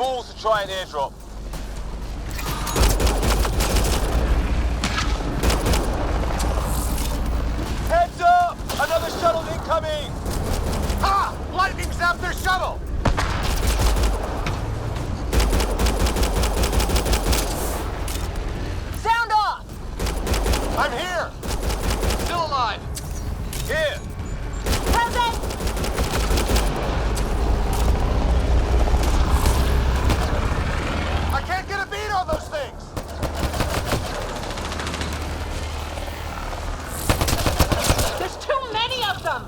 balls to try an airdrop. Heads up! Another shuttle incoming! Ha! Lightning zapped their shuttle! Sound off! I'm here! Still alive! Here! Present! I can't get a beat on those things! There's too many of them!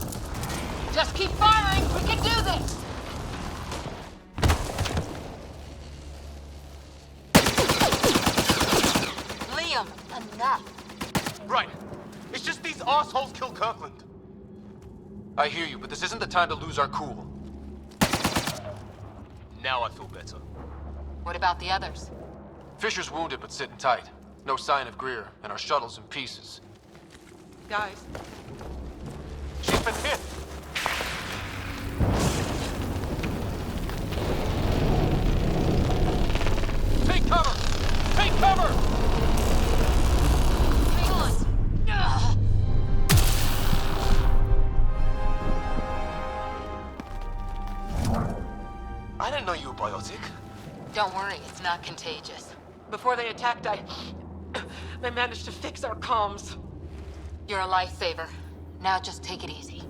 Just keep firing! We can do this! Liam, enough! Right. It's just these assholes killed Kirkland. I hear you, but this isn't the time to lose our cool. Now I feel better. What about the others? Fisher's wounded but sitting tight. No sign of Greer, and our shuttle's in pieces. Guys. She's been hit! Take cover! Take cover! Hang on! Ugh. I didn't know you were biotic. Don't worry, it's not contagious. Before they attacked, I managed to fix our comms. You're a lifesaver. Now just take it easy.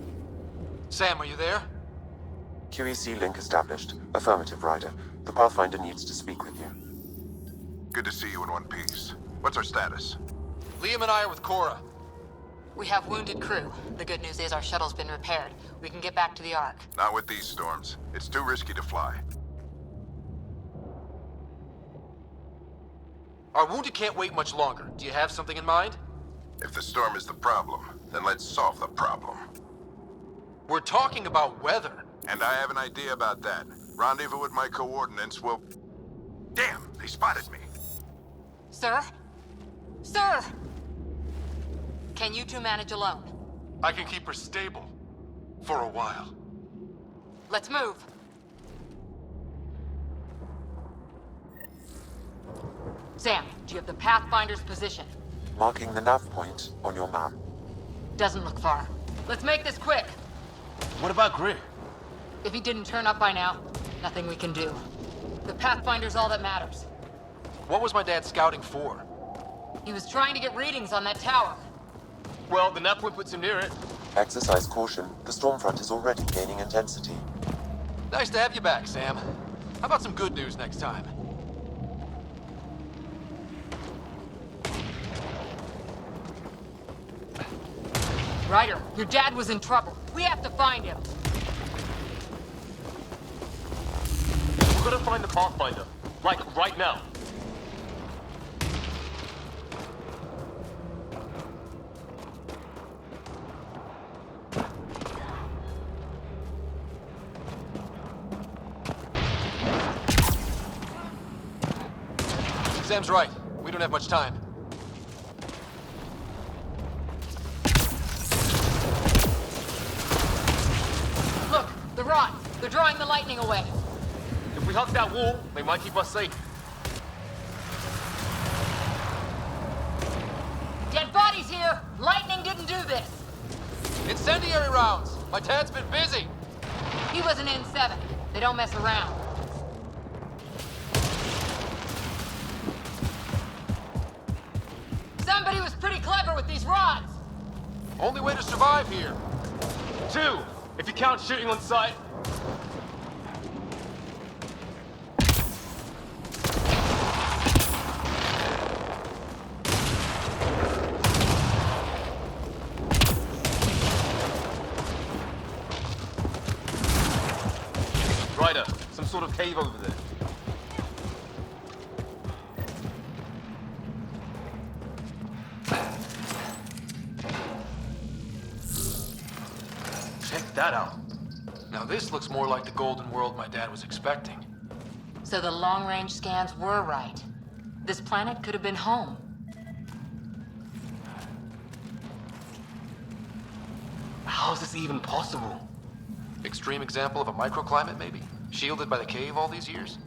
Sam, are you there? QEC link established. Affirmative, Ryder. The Pathfinder needs to speak with you. Good to see you in one piece. What's our status? Liam and I are with Cora. We have wounded crew. The good news is our shuttle's been repaired. We can get back to the Ark. Not with these storms. It's too risky to fly. Our wounded can't wait much longer. Do you have something in mind? If the storm is the problem, then let's solve the problem. We're talking about weather. And I have an idea about that. Rendezvous with my coordinates will... Damn, they spotted me. Sir? Sir! Can you two manage alone? I can keep her stable. For a while. Let's move. Sam, do you have the Pathfinder's position? Marking the nav point on your map. Doesn't look far. Let's make this quick. What about Greer? If he didn't turn up by now, nothing we can do. The Pathfinder's all that matters. What was my dad scouting for? He was trying to get readings on that tower. Well, the nav point puts him near it. Exercise caution. The storm front is already gaining intensity. Nice to have you back, Sam. How about some good news next time? Ryder, your dad was in trouble. We have to find him. We've got to find the Pathfinder. Like, right now. Sam's right. We don't have much time. Look, the rods. They're drawing the lightning away. If we hug that wall, they might keep us safe. Dead bodies here. Lightning didn't do this. Incendiary rounds! My dad's been busy! He was an N7. They don't mess around. Somebody was pretty clever with these rods. Only way to survive here. 2, if you count shooting on sight. Ryder, some sort of cave over there. Check that out. Now this looks more like the golden world my dad was expecting. So the long-range scans were right. This planet could have been home. How is this even possible? Extreme example of a microclimate, maybe? Shielded by the cave all these years?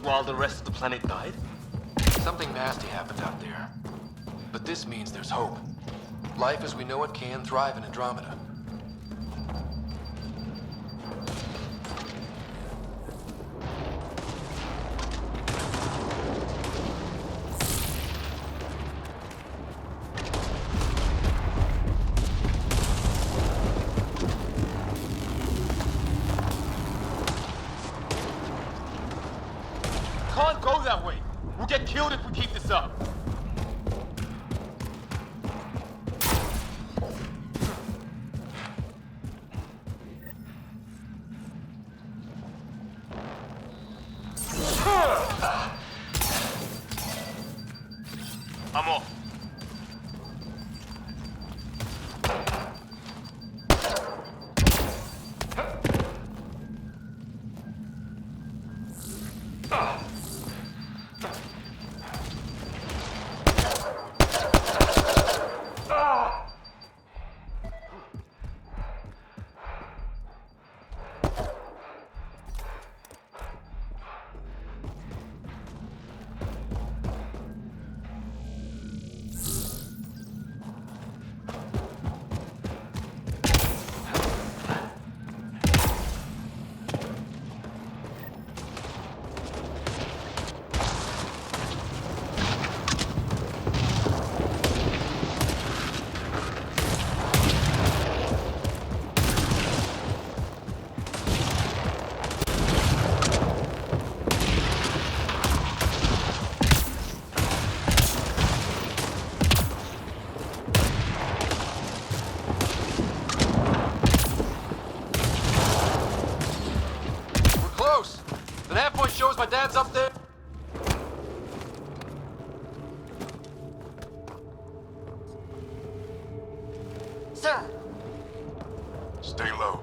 while the rest of the planet died? Something nasty happened out there. But this means there's hope. Life as we know it can thrive in Andromeda. Can't go that way. We'll get killed if we keep this up. I'm off. The nav point shows my dad's up there. Sir, Stay low.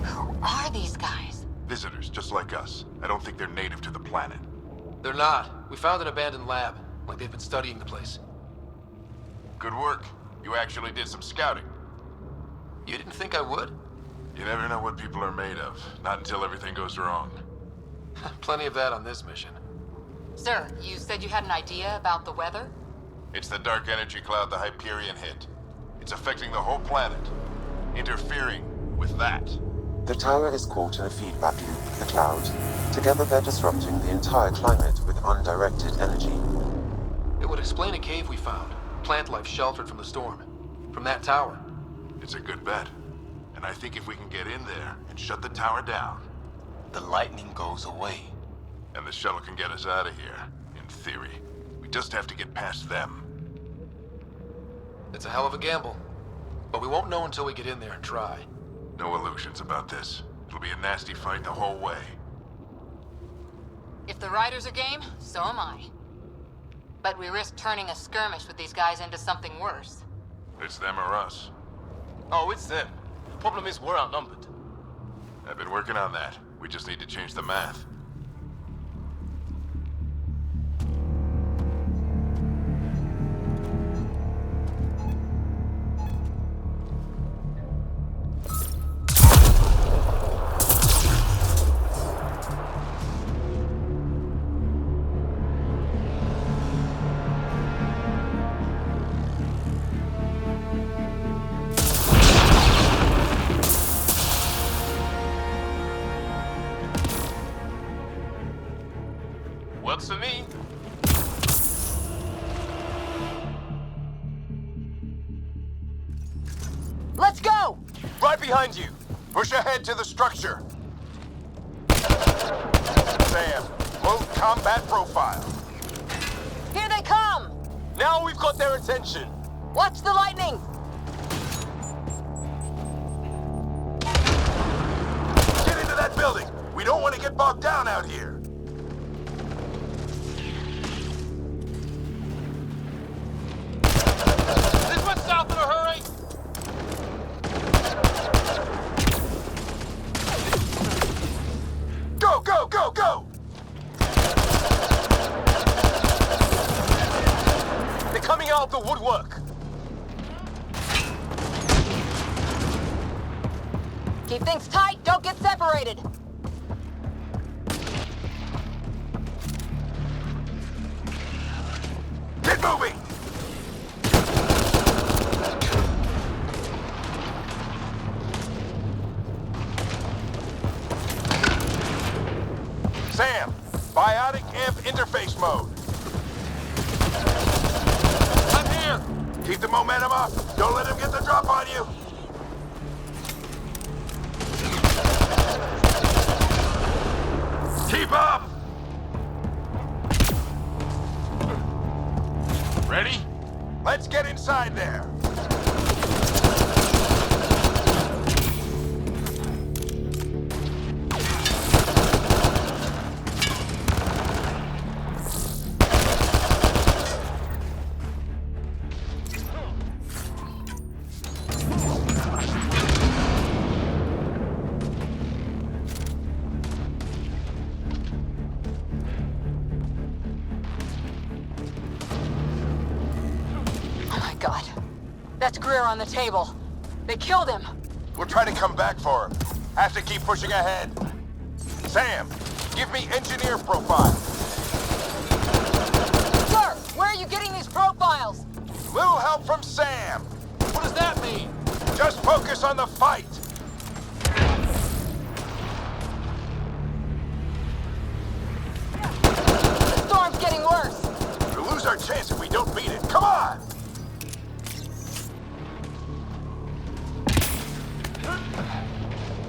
who are these guys? Visitors, just like us. I don't think they're native to the planet. They're not. We found an abandoned lab, like they've been studying the place. Good work. You actually did some scouting. You didn't think I would? You never know what people are made of. Not until everything goes wrong. Plenty of that on this mission. Sir, you said you had an idea about the weather? It's the dark energy cloud the Hyperion hit. It's affecting the whole planet. Interfering with that. The tower is caught in a feedback loop with the cloud. Together they're disrupting the entire climate with undirected energy. It would explain a cave we found. Plant life sheltered from the storm. From that tower. It's a good bet. And I think if we can get in there and shut the tower down, The lightning goes away. and the shuttle can get us out of here, in theory. We just have to get past them. It's a hell of a gamble. But we won't know until we get in there and try. No illusions about this. It'll be a nasty fight the whole way. If the riders are game, so am I. But we risk turning a skirmish with these guys into something worse. It's them or us. Oh, it's them. Problem is, we're outnumbered. I've been working on that. We just need to change the math. Works for me. Let's go! Right behind you! Push ahead to the structure! Sam, load combat profile. Here they come! Now we've got their attention. Watch the lightning! Get into that building! We don't want to get bogged down out here! This one's south in a hurry. Go, go, go, go! They're coming out of the woodwork. Keep things tight, don't get separated. Get moving! Sam, biotic amp interface mode. I'm here. Keep the momentum up. Don't let him get the drop on you. Keep up! Ready? Let's get inside there. That's Greer on the table. They killed him. We'll try to come back for him. Have to keep pushing ahead. Sam, give me engineer profile. Sir, where are you getting these profiles? Little help from Sam. What does that mean? Just focus on the fight. The storm's getting worse. We'll lose our chance if we don't beat it. Come on!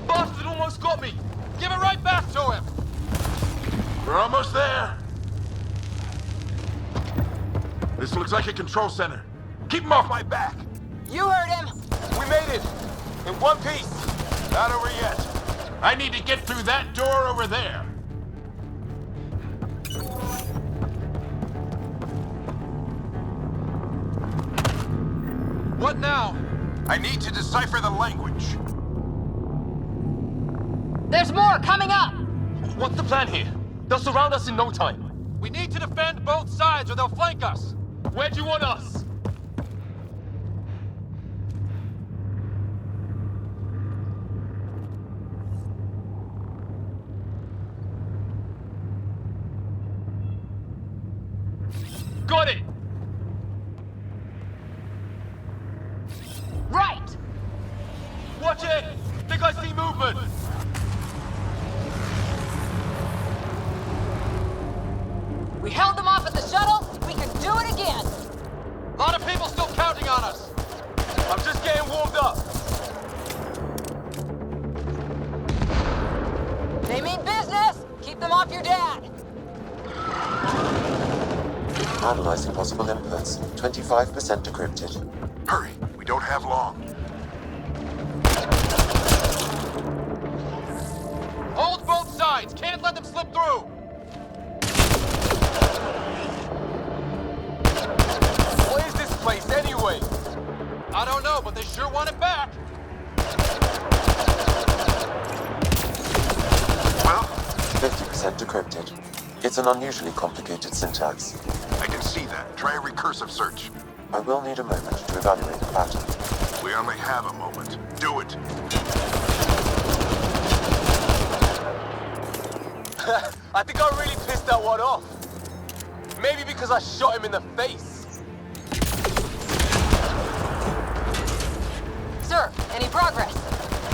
Bastard almost got me! Give it right back to him! We're almost there. This looks like a control center. Keep him off my back. You heard him. We made it! In one piece! Not over yet. I need to get through that door over there. What now? I need to decipher the language. There's more coming up. What's the plan here? They'll surround us in no time. We need to defend both sides or they'll flank us. Where do you want us? Got it! Right. Watch it! Think I see movement! We held them off at the shuttle. We can do it again. A lot of people still counting on us. I'm just getting warmed up. They mean business. Keep them off your dad. Analyzing possible inputs. 25% decrypted. Hurry, we don't have long. Hold both sides! Can't let them slip through! What is this place anyway? I don't know, but they sure want it back. Well, 50% decrypted. It's an unusually complicated syntax. I can see that. Try a recursive search. I will need a moment to evaluate the pattern. We only have a moment. Do it. I think I really pissed that one off. Maybe because I shot him in the face. Sir, any progress?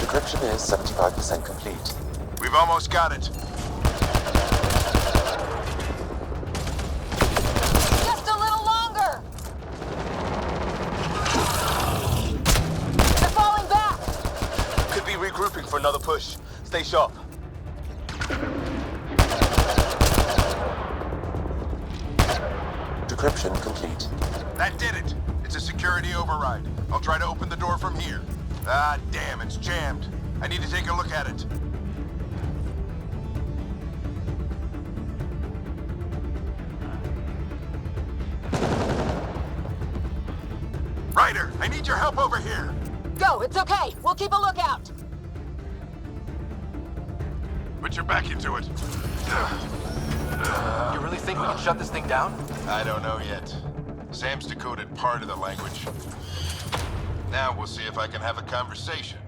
Decryption is 75% complete. We've almost got it. Just a little longer. They're falling back. Could be regrouping for another push. Stay sharp. Decryption complete. That did it. It's a security override. I'll try to open the door from here. Ah, damn, it's jammed. I need to take a look at it. Ryder, I need your help over here. Go, it's okay. We'll keep a lookout. We're put your back into it. You really think we can shut this thing down? I don't know yet. Sam's decoded part of the language. Now we'll see if I can have a conversation.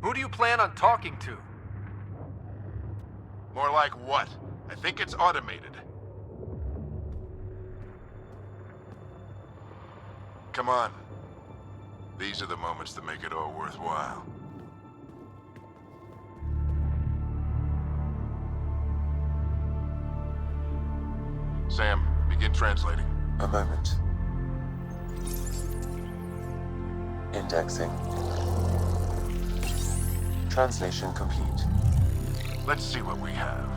Who do you plan on talking to? More like what? I think it's automated. Come on. These are the moments that make it all worthwhile. Sam, begin translating. A moment. Indexing. Translation complete. Let's see what we have.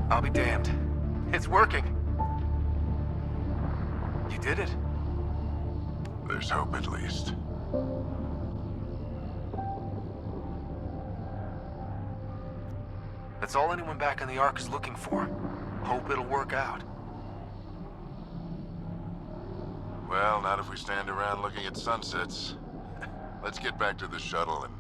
I'll be damned. It's working. You did it. There's hope at least. That's all anyone back in the Ark is looking for. Hope it'll work out. Well, not if we stand around looking at sunsets. Let's get back to the shuttle and...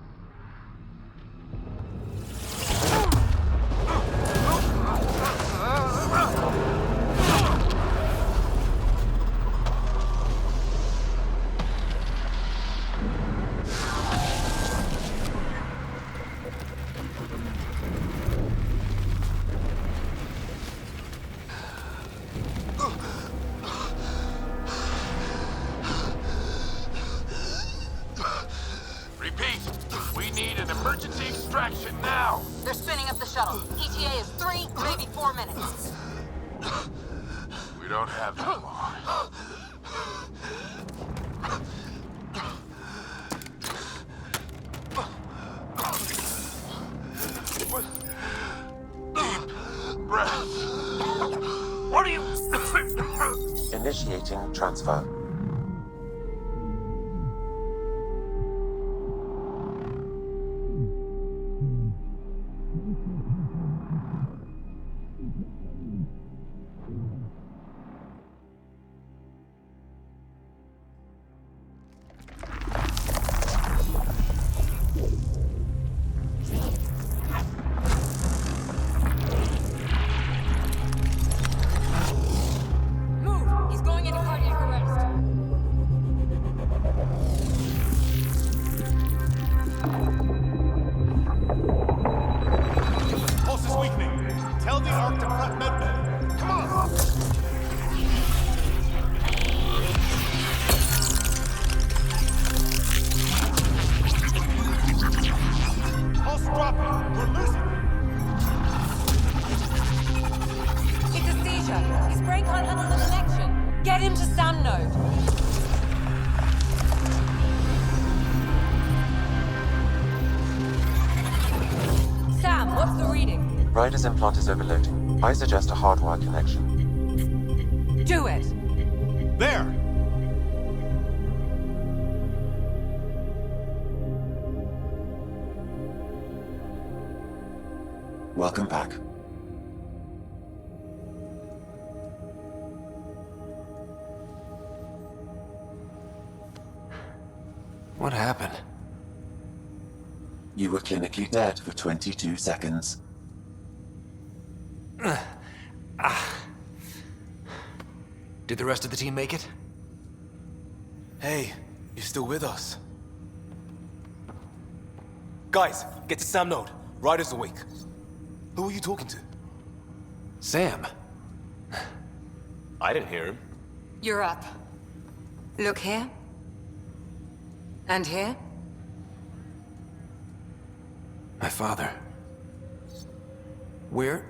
Repeat! We need an emergency extraction now! They're spinning up the shuttle. ETA is 3, maybe 4 minutes. We don't have that long. Deep breath. What are you... Initiating transfer. Move! He's going into cardiac arrest. Pulse is weakening. Tell the Ark to prep medbay. Come on! Pulse dropping. We're losing. It's a seizure. His brain can't handle the connection. Get him to Sam node. Sam, what's the reading? Rider's implant is overloading. I suggest a hardwire connection. Do it. There! Welcome back. What happened? You were clinically dead for 22 seconds. Did the rest of the team make it? Hey, you're still with us. Guys, get to Sam node. Ryder's awake. Who are you talking to? Sam. I didn't hear him. You're up. Look here. And here? My father. Where?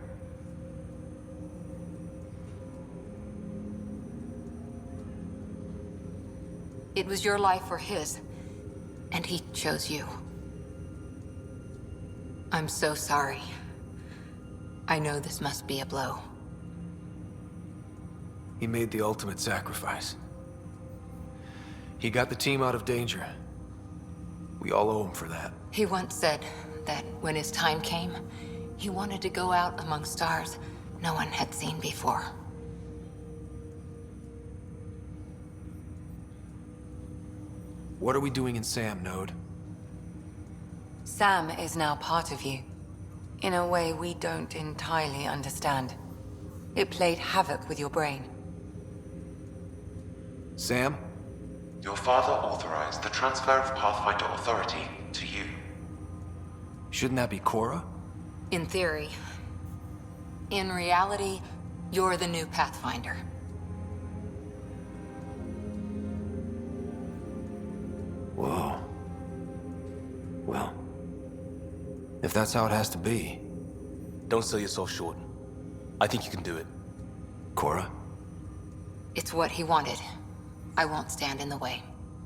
It was your life or his, and he chose you. I'm so sorry. I know this must be a blow. He made the ultimate sacrifice. He got the team out of danger. We all owe him for that. He once said that when his time came, he wanted to go out among stars no one had seen before. What are we doing in Sam, Node? Sam is now part of you, in a way we don't entirely understand. It played havoc with your brain. Sam? Your father authorized the transfer of Pathfinder authority to you. Shouldn't that be Cora? In theory. In reality, you're the new Pathfinder. Whoa. Well, if that's how it has to be. Don't sell yourself short. I think you can do it. Cora? It's what he wanted. I won't stand in the way.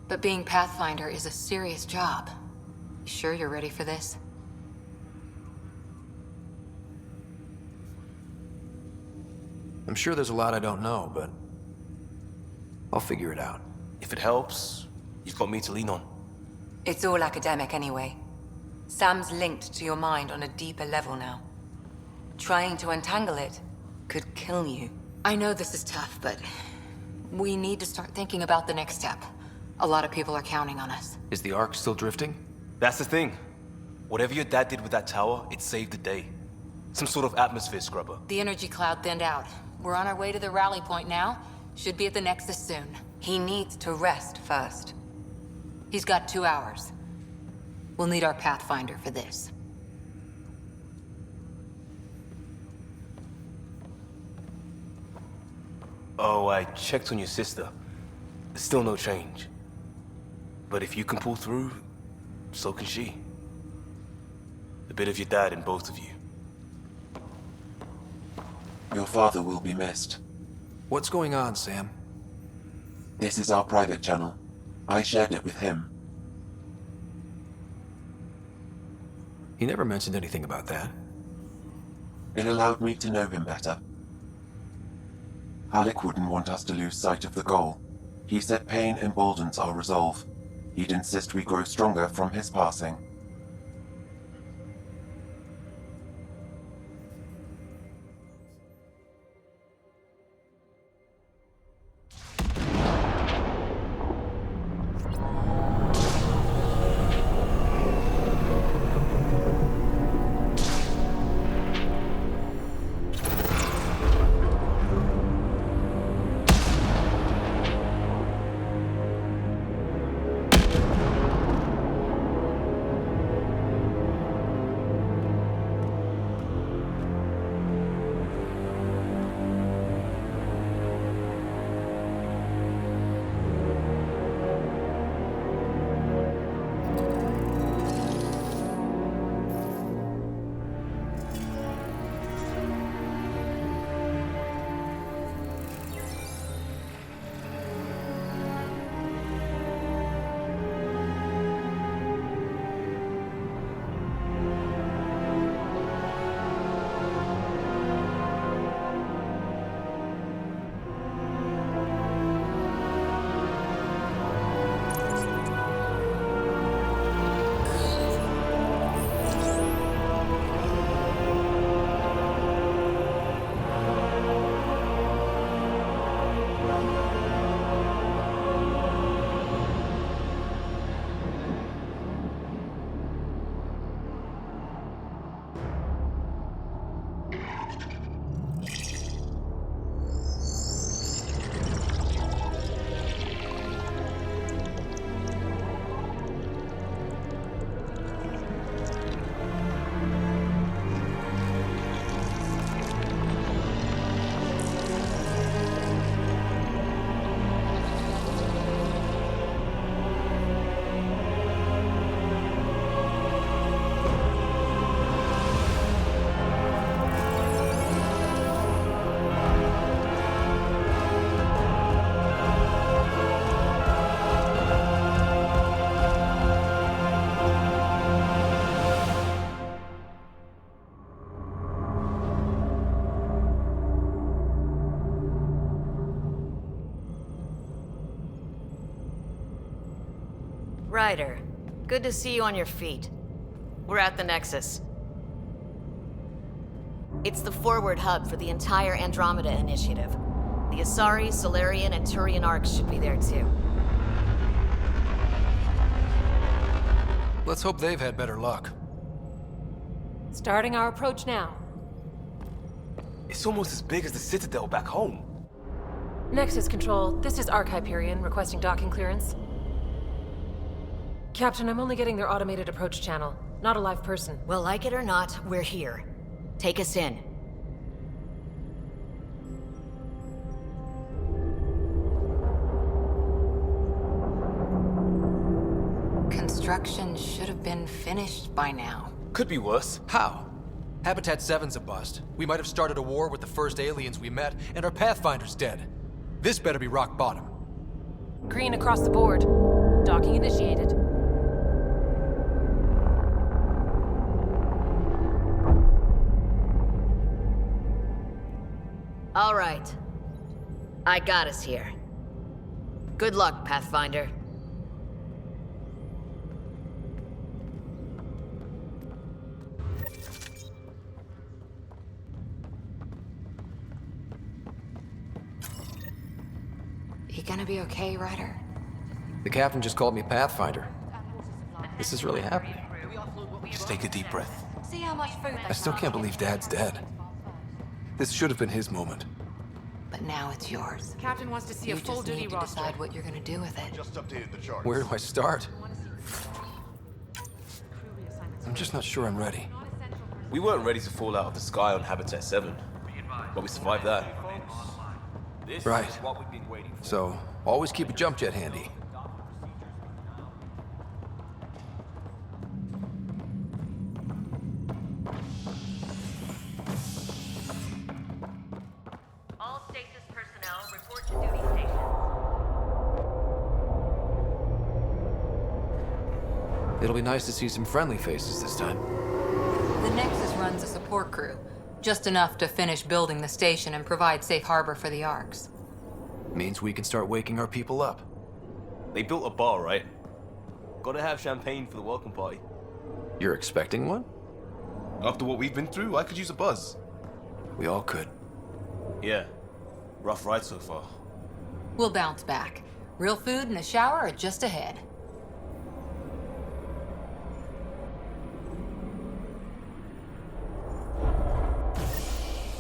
But being Pathfinder is a serious job. You sure you're ready for this? I'm sure there's a lot I don't know, but I'll figure it out. If it helps, you've got me to lean on. It's all academic anyway. Sam's linked to your mind on a deeper level now. Trying to untangle it could kill you. I know this is tough, but we need to start thinking about the next step. A lot of people are counting on us. Is the Ark still drifting? That's the thing. Whatever your dad did with that tower, it saved the day. Some sort of atmosphere scrubber. The energy cloud thinned out. We're on our way to the rally point now. Should be at the Nexus soon. He needs to rest first. He's got 2 hours. We'll need our Pathfinder for this. Oh, I checked on your sister. Still no change. But if you can pull through, so can she. A bit of your dad in both of you. Your father will be missed. What's going on, Sam? This is our private channel. I shared it with him. He never mentioned anything about that. It allowed me to know him better. Halleck wouldn't want us to lose sight of the goal. He said pain emboldens our resolve. He'd insist we grow stronger from his passing. Ryder, good to see you on your feet. We're at the Nexus. It's the forward hub for the entire Andromeda initiative. The Asari, Solarian, and Turian arcs should be there too. Let's hope they've had better luck. Starting our approach now. It's almost as big as the Citadel back home. Nexus Control, this is Hyperion, requesting docking clearance. Captain, I'm only getting their automated approach channel, not a live person. Well, like it or not, we're here. Take us in. Construction should have been finished by now. Could be worse. How? Habitat 7's a bust. We might have started a war with the first aliens we met, and our Pathfinder's dead. This better be rock bottom. Green across the board. Docking initiated. All right. I got us here. Good luck, Pathfinder. You gonna be okay, Ryder? The captain just called me Pathfinder. This is really happening. Just take a deep breath. See how much food I still can't believe Dad's dead. This should have been his moment. But now it's yours. Captain wants to see You a full just duty need to roster. decide what you're gonna do with it. Just updated the chart. Where do I start? I'm just not sure I'm ready. We weren't ready to fall out of the sky on Habitat 7, but we survived that. This Right. is what we've been waiting for. So, always keep a jump jet handy. All stasis personnel report to duty stations. It'll be nice to see some friendly faces this time. The Nexus runs a support crew. Just enough to finish building the station and provide safe harbor for the arcs. Means we can start waking our people up. They built a bar, right? Gotta have champagne for the welcome party. You're expecting one? After what we've been through, I could use a buzz. We all could. Yeah. Rough ride so far. We'll bounce back. Real food and a shower are just ahead.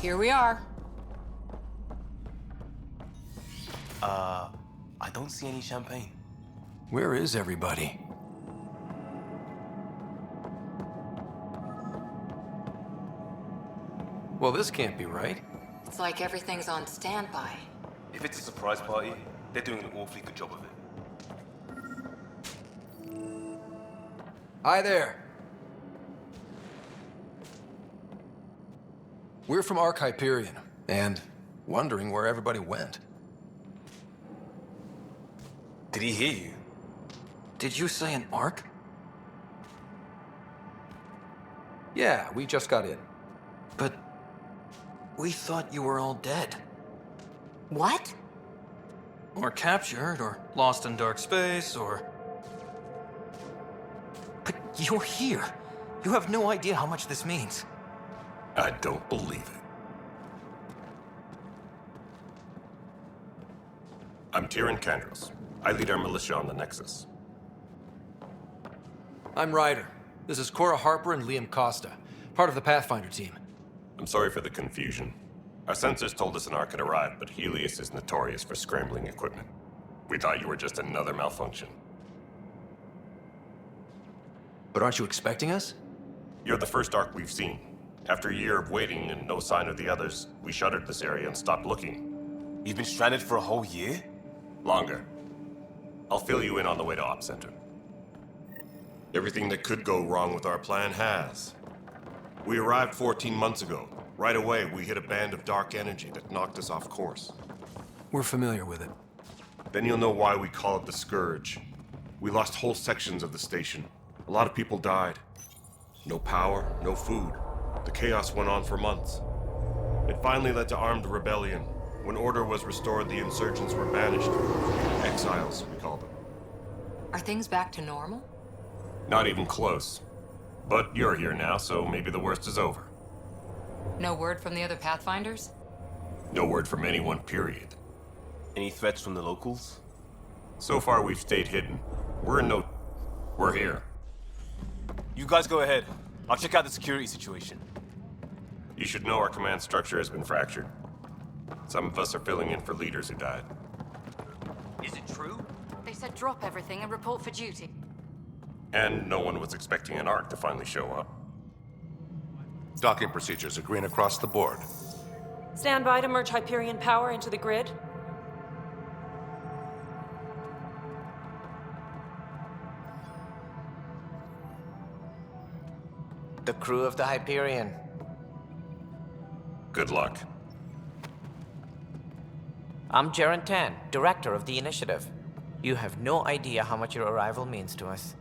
Here we are. I don't see any champagne. Where is everybody? Well, this can't be right. It's like everything's on standby. If it's a surprise party, they're doing an awfully good job of it. Hi there. We're from Hyperion, and wondering where everybody went. Did he hear you? Did you say an arc? Yeah, we just got in. But we thought you were all dead. What? Or captured, or lost in dark space, or... But you're here. You have no idea how much this means. I don't believe it. I'm Tyrion Kandros. I lead our militia on the Nexus. I'm Ryder. This is Cora Harper and Liam Costa, part of the Pathfinder team. I'm sorry for the confusion. Our sensors told us an arc had arrived, but Helios is notorious for scrambling equipment. We thought you were just another malfunction. But aren't you expecting us? You're the first arc we've seen. After a year of waiting and no sign of the others, we shuttered this area and stopped looking. You've been stranded for a whole year? Longer. I'll fill you in on the way to Op Center. Everything that could go wrong with our plan has. We arrived 14 months ago. Right away, we hit a band of dark energy that knocked us off course. We're familiar with it. Then you'll know why we call it the Scourge. We lost whole sections of the station. A lot of people died. No power, no food. The chaos went on for months. It finally led to armed rebellion. When order was restored, the insurgents were banished. Exiles, we call them. Are things back to normal? Not even close. But you're here now, so maybe the worst is over. No word from the other Pathfinders? No word from anyone, period. Any threats from the locals? So far, we've stayed hidden. We're here. You guys go ahead. I'll check out the security situation. You should know our command structure has been fractured. Some of us are filling in for leaders who died. Is it true? They said drop everything and report for duty. And no one was expecting an Ark to finally show up. Docking procedures are green across the board. Stand by to merge Hyperion power into the grid. The crew of the Hyperion. Good luck. I'm Jaren Tan, director of the initiative. You have no idea how much your arrival means to us.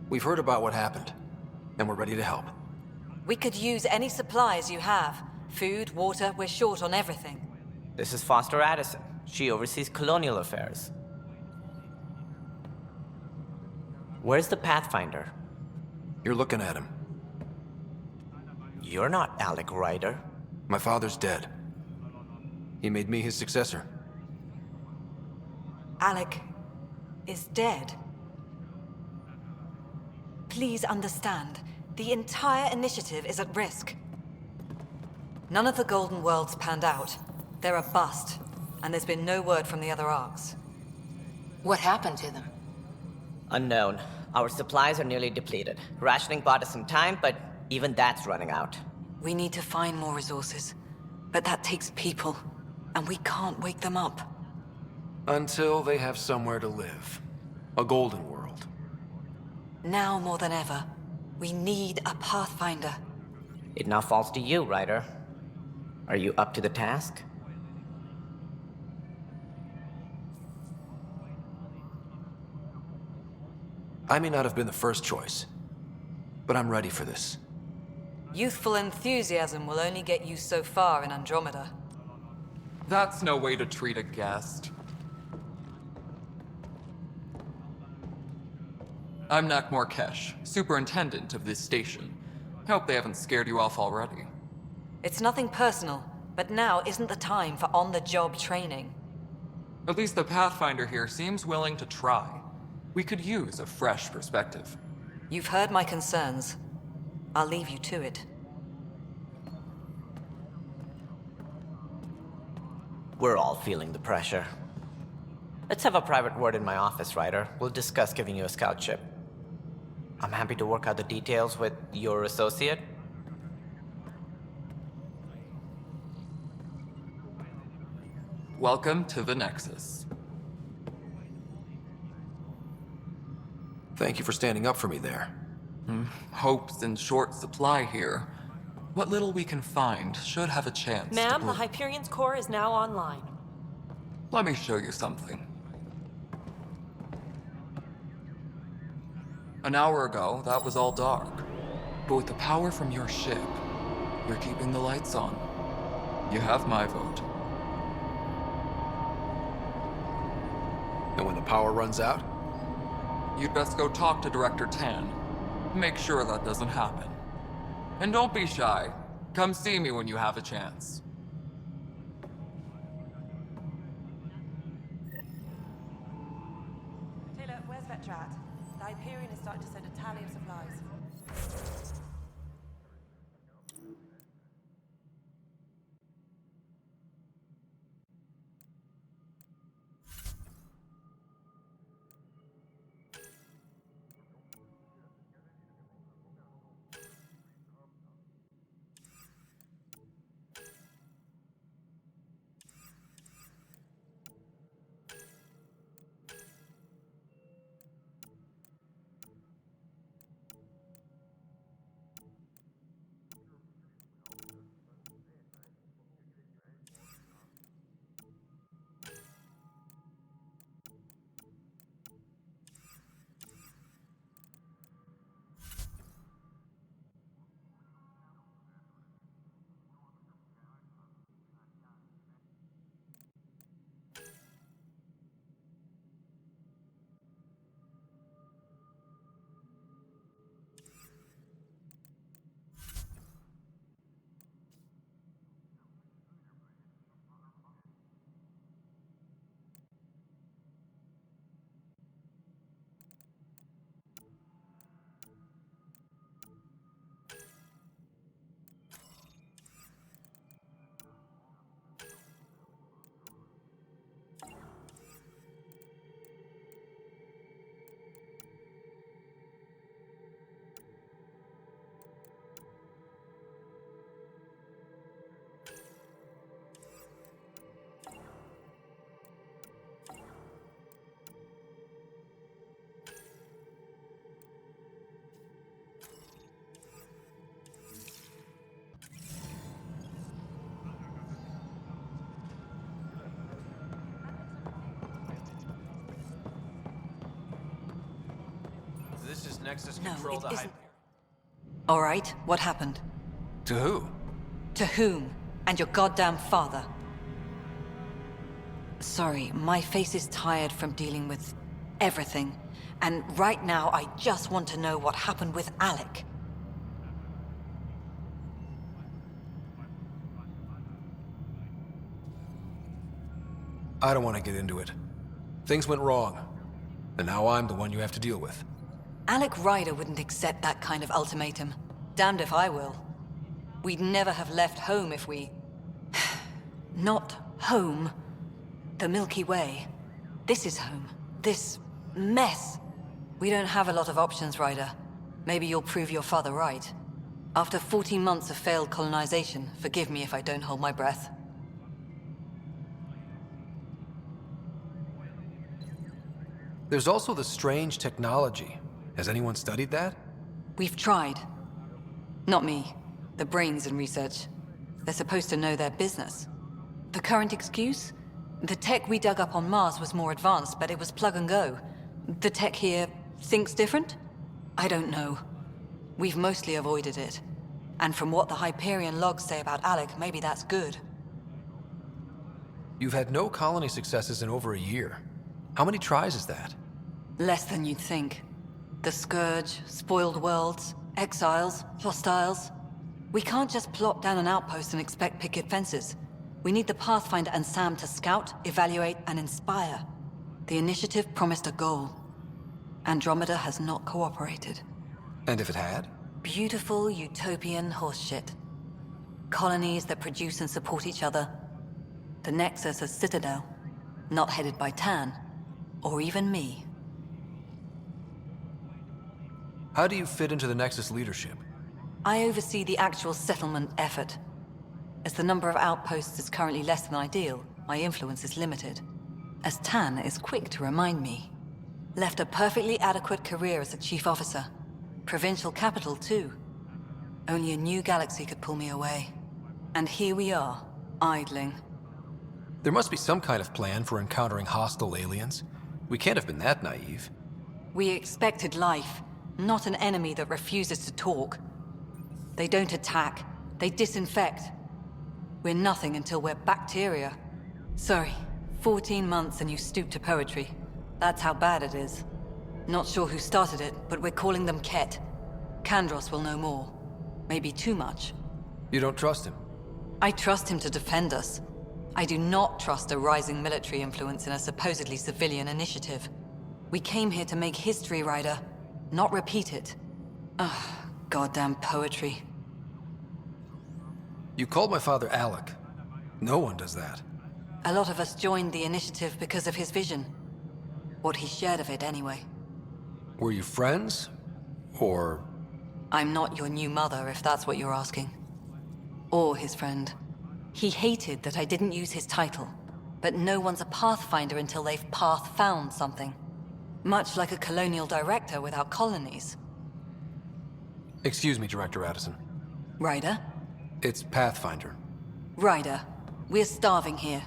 We've heard about what happened, and we're ready to help. We could use any supplies you have. Food, water, we're short on everything. This is Foster Addison. She oversees colonial affairs. Where's the Pathfinder? You're looking at him. You're not Alec Ryder. My father's dead. He made me his successor. Alec is dead. Please understand, the entire initiative is at risk. None of the Golden Worlds panned out. They're a bust, and there's been no word from the other arcs. What happened to them? Unknown. Our supplies are nearly depleted. Rationing bought us some time, but even that's running out. We need to find more resources, but that takes people, and we can't wake them up. Until they have somewhere to live. A golden world. Now more than ever, we need a Pathfinder. It now falls to you, Ryder. Are you up to the task? I may not have been the first choice, but I'm ready for this. Youthful enthusiasm will only get you so far in Andromeda. That's no way to treat a guest. I'm Nak Morkesh, superintendent of this station. Hope they haven't scared you off already. It's nothing personal, but now isn't the time for on-the-job training. At least the Pathfinder here seems willing to try. We could use a fresh perspective. You've heard my concerns. I'll leave you to it. We're all feeling the pressure. Let's have a private word in my office, Ryder. We'll discuss giving you a scout ship. I'm happy to work out the details with your associate. Welcome to the Nexus. Thank you for standing up for me there. Hope's in short supply here. What little we can find should have a chance Ma'am, to the Hyperion's core is now online. Let me show you something. An hour ago, that was all dark. But with the power from your ship, you're keeping the lights on. You have my vote. And when the power runs out? You'd best go talk to Director Tan. Make sure that doesn't happen. And don't be shy. Come see me when you have a chance. Taylor, where's Vectra at? The Hyperion is starting to send a tally of supplies. Nexus No, control it the isn't. Hyperion. All right, what happened? To who? To whom? And your goddamn father. Sorry, my face is tired from dealing with everything. And right now, I just want to know what happened with Alec. I don't want to get into it. Things went wrong. And now I'm the one you have to deal with. Alec Ryder wouldn't accept that kind of ultimatum. Damned if I will. We'd never have left home if we... Not home. The Milky Way. This is home. This mess. We don't have a lot of options, Ryder. Maybe you'll prove your father right. After 14 months of failed colonization, forgive me if I don't hold my breath. There's also the strange technology. Has anyone studied that? We've tried. Not me. The brains in research. They're supposed to know their business. The current excuse? The tech we dug up on Mars was more advanced, but it was plug and go. The tech here thinks different? I don't know. We've mostly avoided it. And from what the Hyperion logs say about Alec, maybe that's good. You've had no colony successes in over a year. How many tries is that? Less than you'd think. The Scourge, spoiled worlds, exiles, hostiles. We can't just plop down an outpost and expect picket fences. We need the Pathfinder and Sam to scout, evaluate, and inspire. The initiative promised a goal. Andromeda has not cooperated. And if it had? Beautiful utopian horseshit. Colonies that produce and support each other. The Nexus a citadel, not headed by Tan, or even me. How do you fit into the Nexus leadership? I oversee the actual settlement effort. As the number of outposts is currently less than ideal, my influence is limited. As Tan is quick to remind me. Left a perfectly adequate career as a chief officer. Provincial capital, too. Only a new galaxy could pull me away. And here we are, idling. There must be some kind of plan for encountering hostile aliens. We can't have been that naive. We expected life, not an enemy that refuses to talk. They don't attack, they disinfect. We're nothing until we're bacteria. Sorry, 14 months and you stoop to poetry. That's how bad it is. Not sure who started it, but we're calling them Ket. Kandros will know more. Maybe too much. You don't trust him? I trust him to defend us. I do not trust a rising military influence in a supposedly civilian initiative. We came here to make history, Ryder, not repeat it. Ugh, goddamn poetry. You called my father Alec. No one does that. A lot of us joined the initiative because of his vision. What he shared of it, anyway. Were you friends? Or... I'm not your new mother, if that's what you're asking. Or his friend. He hated that I didn't use his title. But no one's a Pathfinder until they've path-found something. Much like a colonial director without colonies. Excuse me, Director Addison. Ryder? It's Pathfinder. Ryder, we're starving here.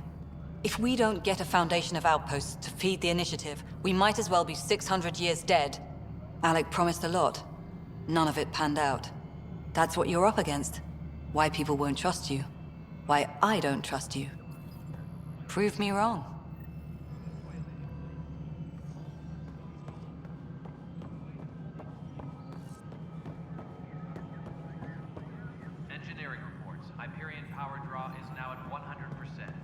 If we don't get a foundation of outposts to feed the initiative, we might as well be 600 years dead. Alec promised a lot. None of it panned out. That's what you're up against. Why people won't trust you. Why I don't trust you. Prove me wrong. Engineering reports. Hyperion power draw is now at 100%.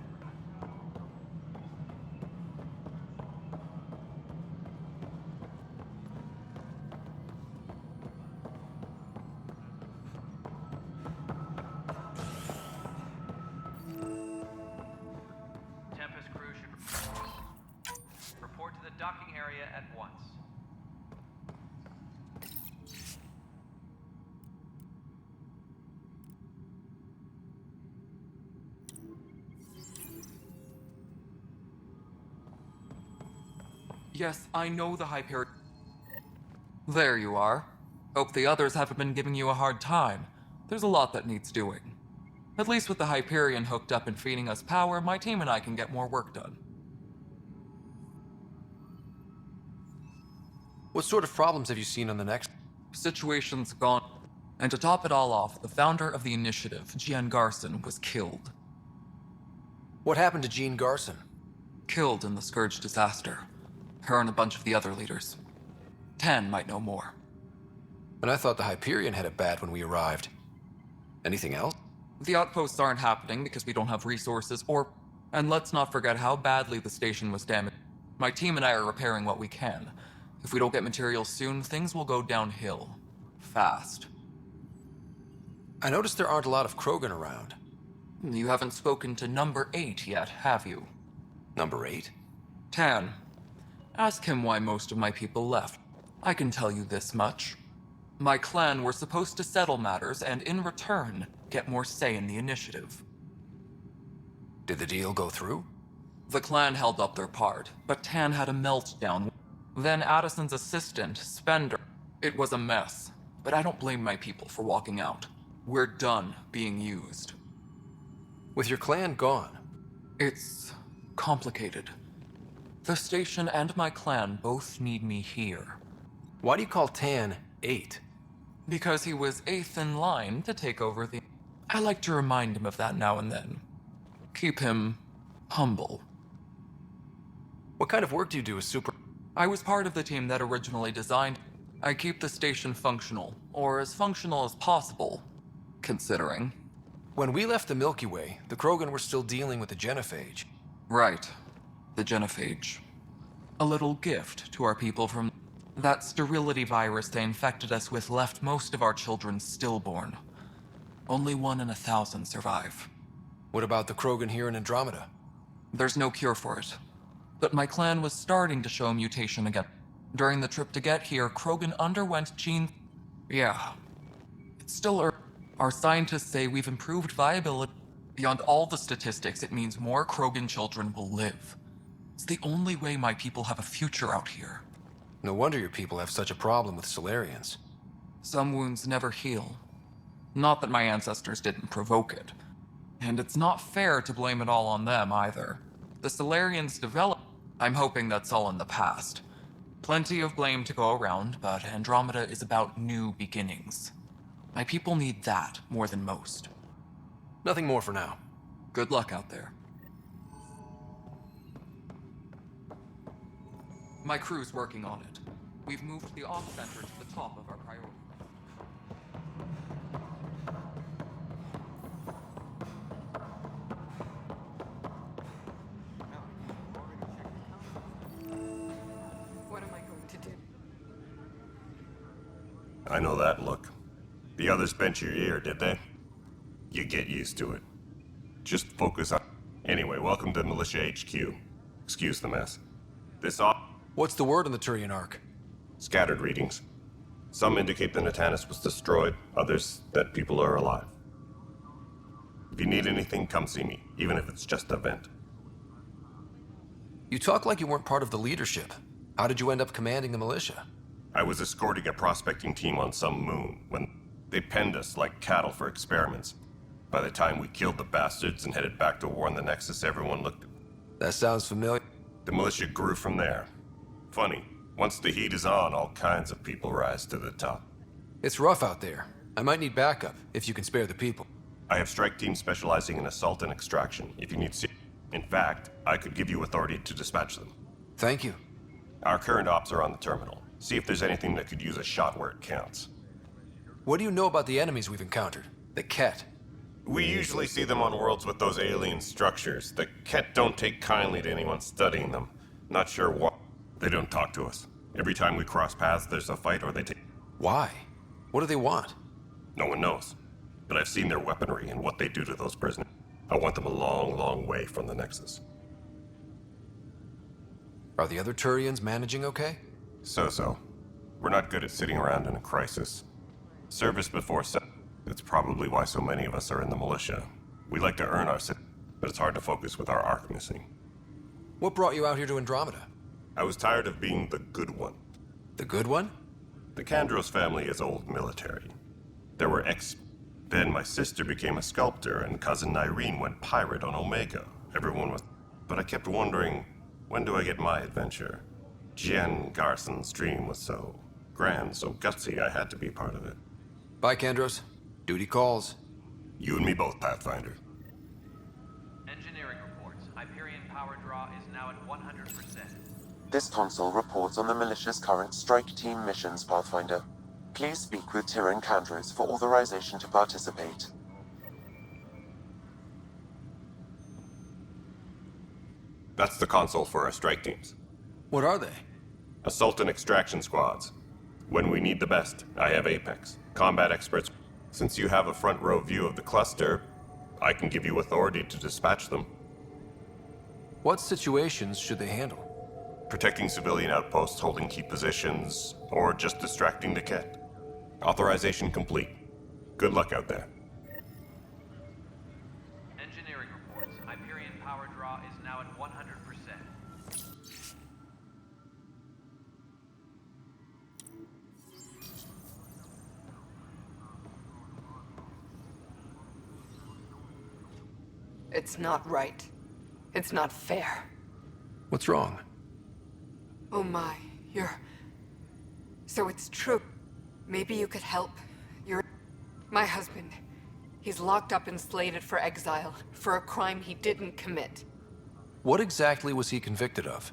Tempest crew should report to the docking area at once. Yes, I know the Hyperion. There you are. Hope the others haven't been giving you a hard time. There's a lot that needs doing. At least with the Hyperion hooked up and feeding us power, my team and I can get more work done. What sort of problems have you seen on the next? Situation's gone. And to top it all off, the founder of the initiative, Jean Garson, was killed. What happened to Jean Garson? Killed in the Scourge disaster. Her and a bunch of the other leaders. Tan might know more. And I thought the Hyperion had it bad when we arrived. Anything else? The outposts aren't happening because we don't have resources or... And let's not forget how badly the station was damaged. My team and I are repairing what we can. If we don't get materials soon, things will go downhill. Fast. I noticed there aren't a lot of Krogan around. You haven't spoken to number 8 yet, have you? Number 8? Tan. Ask him why most of my people left. I can tell you this much. My clan were supposed to settle matters and, in return, get more say in the initiative. Did the deal go through? The clan held up their part, but Tan had a meltdown. Then Addison's assistant, Spender. It was a mess, but I don't blame my people for walking out. We're done being used. With your clan gone? It's complicated. The station and my clan both need me here. Why do you call Tan 8? Because he was 8th in line to take over the... I like to remind him of that now and then. Keep him humble. What kind of work do you do as super... I was part of the team that originally designed... I keep the station functional, or as functional as possible, considering. When we left the Milky Way, the Krogan were still dealing with the genophage. Right. The genophage. A little gift to our people from... That sterility virus they infected us with left most of our children stillborn. Only 1 in 1,000 survive. What about the Krogan here in Andromeda? There's no cure for it. But my clan was starting to show mutation again. During the trip to get here, Krogan underwent gene... Yeah. It's still early. Our scientists say we've improved viability. Beyond all the statistics, it means more Krogan children will live. It's the only way my people have a future out here. No wonder your people have such a problem with Solarians. Some wounds never heal. Not that my ancestors didn't provoke it. And it's not fair to blame it all on them, either. The Solarians developed... I'm hoping that's all in the past. Plenty of blame to go around, but Andromeda is about new beginnings. My people need that more than most. Nothing more for now. Good luck out there. My crew's working on it. We've moved the off center to the top of our priority. What am I going to do? I know that look. The others bent your ear, did they? You get used to it. Just focus on... Anyway, welcome to Militia HQ. Excuse the mess. This op... What's the word on the Turian Ark? Scattered readings. Some indicate the Natanus was destroyed, others that people are alive. If you need anything, come see me, even if it's just a vent. You talk like you weren't part of the leadership. How did you end up commanding the militia? I was escorting a prospecting team on some moon when they penned us like cattle for experiments. By the time we killed the bastards and headed back to warn the Nexus, everyone looked... That sounds familiar. The militia grew from there. Funny, once the heat is on, all kinds of people rise to the top. It's rough out there. I might need backup, if you can spare the people. I have strike teams specializing in assault and extraction, if you need... In fact, I could give you authority to dispatch them. Thank you. Our current ops are on the terminal. See if there's anything that could use a shot where it counts. What do you know about the enemies we've encountered? The Ket? We usually see them on worlds with those alien structures. The Ket don't take kindly to anyone studying them. Not sure why. They don't talk to us. Every time we cross paths, there's a fight or they take... Why? What do they want? No one knows. But I've seen their weaponry and what they do to those prisoners. I want them a long, long way from the Nexus. Are the other Turians managing okay? So-so. We're not good at sitting around in a crisis. Service before That's probably why so many of us are in the militia. We like to earn our but it's hard to focus with our arc missing. What brought you out here to Andromeda? I was tired of being the good one. The good one? The Kandros family is old military. There were Then my sister became a sculptor and cousin Irene went pirate on Omega. Everyone was... But I kept wondering, when do I get my adventure? Jen Garson's dream was so grand, so gutsy, I had to be part of it. Bye, Kandros. Duty calls. You and me both, Pathfinder. Engineering reports. Hyperion power draw is now at 100%. This console reports on the militia's current strike team missions, Pathfinder. Please speak with Tyrion Kandros for authorization to participate. That's the console for our strike teams. What are they? Assault and extraction squads. When we need the best, I have Apex. Combat experts. Since you have a front row view of the cluster, I can give you authority to dispatch them. What situations should they handle? Protecting civilian outposts, holding key positions, or just distracting the kit. Authorization complete. Good luck out there. Engineering reports. Hyperion power draw is now at 100%. It's not right. It's not fair. What's wrong? Oh my, you're... So it's true. Maybe you could help. You're... My husband. He's locked up and slated for exile, for a crime he didn't commit. What exactly was he convicted of?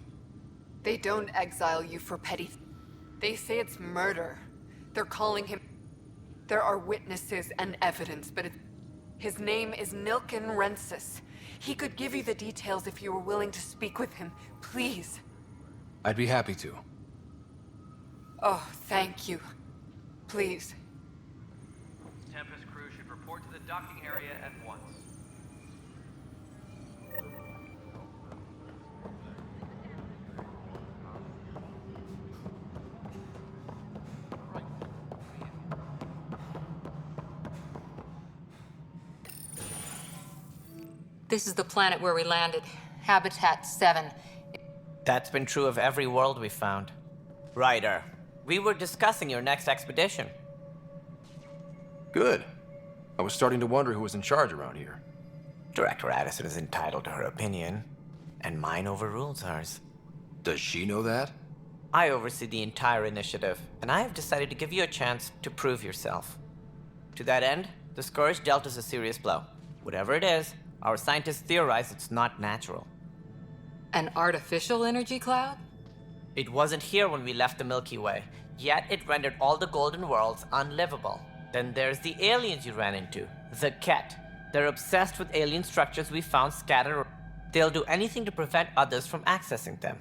They don't exile you for petty... They say it's murder. They're calling him... There are witnesses and evidence, but his name is Nilken Rensis. He could give you the details if you were willing to speak with him. Please. I'd be happy to. Oh, thank you. Please. Tempest crew should report to the docking area at once. This is the planet where we landed. Habitat 7. That's been true of every world we found. Ryder, we were discussing your next expedition. Good. I was starting to wonder who was in charge around here. Director Addison is entitled to her opinion, and mine overrules hers. Does she know that? I oversee the entire initiative, and I have decided to give you a chance to prove yourself. To that end, the Scourge dealt us a serious blow. Whatever it is, our scientists theorize it's not natural. An artificial energy cloud? It wasn't here when we left the Milky Way, yet it rendered all the golden worlds unlivable. Then there's the aliens you ran into, the Ket. They're obsessed with alien structures we found scattered. They'll do anything to prevent others from accessing them.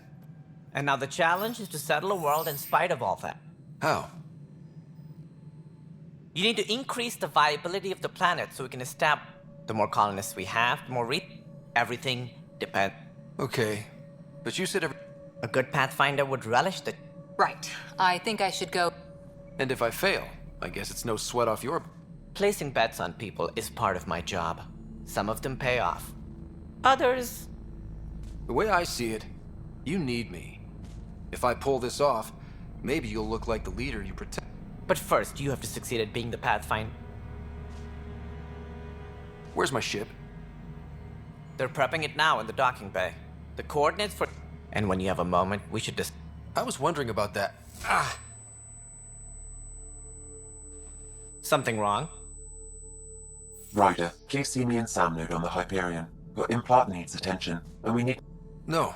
And now the challenge is to settle a world in spite of all that. How? You need to increase the viability of the planet so we can establish. The more colonists we have, the more everything depends. Okay, but you said a good Pathfinder would relish the... Right. I think I should go. And if I fail, I guess it's no sweat off your... Placing bets on people is part of my job. Some of them pay off. Others... The way I see it, you need me. If I pull this off, maybe you'll look like the leader you protect. But first, you have to succeed at being the Pathfinder. Where's my ship? They're prepping it now in the docking bay. The coordinates for... And when you have a moment, we should just... I was wondering about that. Ah! Something wrong? Ryder, please see me and Sam node on the Hyperion. Your implant needs attention, and we need... No,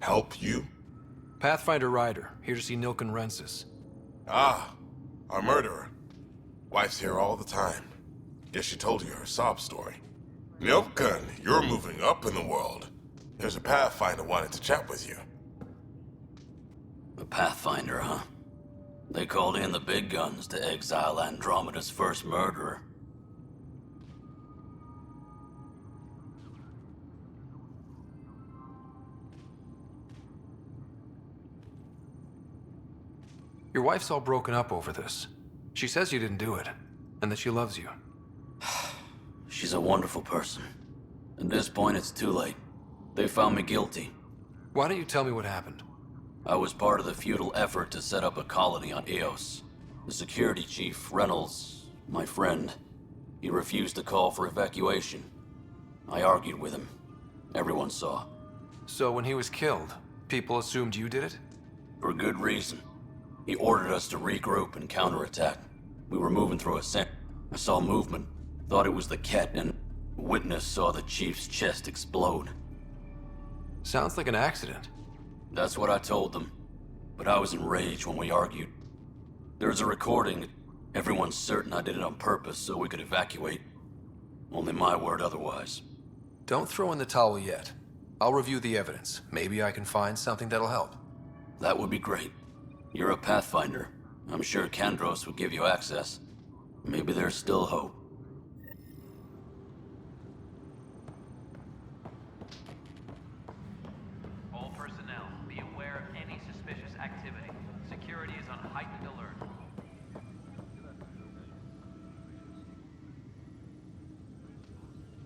Help you? Pathfinder Ryder, here to see Nilken Rensis. Ah, our murderer. Wife's here all the time. Guess she told you her sob story. Nilken, you're moving up in the world. There's a Pathfinder wanting to chat with you. A Pathfinder, huh? They called in the big guns to exile Andromeda's first murderer. Your wife's all broken up over this. She says you didn't do it, and that she loves you. She's a wonderful person. At this point, it's too late. They found me guilty. Why don't you tell me what happened? I was part of the futile effort to set up a colony on Eos. The security chief, Reynolds, my friend, he refused to call for evacuation. I argued with him. Everyone saw. So when he was killed, people assumed you did it? For good reason. He ordered us to regroup and counterattack. We were moving through a center. I saw movement, thought it was the Ket, and a witness saw the chief's chest explode. Sounds like an accident. That's what I told them. But I was enraged when we argued. There's a recording. Everyone's certain I did it on purpose so we could evacuate. Only my word otherwise. Don't throw in the towel yet. I'll review the evidence. Maybe I can find something that'll help. That would be great. You're a Pathfinder. I'm sure Kandros would give you access. Maybe there's still hope. All personnel, be aware of any suspicious activity. Security is on heightened alert.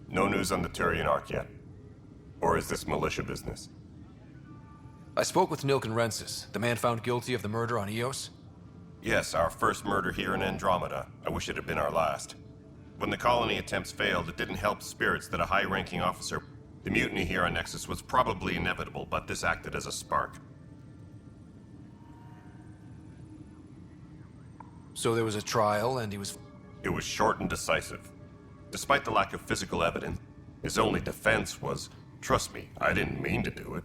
No news on the Turian Ark yet? Or is this militia business? I spoke with Nilken Rensis, the man found guilty of the murder on Eos. Yes, our first murder here in Andromeda. I wish it had been our last. When the colony attempts failed, it didn't help spirits that a high-ranking officer... The mutiny here on Nexus was probably inevitable, but this acted as a spark. So there was a trial, and he was... It was short and decisive. Despite the lack of physical evidence, his only defense was, trust me, I didn't mean to do it.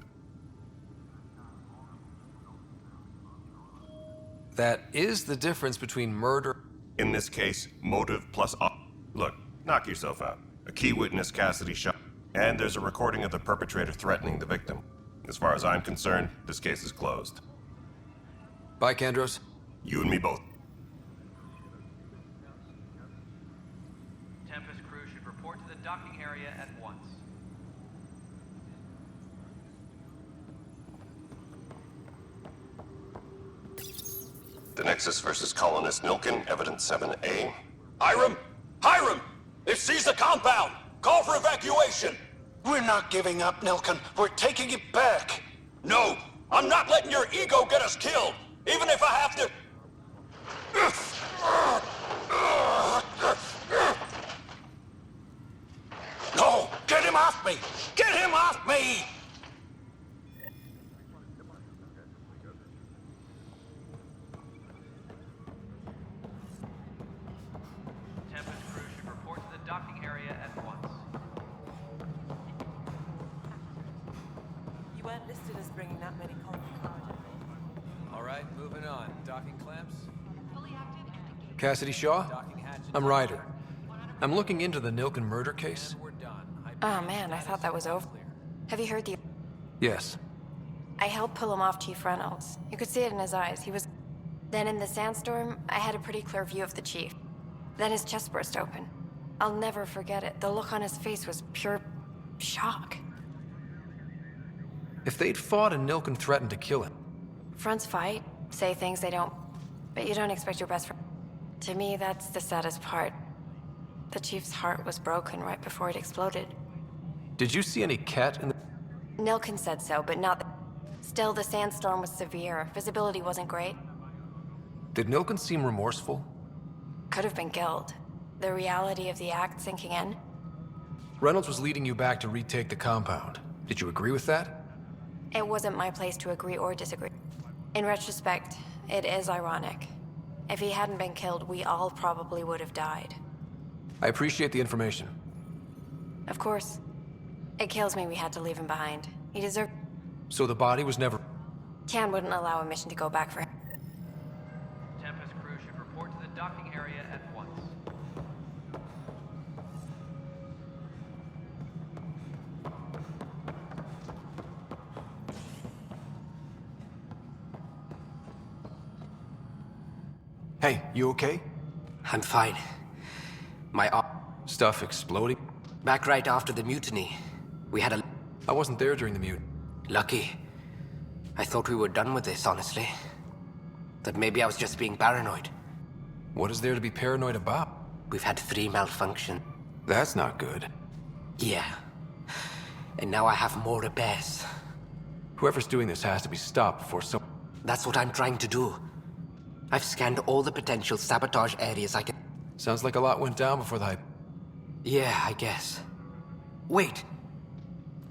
That is the difference between murder... In this case, motive plus... Look, knock yourself out. A key witness Cassidy shot, and there's a recording of the perpetrator threatening the victim. As far as I'm concerned, this case is closed. Bye, Kandros. You and me both. Tempest crew should report to the docking area at once. The Nexus versus colonist Nilken, evidence 7A. Hiram! Hiram! They've seized the compound! Call for evacuation! We're not giving up, Nilken. We're taking it back. No! I'm not letting your ego get us killed! Even if I have to... No! Get him off me! Get him off me! Tempest crew should report to the docking area at once. You weren't listed as bringing that many colony cards. All right, moving on. Docking clamps? Cassidy Shaw? I'm Ryder. I'm looking into the Nilken murder case. Oh man, I thought that was over. Have you heard the... Yes. I helped pull him off Chief Reynolds. You could see it in his eyes. He was... Then in the sandstorm, I had a pretty clear view of the chief. Then his chest burst open. I'll never forget it. The look on his face was pure... shock. If they'd fought and Nilken threatened to kill him... Fronts fight, say things they don't... But you don't expect your best friend... To me, that's the saddest part. The chief's heart was broken right before it exploded. Did you see any Ket in the... Nilken said so, but not... Still, the sandstorm was severe. Visibility wasn't great. Did Nilken seem remorseful? Could have been guilt. The reality of the act sinking in. Reynolds was leading you back to retake the compound. Did you agree with that? It wasn't my place to agree or disagree. In retrospect, it is ironic. If he hadn't been killed, we all probably would have died. I appreciate the information. Of course. It kills me we had to leave him behind. He deserved... So the body was never... Chan wouldn't allow a mission to go back for him. Tempest crew should report to the docking area at once. Hey, you okay? I'm fine. My Stuff exploding? back right after the mutiny. We had a... I wasn't there during the mutiny. Lucky. I thought we were done with this, honestly. That maybe I was just being paranoid. What is there to be paranoid about? We've had 3 malfunctions. That's not good. Yeah. And now I have more repairs. Whoever's doing this has to be stopped before some... That's what I'm trying to do. I've scanned all the potential sabotage areas I can... Sounds like a lot went down before the hype. Yeah, I guess. Wait.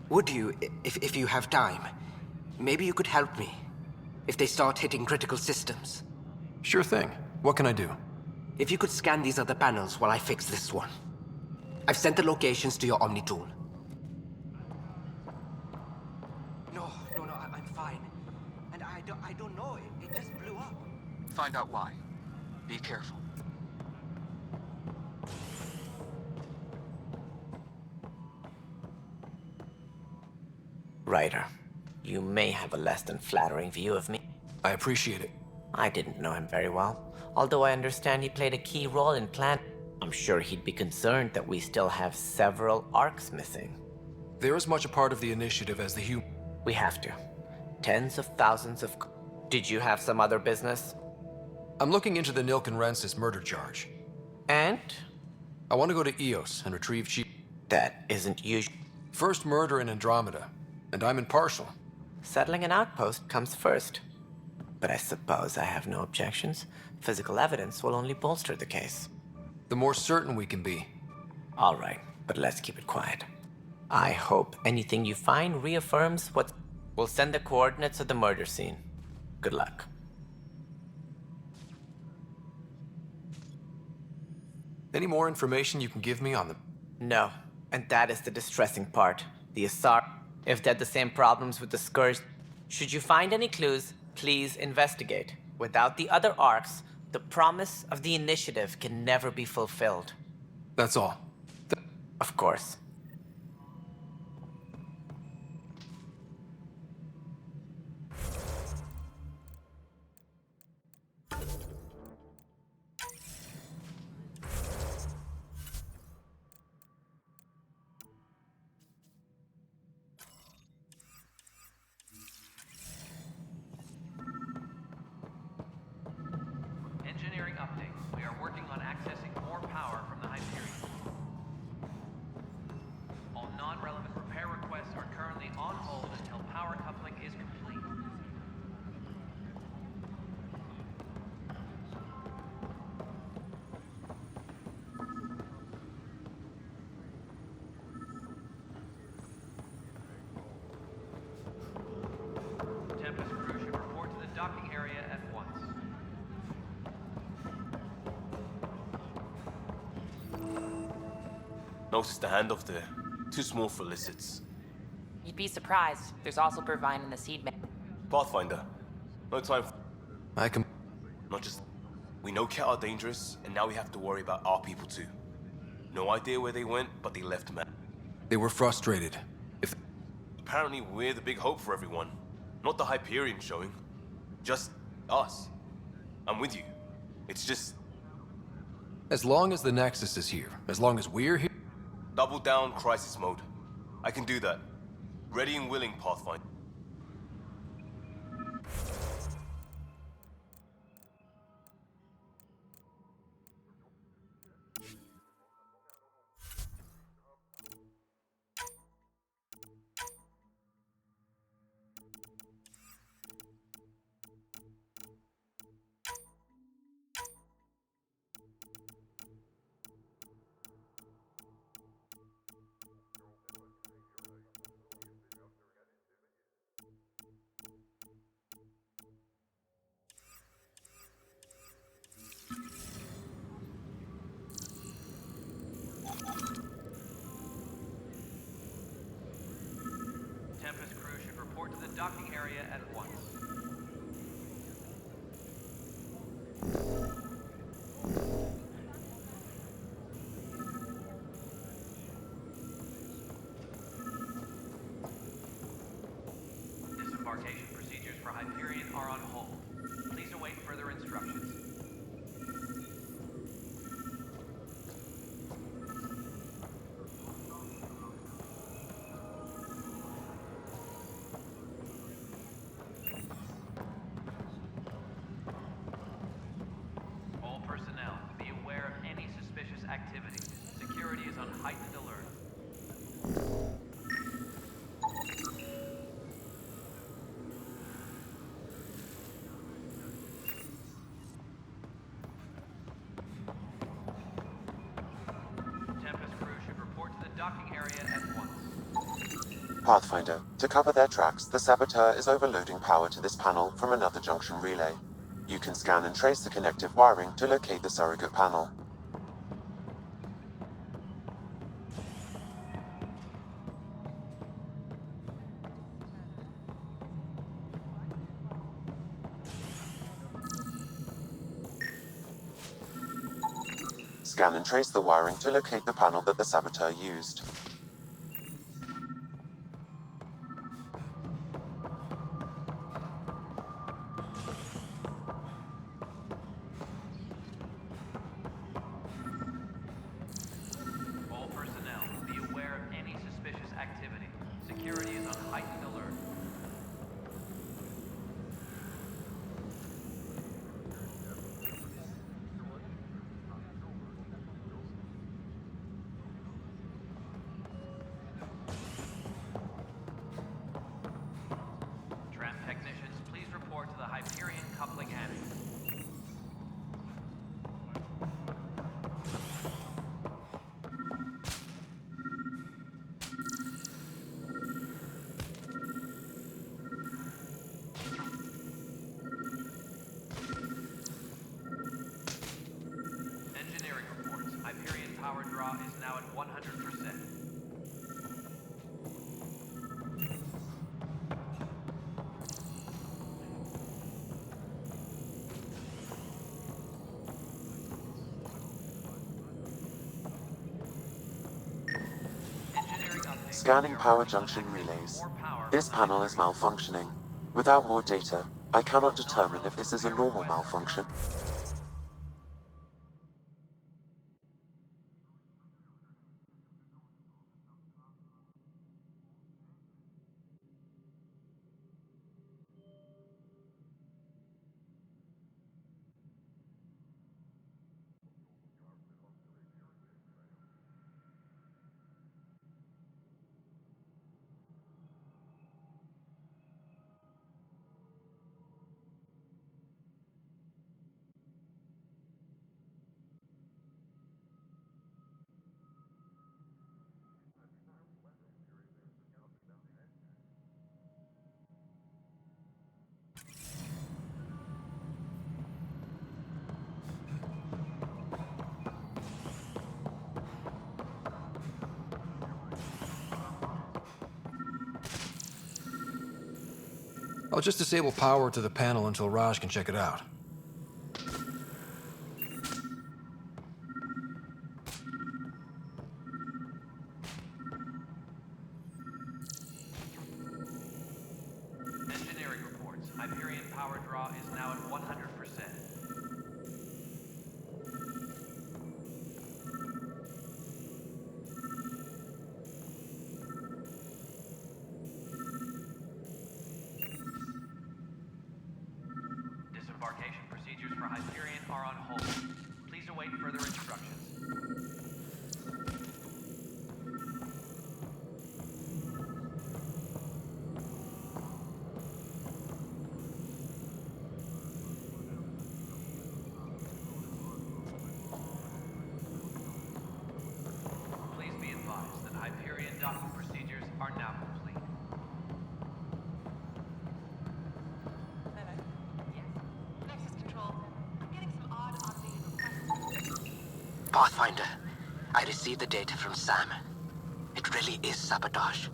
Would you, if you have time, maybe you could help me if they start hitting critical systems? Sure thing. What can I do? If you could scan these other panels while I fix this one. I've sent the locations to your Omni tool. No, I'm fine. And I don't know, it just blew up. Find out why. Be careful. Ryder, you may have a less than flattering view of me. I appreciate it. I didn't know him very well, although I understand he played a key role in plan. I'm sure he'd be concerned that we still have several arcs missing. They're as much a part of the initiative as the human. We have to. Tens of thousands of... Did you have some other business? I'm looking into the Nilk and Rensis murder charge. And? I want to go to Eos and retrieve Chief. That isn't usual. First murder in Andromeda, and I'm impartial. Settling an outpost comes first. But I suppose I have no objections. Physical evidence will only bolster the case. The more certain we can be. All right, but let's keep it quiet. I hope anything you find reaffirms what... We'll send the coordinates of the murder scene. Good luck. Any more information you can give me on the... No, and that is the distressing part. The Asar... If they had the same problems with the Scourge... Should you find any clues, please investigate. Without the other arcs, the promise of the initiative can never be fulfilled. That's all. Of course. Engineering update. We are working on accessing more power from the Hyperion. All non-relevant repair requests are currently on hold until power coupling is complete. Tempest crew should report to the docking area at once. Noticed the handoff there. Too small for illicits. You'd be surprised. There's also Purvine in the seed man. Pathfinder. No time for... I can... Not just... We know Ket are dangerous, and now we have to worry about our people too. No idea where they went, but they left, man. They were frustrated. If... Apparently we're the big hope for everyone. Not the Hyperion showing. Just us. I'm with you. It's just... As long as the Nexus is here, as long as we're here... Double down crisis mode. I can do that. Ready and willing, Pathfinder. docking area at once. Disembarkation procedures for Hyperion are on hold. Please await further instructions. All personnel, be aware of any suspicious activity. Security is on heightened alert. Tempest crew should report to the docking area at once. Pathfinder, to cover their tracks, the saboteur is overloading power to this panel from another junction relay. You can scan and trace the connective wiring to locate the surrogate panel. Scan and trace the wiring to locate the panel that the saboteur used. All personnel, be aware of any suspicious activity. Security is on heightened alert. Tram technicians, please report to the Hyperion coupling annex. Engineering reports. Hyperion power draw is now at 100%. Engineering update. Scanning power junction relays. This panel is malfunctioning. Without more data, I cannot determine if this is a normal malfunction. I'll just disable power to the panel until Raj can check it out. Engineering reports. Hyperion power draw is now at 100%. Disembarkation procedures for Hyperion are on hold. Please await further instructions. Please be advised that Hyperion docking procedures are now complete. Pathfinder, I received the data from Sam. It really is sabotage.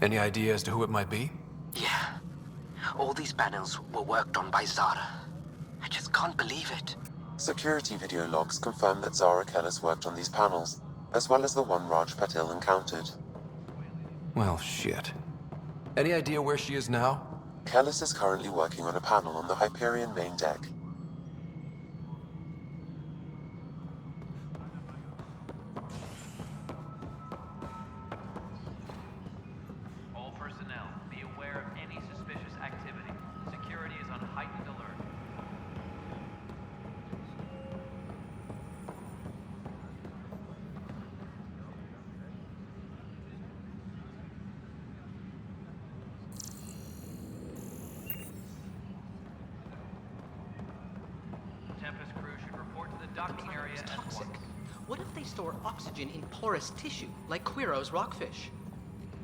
Any idea as to who it might be? Yeah. All these panels were worked on by Zara. I just can't believe it. Security video logs confirm that Zara Kellis worked on these panels, as well as the one Raj Patil encountered. Well, shit. Any idea where she is now? Kellis is currently working on a panel on the Hyperion main deck. All personnel, be aware of any suspicious activity. Security is on heightened alert. Tempest crew should report to the docking area It's at toxic. once. What if they store oxygen in porous tissue, like Quiro's rockfish?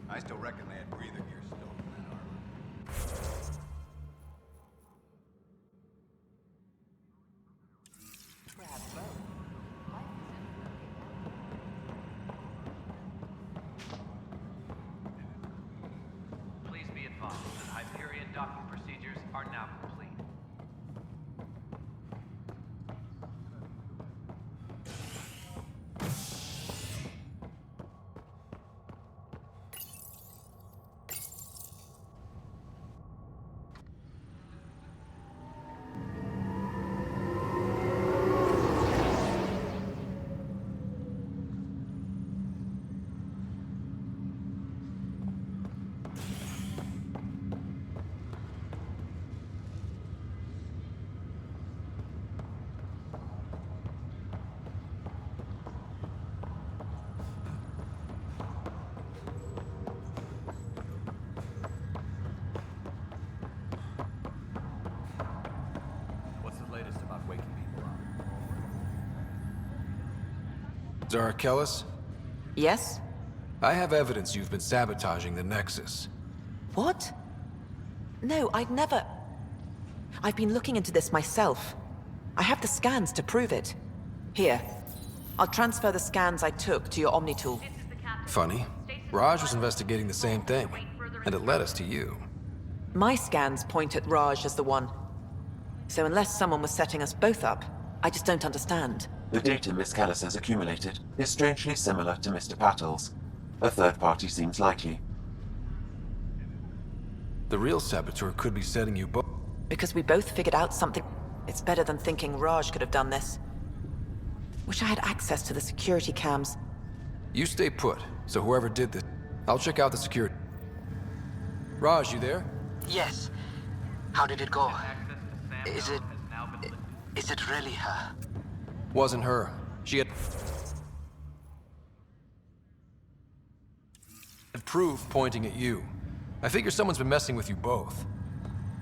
I still reckon they had breather gear stolen in that armor. Please be advised that Hyperion docking procedures are now complete. What's the latest about waking people up? Zara Kellis? Yes? I have evidence you've been sabotaging the Nexus. What? No, I'd never... I've been looking into this myself. I have the scans to prove it. Here. I'll transfer the scans I took to your Omni tool. Funny. Raj was investigating the same thing, and it led us to you. My scans point at Raj as the one. So unless someone was setting us both up, I just don't understand. The data Miss Kellis has accumulated is strangely similar to Mr. Patil's. A third party seems likely. The real saboteur could be setting you both. Because we both figured out something. It's better than thinking Raj could have done this. Wish I had access to the security cams. You stay put, so whoever did this, I'll check out the security. Raj, you there? Yes. How did it go? Is it really her? Wasn't her. She had proof pointing at you. I figure someone's been messing with you both.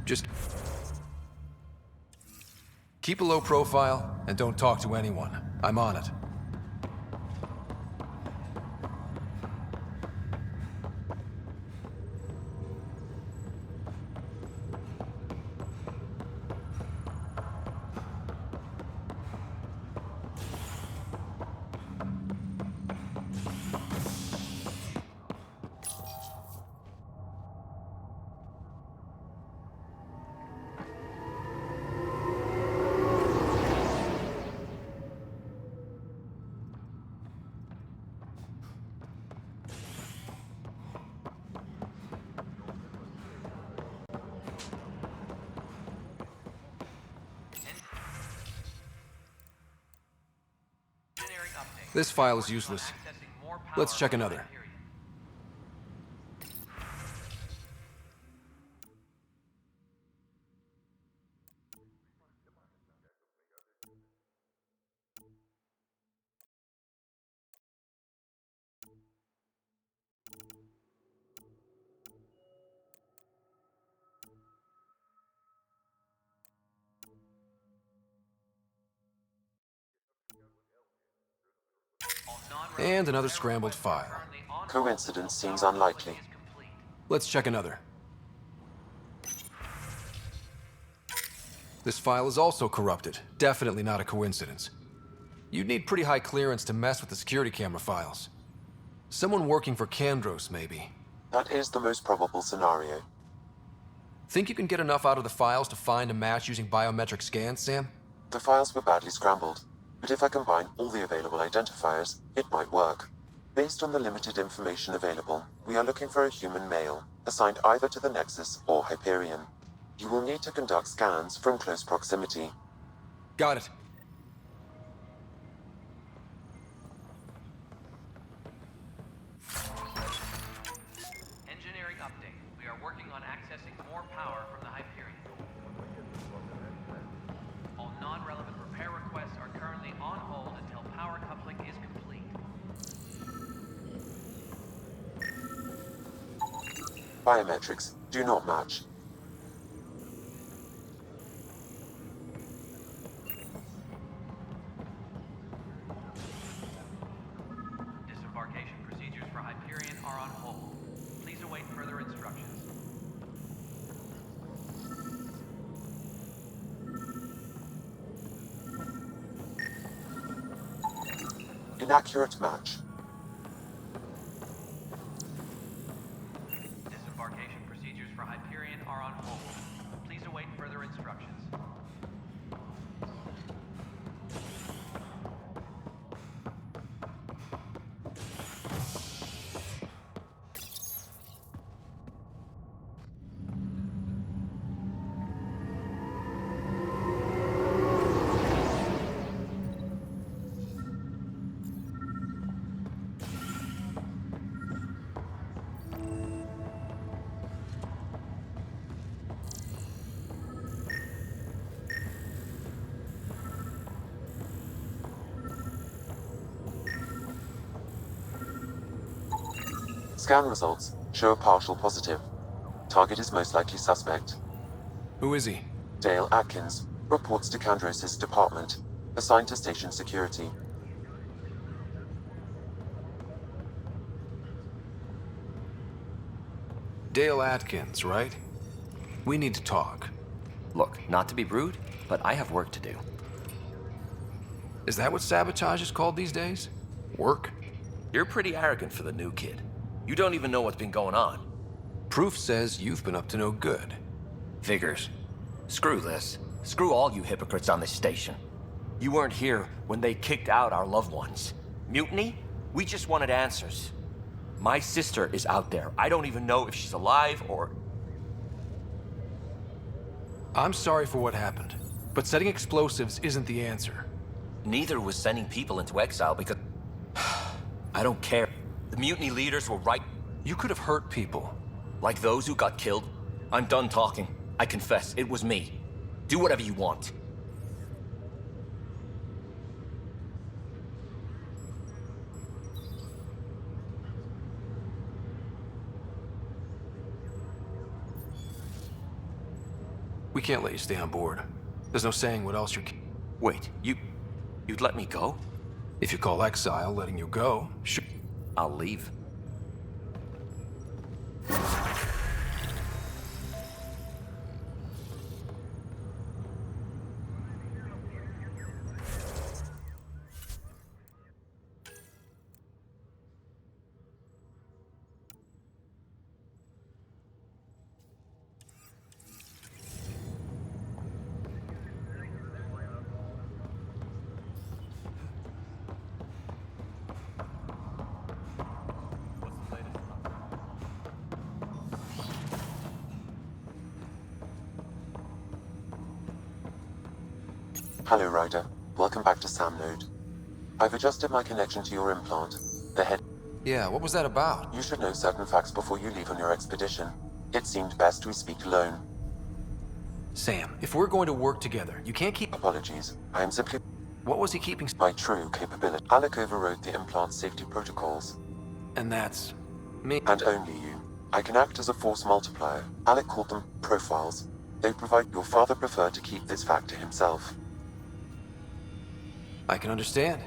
Just keep a low profile and don't talk to anyone. I'm on it. This file is useless. Let's check another. And another scrambled file. Coincidence seems unlikely. Let's check another. This file is also corrupted. Definitely not a coincidence. You'd need pretty high clearance to mess with the security camera files. Someone working for Kandros, maybe. That is the most probable scenario. Think you can get enough out of the files to find a match using biometric scans, Sam? The files were badly scrambled, but if I combine all the available identifiers, it might work. Based on the limited information available, we are looking for a human male, assigned either to the Nexus or Hyperion. You will need to conduct scans from close proximity. Got it. Engineering update. We are working on accessing more power from the Hyperion. All non-relevant repair requests are currently on hold until power coupling is complete. Biometrics do not match. Disembarkation procedures for Hyperion are on hold. Please await further instructions. Inaccurate match. Disembarkation procedures for Hyperion are on hold. Please await further instructions. Scan results show a partial positive. Target is most likely suspect. Who is he? Dale Atkins, reports to Kandros' department, assigned to station security. Dale Atkins, right? We need to talk. Look, not to be rude, but I have work to do. Is that what sabotage is called these days? Work? You're pretty arrogant for the new kid. You don't even know what's been going on. Proof says you've been up to no good. Figures. Screw this. Screw all you hypocrites on this station. You weren't here when they kicked out our loved ones. Mutiny? We just wanted answers. My sister is out there. I don't even know if she's alive or... I'm sorry for what happened, but setting explosives isn't the answer. Neither was sending people into exile because... I don't care. The mutiny leaders were right. You could have hurt people. Like those who got killed. I'm done talking. I confess, it was me. Do whatever you want. We can't let you stay on board. There's no saying what else you're... Wait, you'd let me go? If you call exile letting you go, sure. I'll leave. Hello, Ryder. Welcome back to Sam Node. I've adjusted my connection to your implant. The head... Yeah, what was that about? You should know certain facts before you leave on your expedition. It seemed best we speak alone. Sam, if we're going to work together, you can't keep... Apologies. I am simply... What was he keeping... My true capability. Alec overrode the implant's safety protocols. And that's... me? And only you. I can act as a force multiplier. Alec called them profiles. They provide... Your father preferred to keep this fact to himself. I can understand.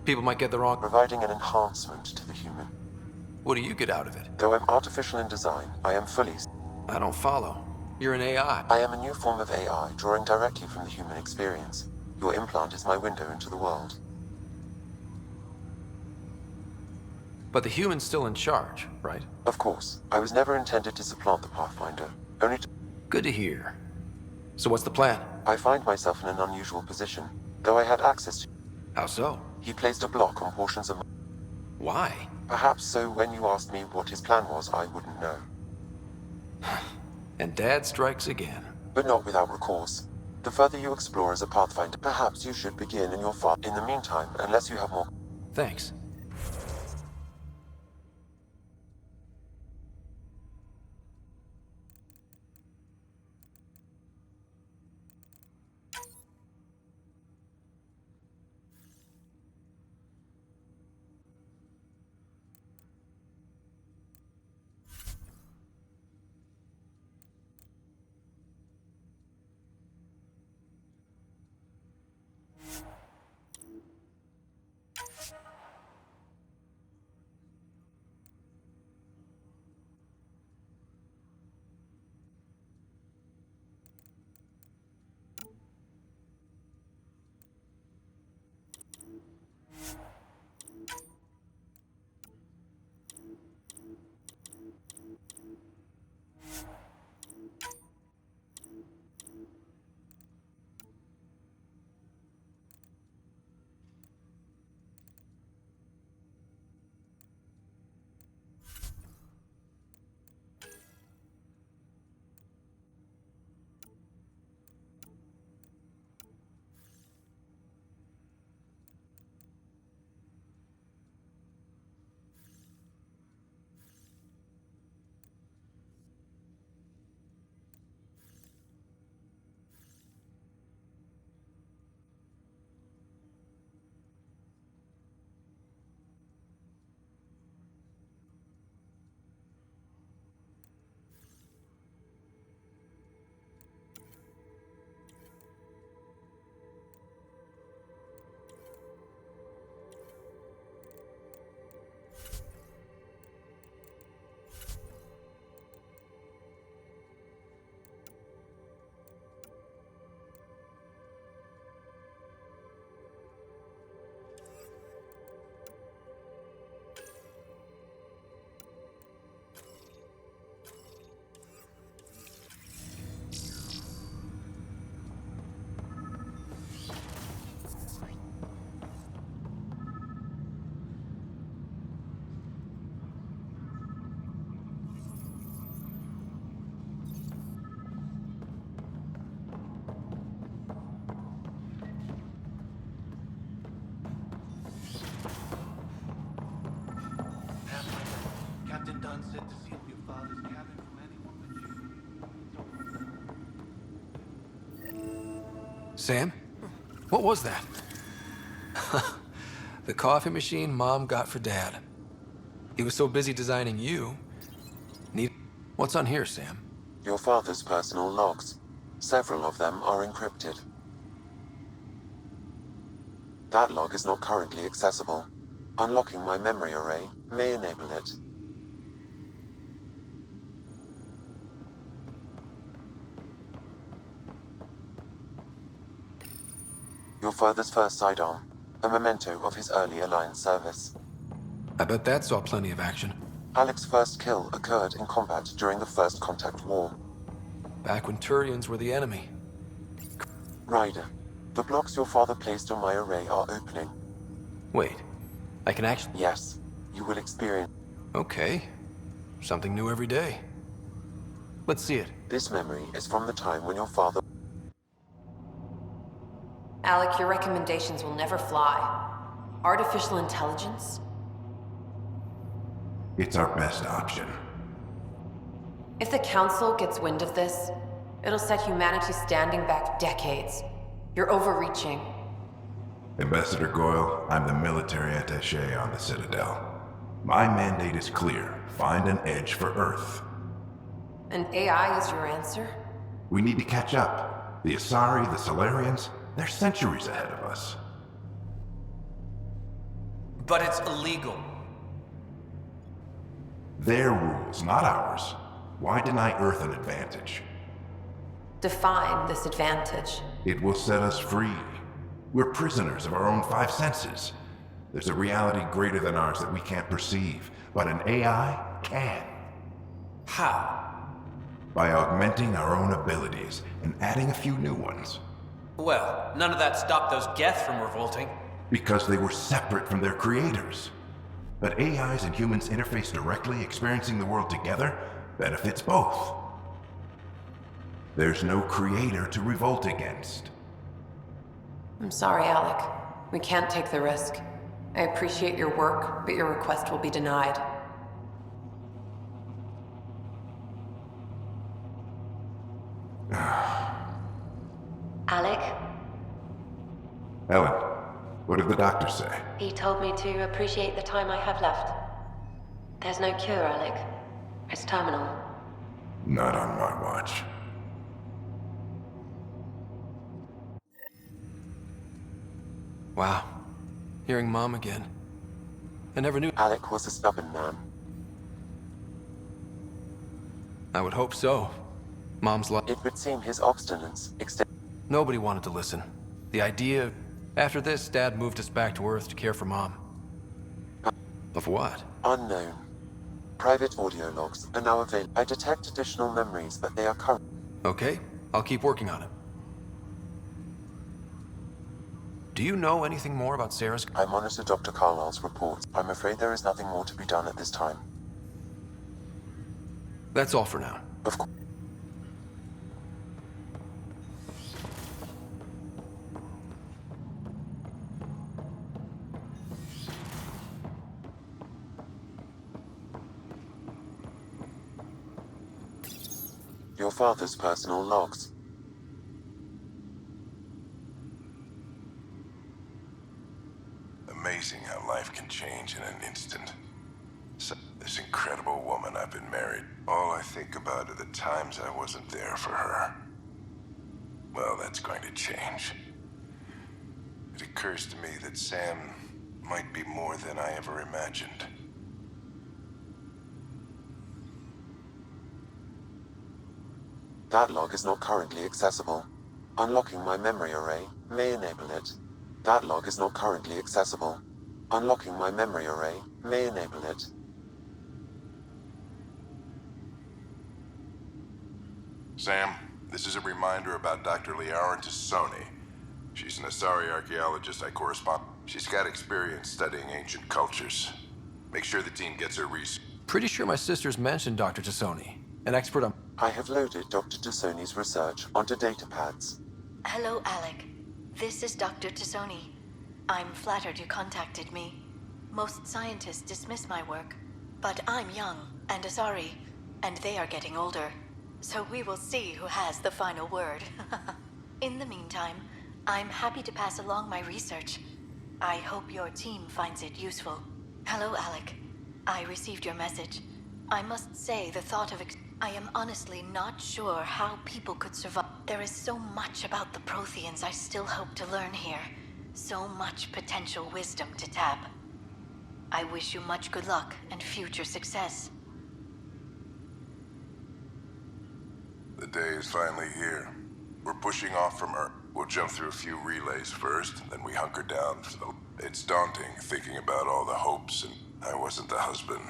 People might get the wrong... Providing an enhancement to the human. What do you get out of it? Though I'm artificial in design, I am fully... I don't follow. You're an AI. I am a new form of AI, drawing directly from the human experience. Your implant is my window into the world. But the human's still in charge, right? Of course. I was never intended to supplant the Pathfinder. Only to... Good to hear. So what's the plan? I find myself in an unusual position, though I had access to... How so? He placed a block on portions of... Why? Perhaps so when you asked me what his plan was, I wouldn't know. And Dad strikes again. But not without recourse. The further you explore as a Pathfinder, perhaps you should begin in your farm. In the meantime, unless you have more... Thanks. Captain Dunn said to seal your father's cabin from anyone but you. Sam? What was that? The coffee machine Mom got for Dad. He was so busy designing you. What's on here, Sam? Your father's personal logs. Several of them are encrypted. That log is not currently accessible. Unlocking my memory array may enable it. Your father's first sidearm, a memento of his early Alliance service. I bet that saw plenty of action. Alec's first kill occurred in combat during the First Contact War. Back when Turians were the enemy. Ryder, the blocks your father placed on my array are opening. Wait, I can actually... Yes, you will experience... Okay. Something new every day. Let's see it. This memory is from the time when your father... Alec, your recommendations will never fly. Artificial intelligence? It's our best option. If the Council gets wind of this, it'll set humanity standing back decades. You're overreaching. Ambassador Goyle, I'm the military attaché on the Citadel. My mandate is clear. Find an edge for Earth. And AI is your answer? We need to catch up. The Asari, the Solarians, they're centuries ahead of us. But it's illegal. Their rules, not ours. Why deny Earth an advantage? Define this advantage. It will set us free. We're prisoners of our own five senses. There's a reality greater than ours that we can't perceive, but an AI can. How? by augmenting our own abilities and adding a few new ones. Well, none of that stopped those Geth from revolting. Because they were separate from their creators. But AIs and humans interface directly, experiencing the world together benefits both. There's no creator to revolt against. I'm sorry, Alec. We can't take the risk. I appreciate your work, but your request will be denied. Alec? Ellen, what did the doctor say? He told me to appreciate the time I have left. There's no cure, Alec. It's terminal. Not on my watch. Wow. Hearing Mom again. I never knew. Alec was a stubborn man. I would hope so. Mom's life. It would seem his obstinance extended. Nobody wanted to listen. The idea... After this, Dad moved us back to Earth to care for Mom. Of what? Unknown. Private audio logs are now available. I detect additional memories, but they are current. Okay, I'll keep working on it. Do you know anything more about Sarah's... I monitor Dr. Carlisle's reports. I'm afraid there is nothing more to be done at this time. That's all for now. Of course. Your father's personal logs. Amazing how life can change in an instant. So, this incredible woman I've been married. All I think about are the times I wasn't there for her. Well, that's going to change. It occurs to me that Sam might be more than I ever imagined. That log is not currently accessible. Unlocking my memory array may enable it. That log is not currently accessible. Unlocking my memory array may enable it. Sam, this is a reminder about Dr. Liara Tassoni. She's an Asari archaeologist I correspond. She's got experience studying ancient cultures. Make sure the team gets her research. Pretty sure my sisters mentioned Dr. Tassoni, an expert on... I have loaded Dr. Tassoni's research onto datapads. Hello, Alec. This is Dr. Tassoni. I'm flattered you contacted me. Most scientists dismiss my work, but I'm young and Asari, and they are getting older. So we will see who has the final word. In the meantime, I'm happy to pass along my research. I hope your team finds it useful. Hello, Alec. I received your message. I must say the thought of I am honestly not sure how people could survive. There is so much about the Protheans I still hope to learn here. So much potential wisdom to tap. I wish you much good luck and future success. The day is finally here. We're pushing off from Earth. We'll jump through a few relays first, then we hunker down for the... It's daunting thinking about all the hopes, and I wasn't the husband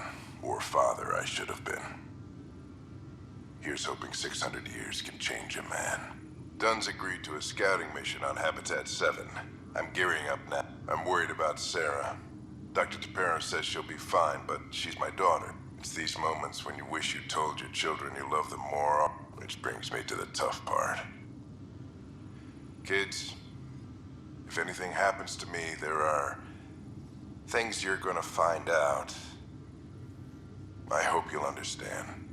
or father I should have been. Here's hoping 600 years can change a man. Dunn's agreed to a scouting mission on Habitat 7. I'm gearing up now. I'm worried about Sarah. Dr. Tapero says she'll be fine, but she's my daughter. It's these moments when you wish you told your children you love them more, which brings me to the tough part. Kids, if anything happens to me, there are things you're gonna find out. I hope you'll understand.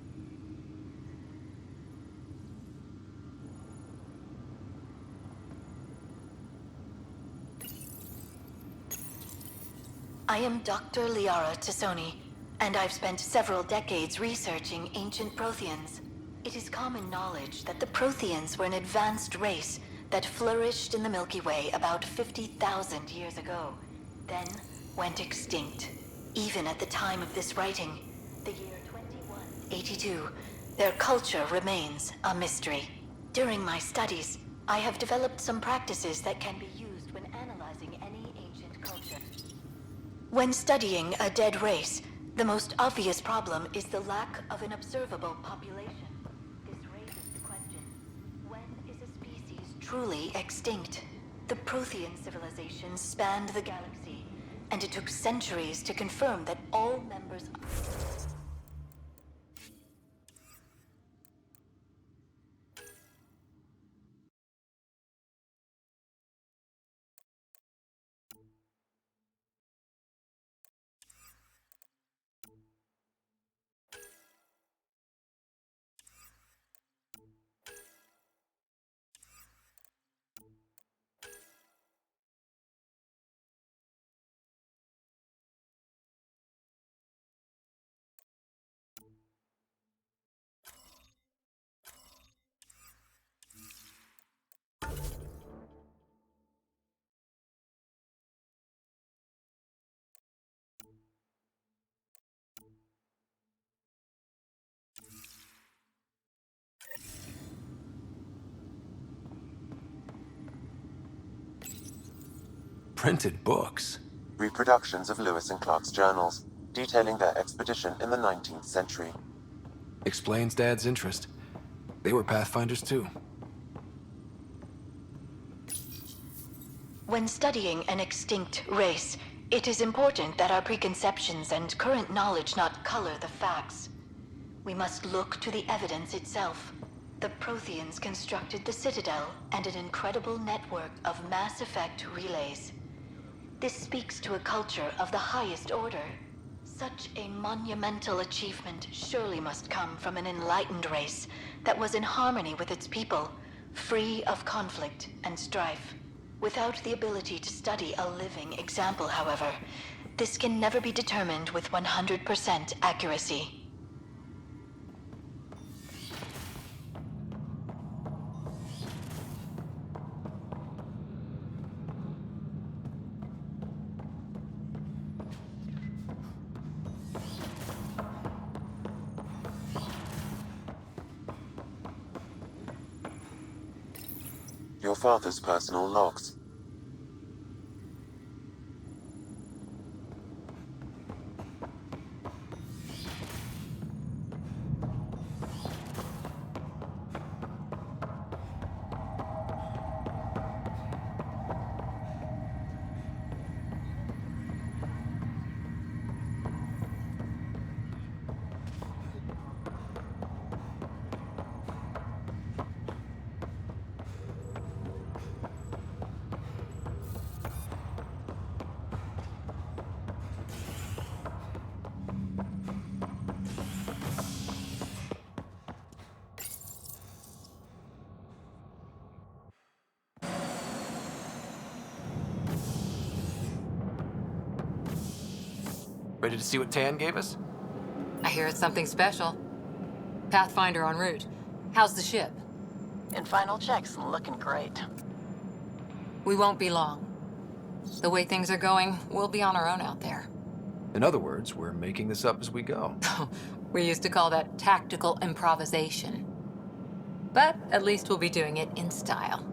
I am Dr. Liara Tassoni, and I've spent several decades researching ancient Protheans. It is common knowledge that the Protheans were an advanced race that flourished in the Milky Way about 50,000 years ago, then went extinct. Even at the time of this writing, the year 2182, their culture remains a mystery. During my studies, I have developed some practices that can be used when analyzing any ancient culture. When studying a dead race, the most obvious problem is the lack of an observable population. This truly extinct. The Prothean civilization spanned the galaxy, and it took centuries to confirm that all members... Printed books. Reproductions of Lewis and Clark's journals, detailing their expedition in the 19th century. Explains Dad's interest. They were Pathfinders too. When studying an extinct race, it is important that our preconceptions and current knowledge not color the facts. We must look to the evidence itself. The Protheans constructed the Citadel and an incredible network of mass effect relays. This speaks to a culture of the highest order. Such a monumental achievement surely must come from an enlightened race that was in harmony with its people, free of conflict and strife. Without the ability to study a living example, however, this can never be determined with 100% accuracy. Your father's personal logs. Ready to see what Tan gave us? I hear it's something special. Pathfinder en route. How's the ship? In final checks, looking great. We won't be long. The way things are going, we'll be on our own out there. In other words, we're making this up as we go. We used to call that tactical improvisation. But at least we'll be doing it in style.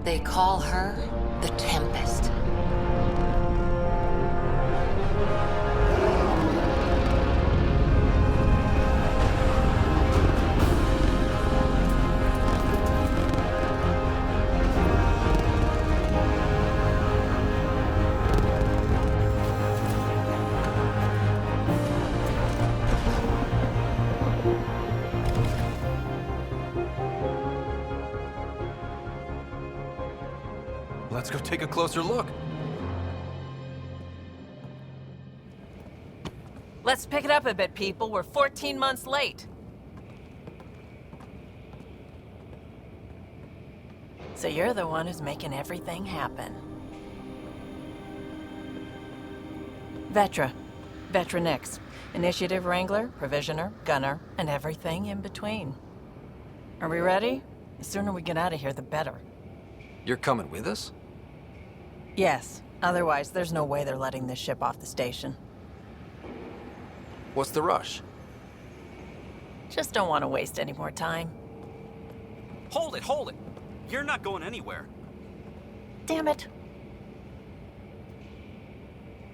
They call her the Tempest. Let's go take a closer look. Let's pick it up a bit, people. We're 14 months late. So you're the one who's making everything happen. Vetra. Vetra Nix. Initiative Wrangler, Provisioner, Gunner, and everything in between. Are we ready? The sooner we get out of here, the better. You're coming with us? Yes. Otherwise, there's no way they're letting this ship off the station. What's the rush? Just don't want to waste any more time. Hold it, hold it! You're not going anywhere. Damn it.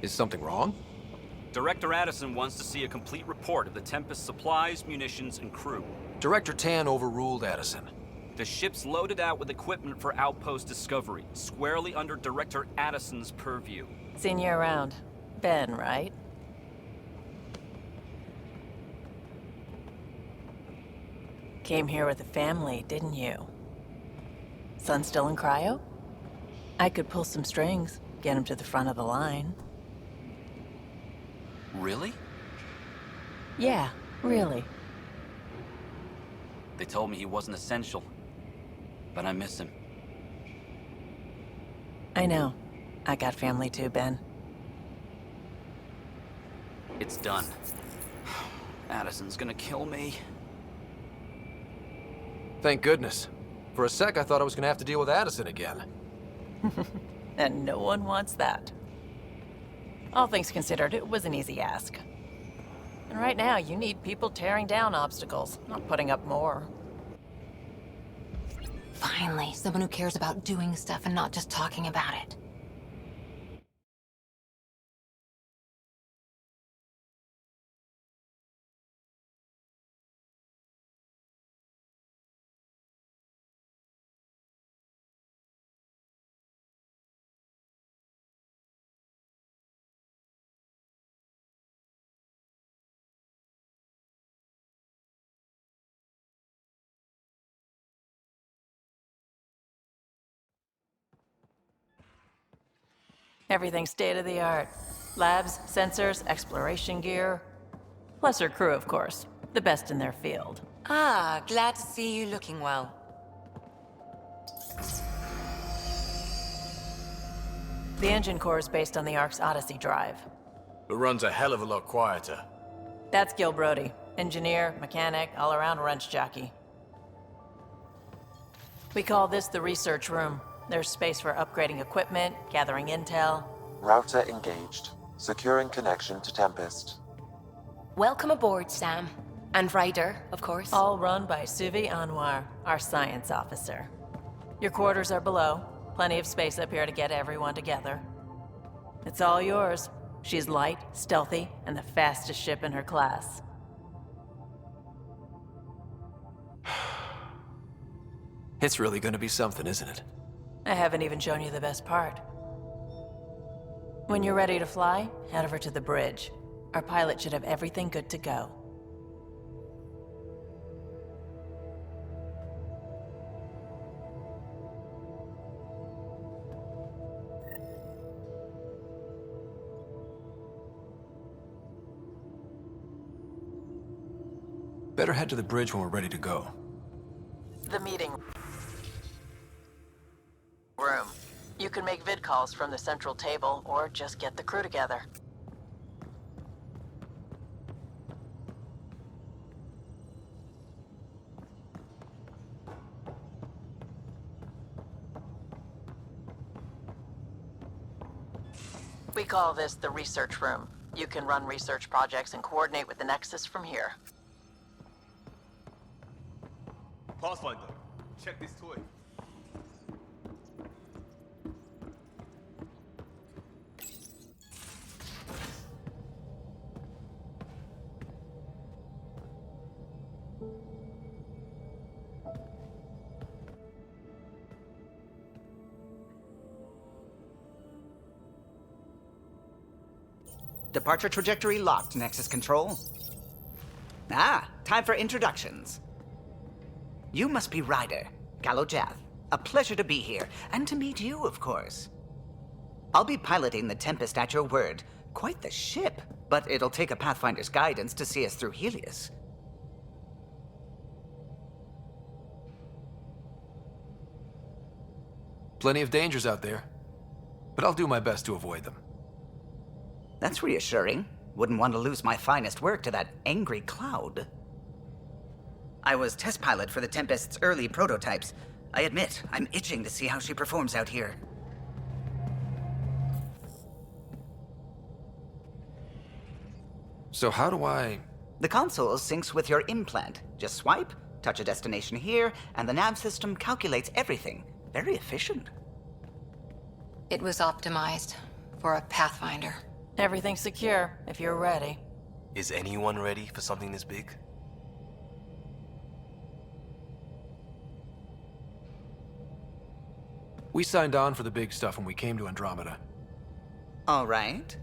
Is something wrong? Director Addison wants to see a complete report of the Tempest's supplies, munitions, and crew. Director Tan overruled Addison. The ship's loaded out with equipment for outpost discovery, squarely under Director Addison's purview. Seen you around. Ben, right? Came here with a family, didn't you? Son still in cryo? I could pull some strings, get him to the front of the line. Really? Yeah, really. They told me he wasn't essential, but I miss him. I know. I got family too, Ben. It's done. Addison's gonna kill me. Thank goodness. For a sec, I thought I was gonna have to deal with Addison again. And no one wants that. All things considered, it was an easy ask. And right now, you need people tearing down obstacles, not putting up more. Finally, someone who cares about doing stuff and not just talking about it. Everything state-of-the-art. Labs, sensors, exploration gear. Plus her crew, of course. The best in their field. Ah, glad to see you looking well. The engine core is based on the Ark's Odyssey drive. It runs a hell of a lot quieter. That's Gil Brody. Engineer, mechanic, all-around wrench jockey. We call this the research room. There's space for upgrading equipment, gathering intel. Router engaged. Securing connection to Tempest. Welcome aboard, Sam. And Ryder, of course. All run by Suvi Anwar, our science officer. Your quarters are below. Plenty of space up here to get everyone together. It's all yours. She's light, stealthy, and the fastest ship in her class. It's really gonna be something, isn't it? I haven't even shown you the best part. When you're ready to fly, head over to the bridge. Our pilot should have everything good to go. Better head to the bridge when we're ready to go. The meeting room. You can make vid calls from the central table, or just get the crew together. We call this the research room. You can run research projects and coordinate with the Nexus from here. Pathfinder, check this toy. Departure trajectory locked, Nexus Control. Ah, time for introductions. You must be Ryder, Galojath. A pleasure to be here, and to meet you, of course. I'll be piloting the Tempest at your word. Quite the ship, but it'll take a Pathfinder's guidance to see us through Helios. Plenty of dangers out there, but I'll do my best to avoid them. That's reassuring. Wouldn't want to lose my finest work to that angry cloud. I was test pilot for the Tempest's early prototypes. I admit, I'm itching to see how she performs out here. So how do I... The console syncs with your implant. Just swipe, touch a destination here, and the nav system calculates everything. Very efficient. It was optimized for a Pathfinder. Everything's secure, if you're ready. Is anyone ready for something this big? We signed on for the big stuff when we came to Andromeda. All right.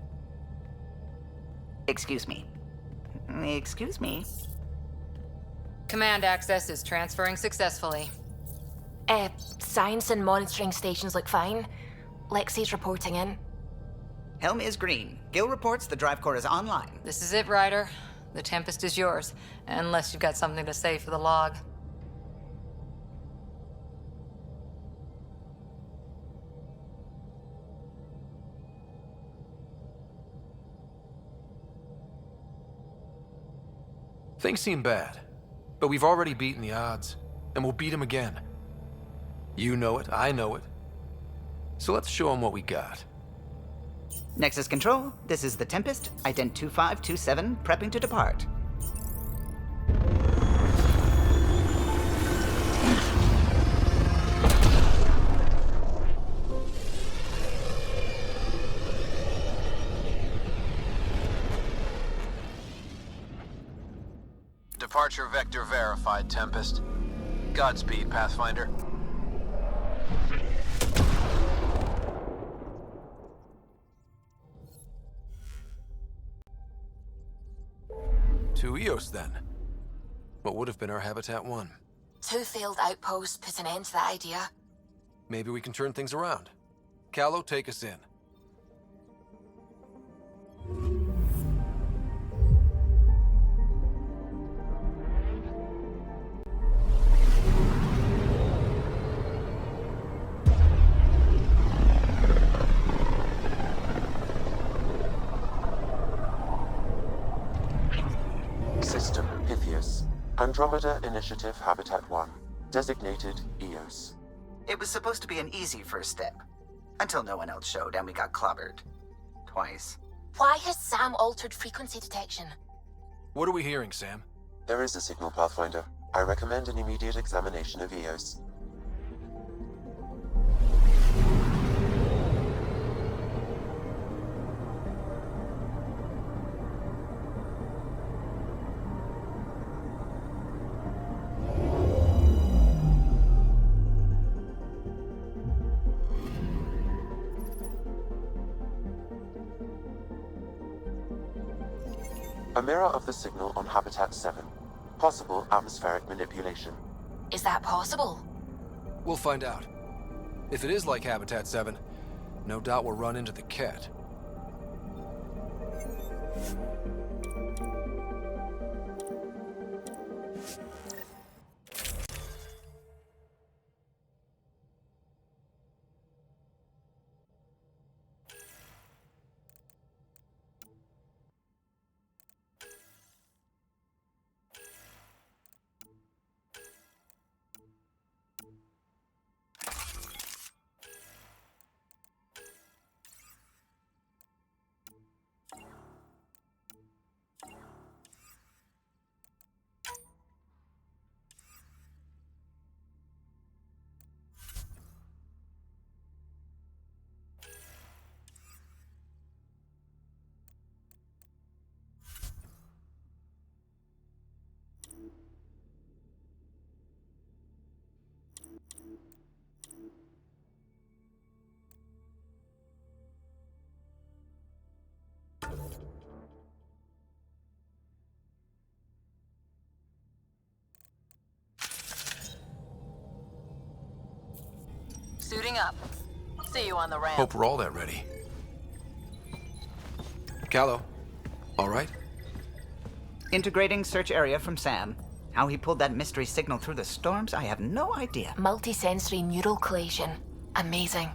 Excuse me. Excuse me. Command access is transferring successfully. Science and monitoring stations look fine. Lexi's reporting in. Helm is green. Gil reports the drive core is online. This is it, Ryder. The Tempest is yours, unless you've got something to say for the log. Things seem bad, but we've already beaten the odds, and we'll beat them again. You know it, I know it. So let's show them what we got. Nexus Control, this is the Tempest, Ident 2527, prepping to depart. Departure vector verified, Tempest. Godspeed, Pathfinder. Two EOS, then. What would have been our Habitat 1. 2 failed outposts put an end to that idea. Maybe we can turn things around. Callow, take us in. System Pythias. Andromeda Initiative Habitat 1. Designated EOS. It was supposed to be an easy first step. Until no one else showed and we got clobbered. Twice. Why has Sam altered frequency detection? What are we hearing, Sam? There is a signal, Pathfinder. I recommend an immediate examination of EOS. A mirror of the signal on Habitat 7. Possible atmospheric manipulation. Is that possible? We'll find out. If it is like Habitat 7, no doubt we'll run into the Cat. Suiting up. See you on the ramp. Hope we're all that ready. Callow, all right? Integrating search area from Sam. How he pulled that mystery signal through the storms, I have no idea. Multisensory neural collation. Amazing.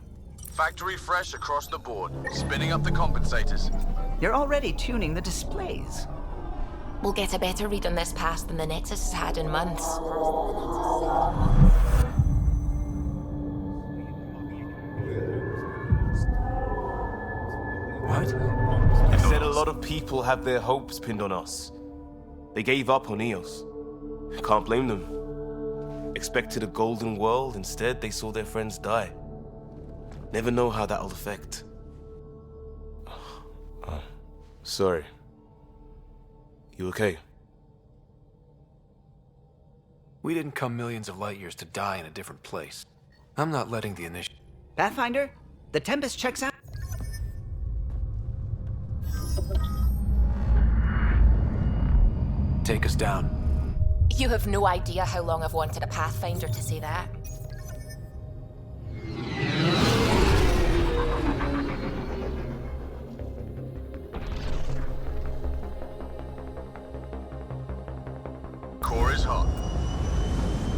Factory fresh across the board. Spinning up the compensators. You're already tuning the displays. We'll get a better read on this pass than the Nexus has had in months. What? You said a lot of people have their hopes pinned on us. They gave up on EOS. Can't blame them. Expected a golden world, instead they saw their friends die. Never know how that'll affect. Sorry. You okay? We didn't come millions of light years to die in a different place. I'm not letting the initiative... Pathfinder, the Tempest checks out. Take us down. You have no idea how long I've wanted a Pathfinder to say that. Core is hot.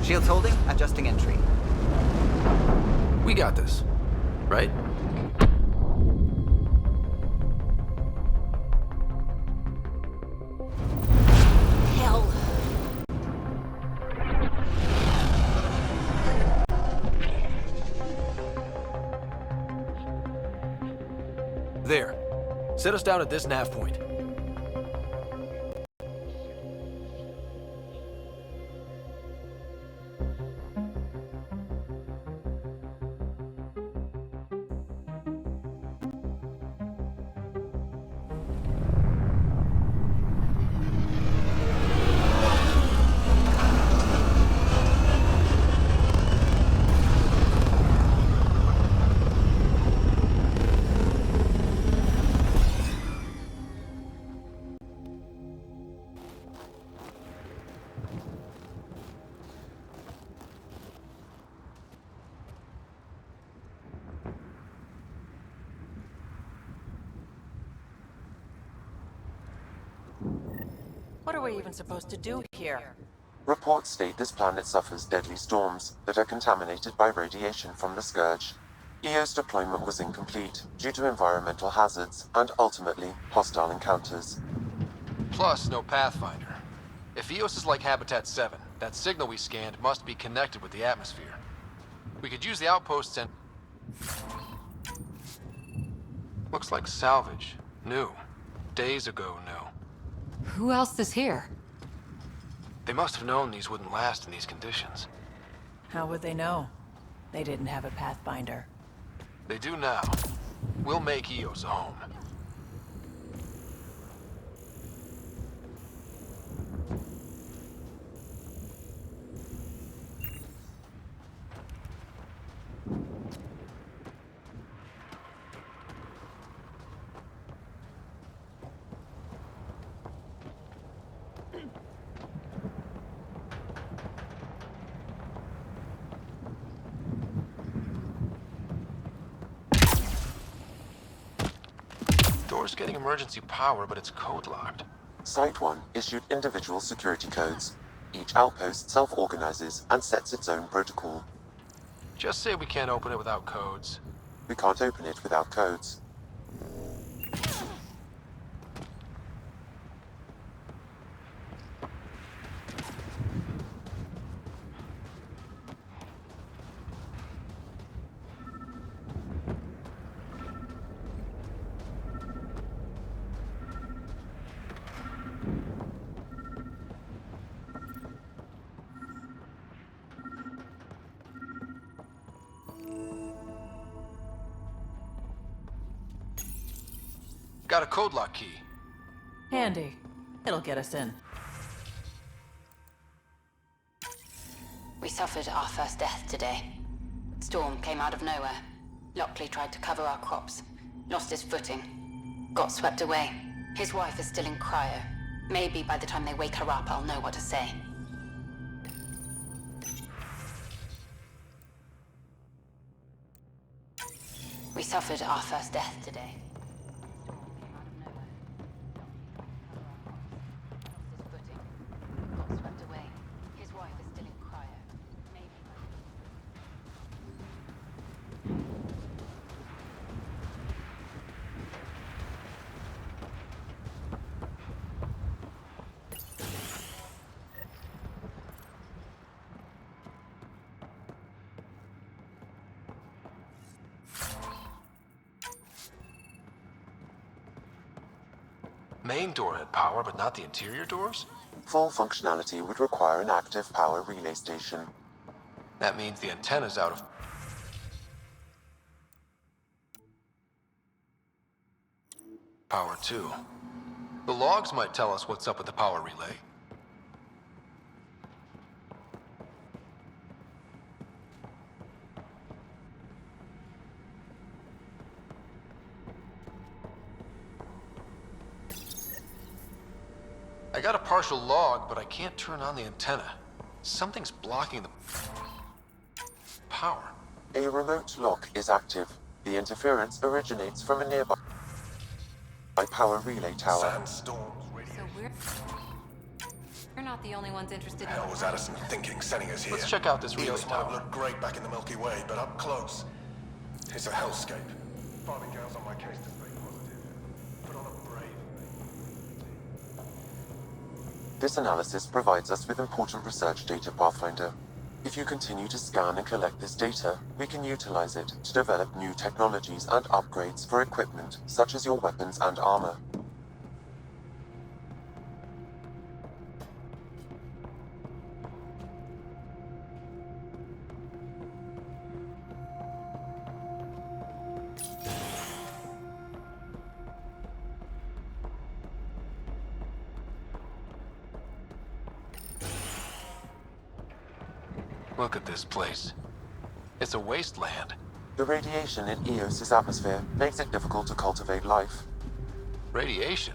Shields holding, adjusting entry. We got this, right? Hell. There. Set us down at this nav point. What are we even supposed to do here? Reports state this planet suffers deadly storms that are contaminated by radiation from the Scourge. EO's deployment was incomplete due to environmental hazards and ultimately hostile encounters. Plus, no Pathfinder. If EOS is like Habitat 7, that signal we scanned must be connected with the atmosphere. We could use the outposts and... Looks like salvage. New. Days ago, new. Who else is here? They must have known these wouldn't last in these conditions. How would they know? They didn't have a Pathfinder. They do now. We'll make EOS a home. Door's getting emergency power, but it's code-locked. Site 1 issued individual security codes. Each outpost self-organizes and sets its own protocol. Just say we can't open it without codes. We can't open it without codes. Got a code lock key. Handy. It'll get us in. We suffered our first death today. Storm came out of nowhere. Lockley tried to cover our crops. Lost his footing. Got swept away. His wife is still in cryo. Maybe by the time they wake her up, I'll know what to say. We suffered our first death today. Main door had power, but not the interior doors? Full functionality would require an active power relay station. That means the antenna's out of... Power too. The logs might tell us what's up with the power relay. I got a partial log, but I can't turn on the antenna. Something's blocking the power. A remote lock is active. The interference originates from a nearby power relay tower. We're not the only ones interested Hell was Addison thinking sending us here? Let's check out this relay Eos might have tower. looked great back in the Milky Way, but up close, it's a hellscape. Farming girls on my case to stay positive. Put on a brave. This analysis provides us with important research data, Pathfinder. If you continue to scan and collect this data, we can utilize it to develop new technologies and upgrades for equipment, such as your weapons and armor. Look at this place. It's a wasteland. The radiation in Eos's atmosphere makes it difficult to cultivate life. Radiation?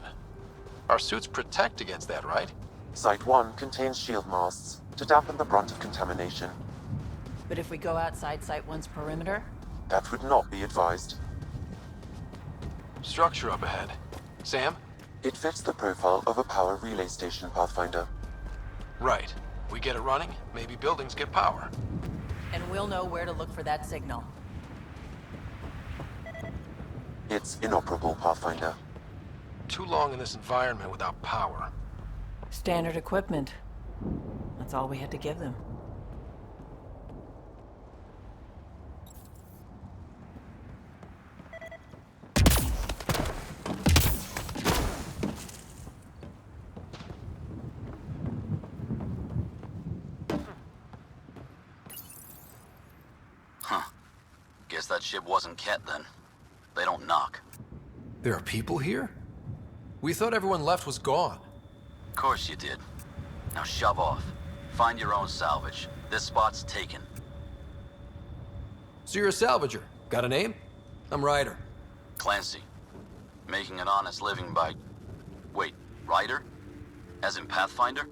Our suits protect against that, right? Site 1 contains shield masts to dampen the brunt of contamination. But if we go outside Site 1's perimeter? That would not be advised. Structure up ahead. Sam? It fits the profile of a power relay station, Pathfinder. Right. We get it running, maybe buildings get power. And we'll know where to look for that signal. It's inoperable, Pathfinder. Too long in this environment without power. Standard equipment. That's all we had to give them. Guess that ship wasn't Ket then. They don't knock. There are people here? We thought everyone left was gone. Of course you did. Now shove off. Find your own salvage. This spot's taken. So you're a salvager. Got a name? I'm Ryder. Clancy. Making an honest living by... Wait, Ryder? As in Pathfinder?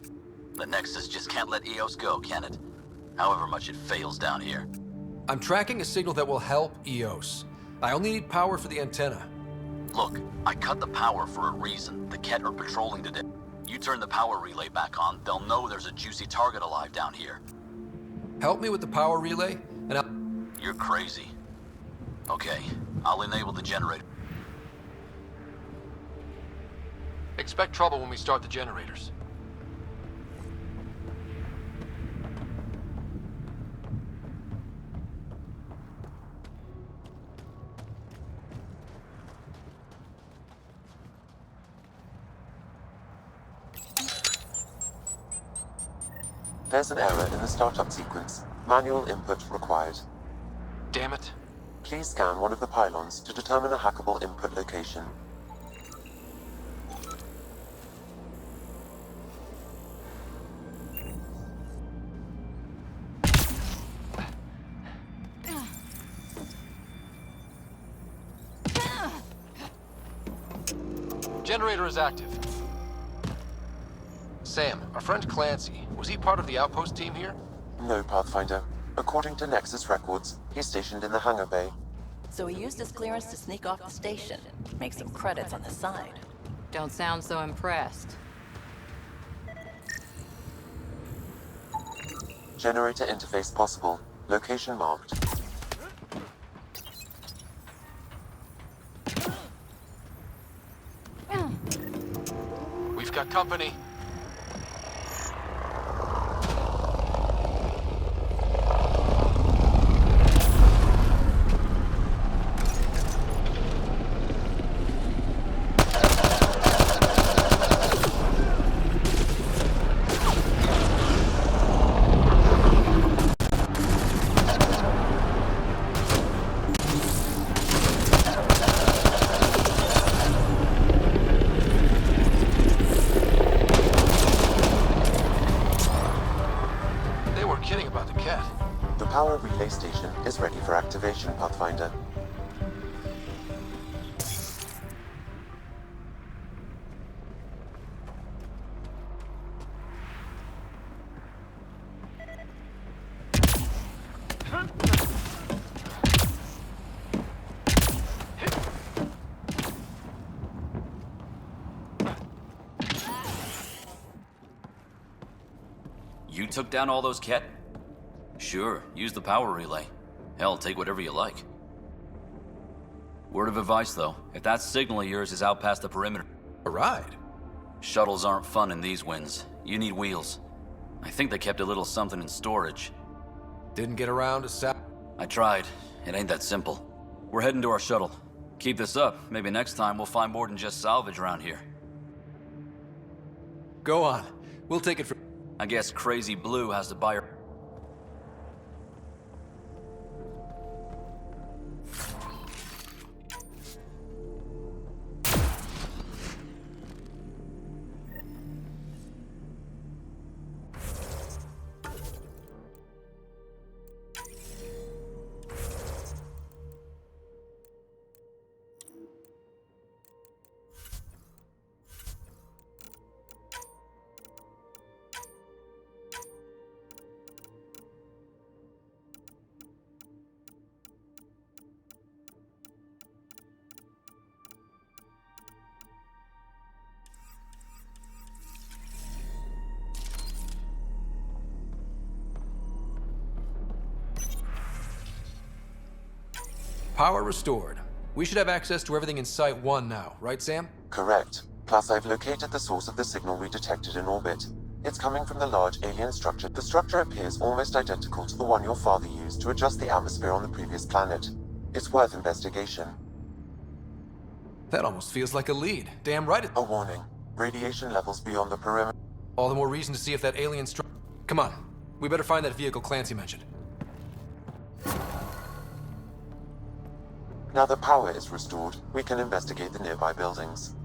The Nexus just can't let Eos go, can it? However much it fails down here. I'm tracking a signal that will help Eos. I only need power for the antenna. Look, I cut the power for a reason. The Ket are patrolling today. You turn the power relay back on, they'll know there's a juicy target alive down here. Help me with the power relay, and I'll... You're crazy. Okay, I'll enable the generator. Expect trouble when we start the generators. There's an error in the startup sequence. Manual input required. Damn it. Please scan one of the pylons to determine a hackable input location. Generator is active. Sam, our friend Clancy, was he part of the outpost team here? No, Pathfinder. According to Nexus records, he's stationed in the hangar bay. So he used his clearance to sneak off the station. Make some credits on the side. Don't sound so impressed. Generator interface possible. Location marked. We've got company. for activation, Pathfinder. You took down all those Ket? Sure, use the power relay. Hell, take whatever you like. Word of advice, though. If that signal of yours is out past the perimeter... A ride? Shuttles aren't fun in these winds. You need wheels. I think they kept a little something in storage. Didn't get around to I tried. It ain't that simple. We're heading to our shuttle. Keep this up. Maybe next time we'll find more than just salvage around here. Go on. We'll take it from... I guess Crazy Blue has to buy her... Power restored. We should have access to everything in Site 1 now, right, Sam? Correct. Plus, I've located the source of the signal we detected in orbit. It's coming from the large alien structure. The structure appears almost identical to the one your father used to adjust the atmosphere on the previous planet. It's worth investigation. That almost feels like a lead. Damn right A warning. Radiation levels beyond the perimeter. All the more reason to see if that alien structure... Come on. We better find that vehicle Clancy mentioned. Now that power is restored, we can investigate the nearby buildings.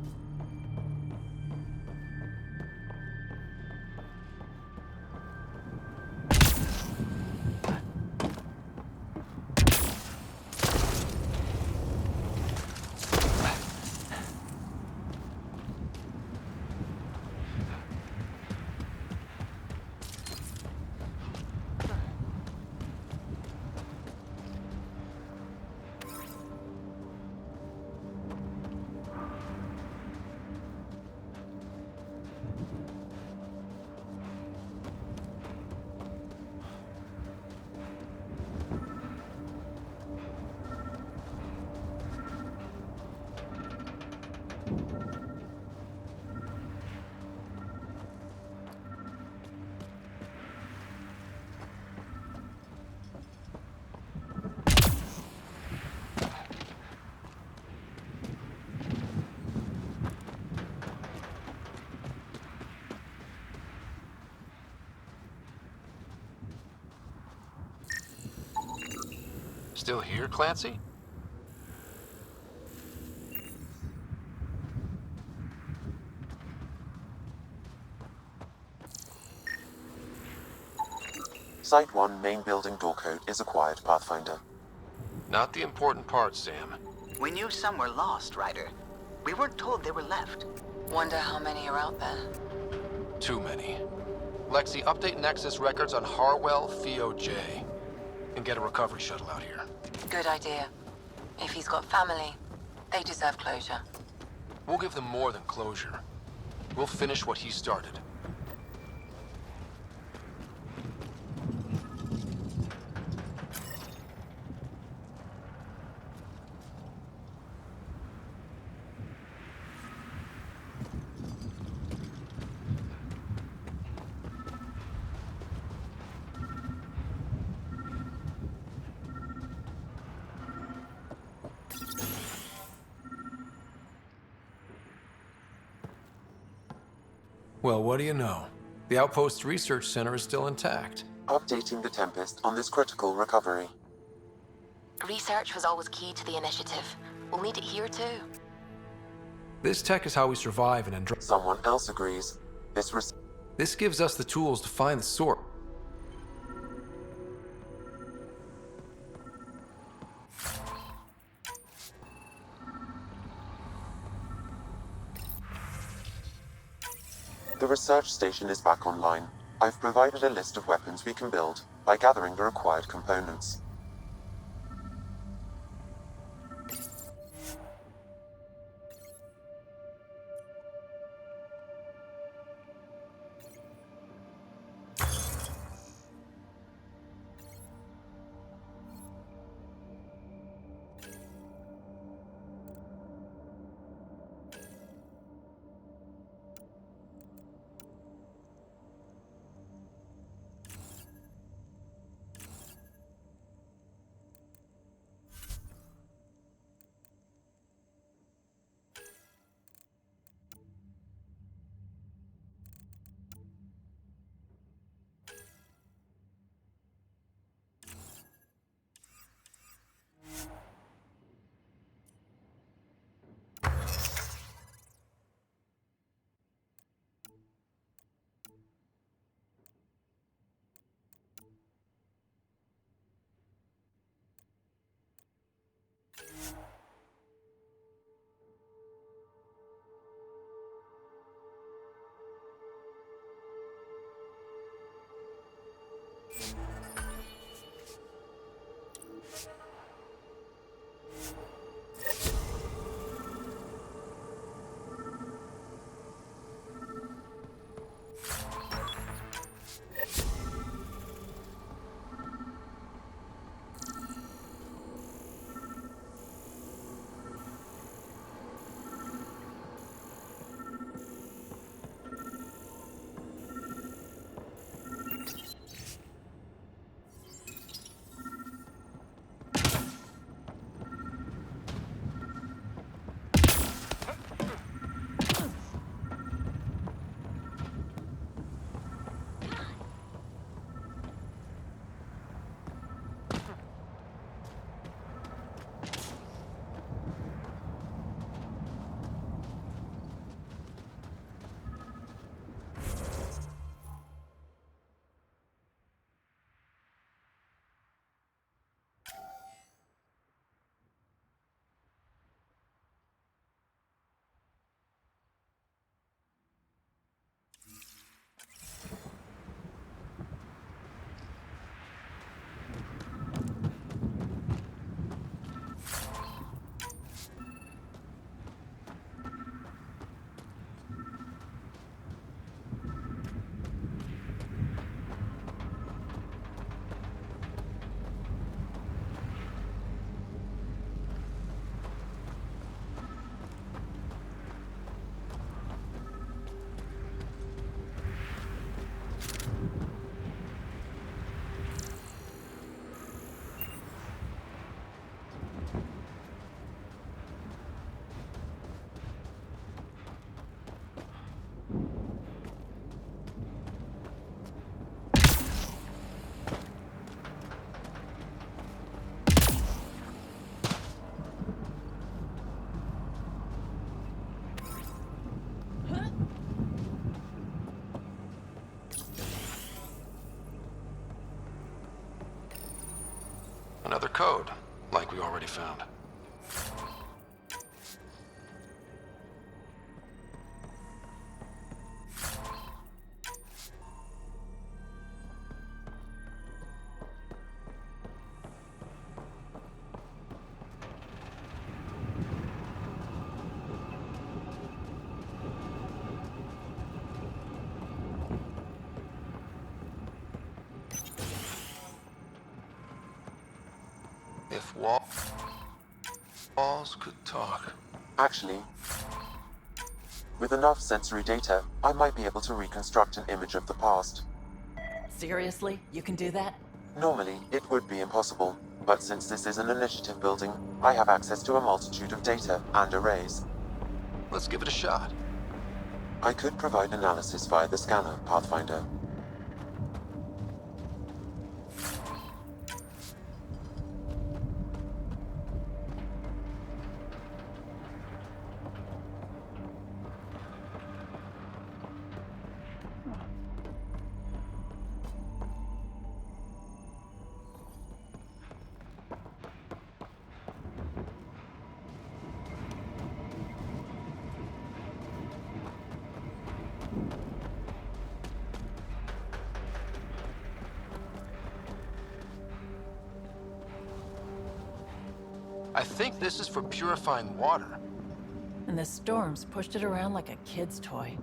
Still here, Clancy? Site 1 main building door code is acquired, Pathfinder. Not the important part, Sam. We knew some were lost, Ryder. We weren't told they were left. Wonder how many are out there. Too many. Lexi, update Nexus records on Harwell Theo J. And get a recovery shuttle out here. Good idea. If he's got family, they deserve closure. We'll give them more than closure. We'll finish what he started. Well, what do you know? The Outpost's research center is still intact. Updating the Tempest on this critical recovery. Research was always key to the initiative. We'll need it here too. This tech is how we survive in Andromeda. Someone else agrees. This gives us the tools to find the source. The research station is back online. I've provided a list of weapons we can build by gathering the required components. Another code, like we already found. If walls could talk. Actually, with enough sensory data, I might be able to reconstruct an image of the past. Seriously? You can do that? Normally, it would be impossible, but since this is an initiative building, I have access to a multitude of data and arrays. Let's give it a shot. I could provide analysis via the scanner, Pathfinder. I think this is for purifying water. And the storms pushed it around like a kid's toy.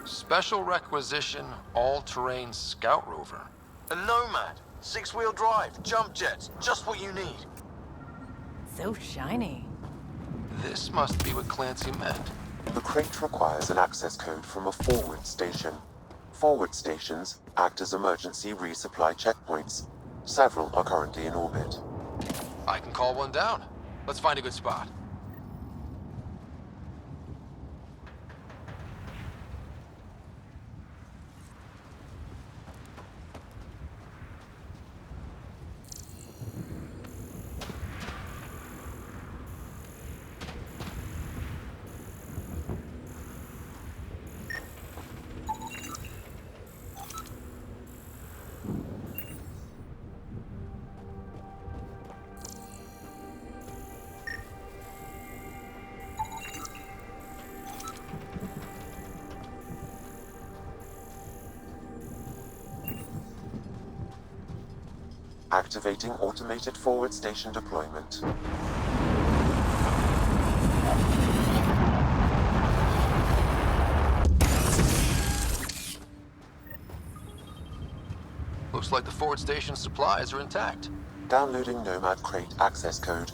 Special requisition, all-terrain scout rover. A Nomad. 6-wheel drive, jump jets, just what you need. So shiny. This must be what Clancy meant. The crate requires an access code from a forward station. Forward stations act as emergency resupply checkpoints. Several are currently in orbit. I can call one down. Let's find a good spot. Activating automated forward station deployment. Looks like the forward station supplies are intact. Downloading Nomad crate access code.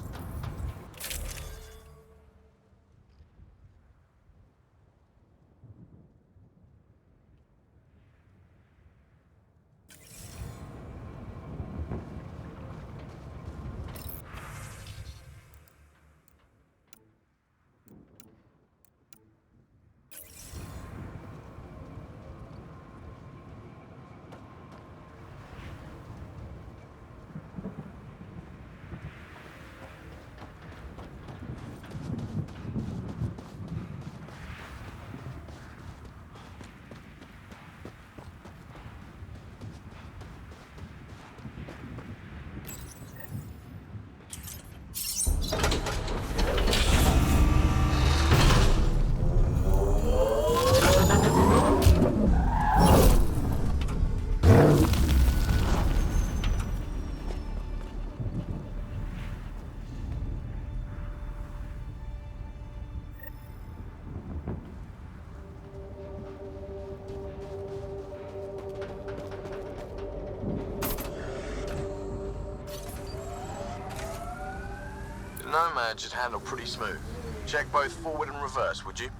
Nomad should handle pretty smooth. Check both forward and reverse, would you?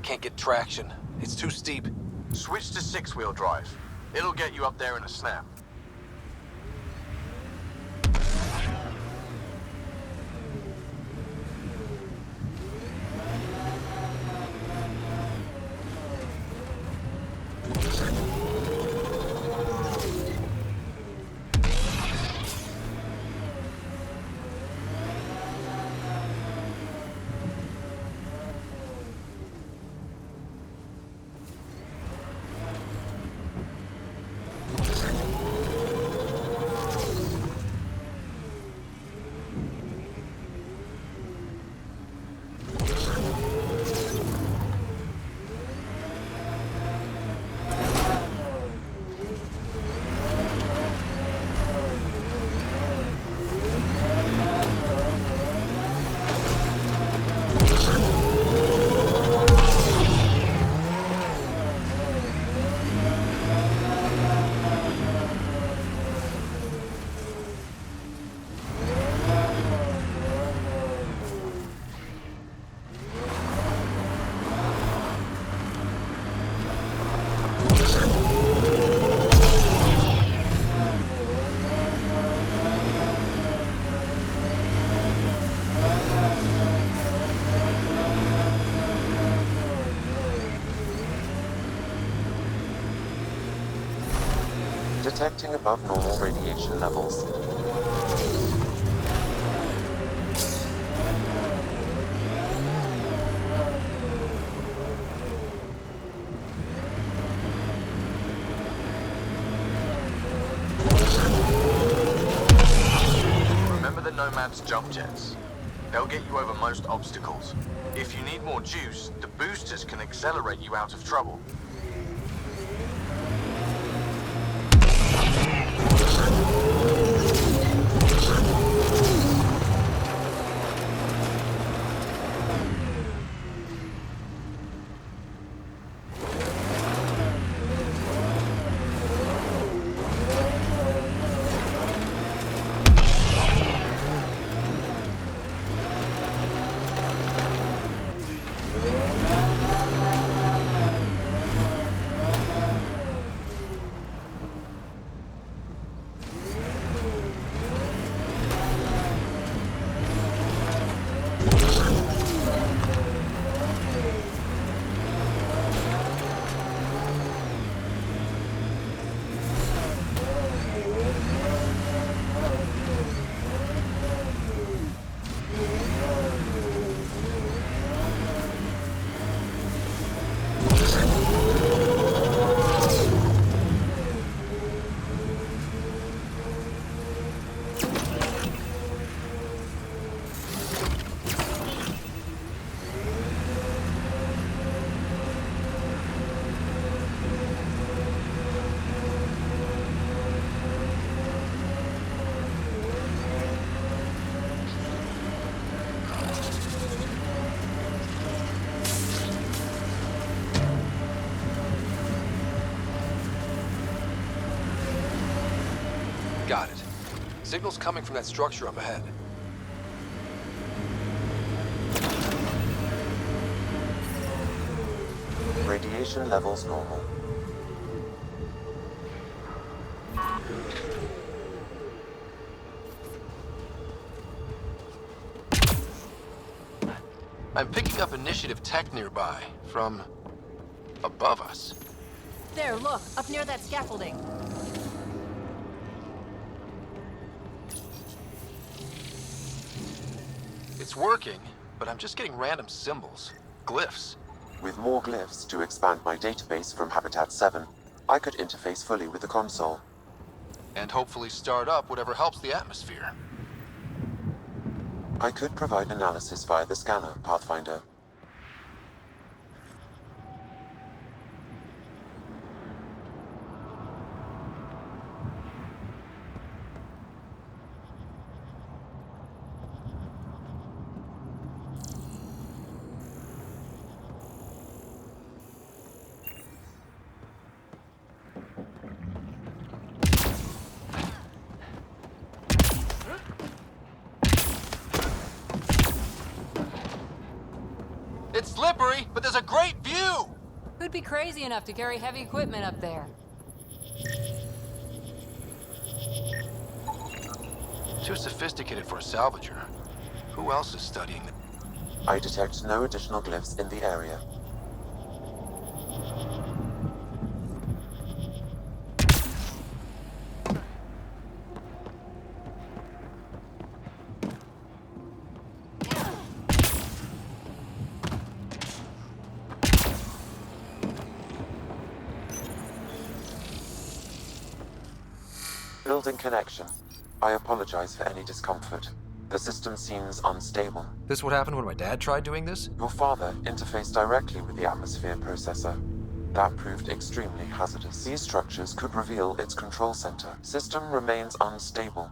Can't get traction. It's too steep. Switch to six-wheel drive. It'll get you up there in a snap. Detecting above normal radiation levels. Remember the Nomad's jump jets. They'll get you over most obstacles. If you need more juice, the boosters can accelerate you out of trouble. Got it. Signal's coming from that structure up ahead. Radiation levels normal. I'm picking up initiative tech nearby, from above us. There, look, up near that scaffolding. It's working, but I'm just getting random symbols, glyphs. With more glyphs to expand my database from Habitat 7, I could interface fully with the console. And hopefully start up whatever helps the atmosphere. I could provide analysis via the scanner, Pathfinder. It's slippery, but there's a great view! Who'd be crazy enough to carry heavy equipment up there? Too sophisticated for a salvager. Who else is studying it? I detect no additional glyphs in the area. Building connection. I apologize for any discomfort. The system seems unstable. This what happened when my dad tried doing this? Your father interfaced directly with the atmosphere processor. That proved extremely hazardous. These structures could reveal its control center. System remains unstable.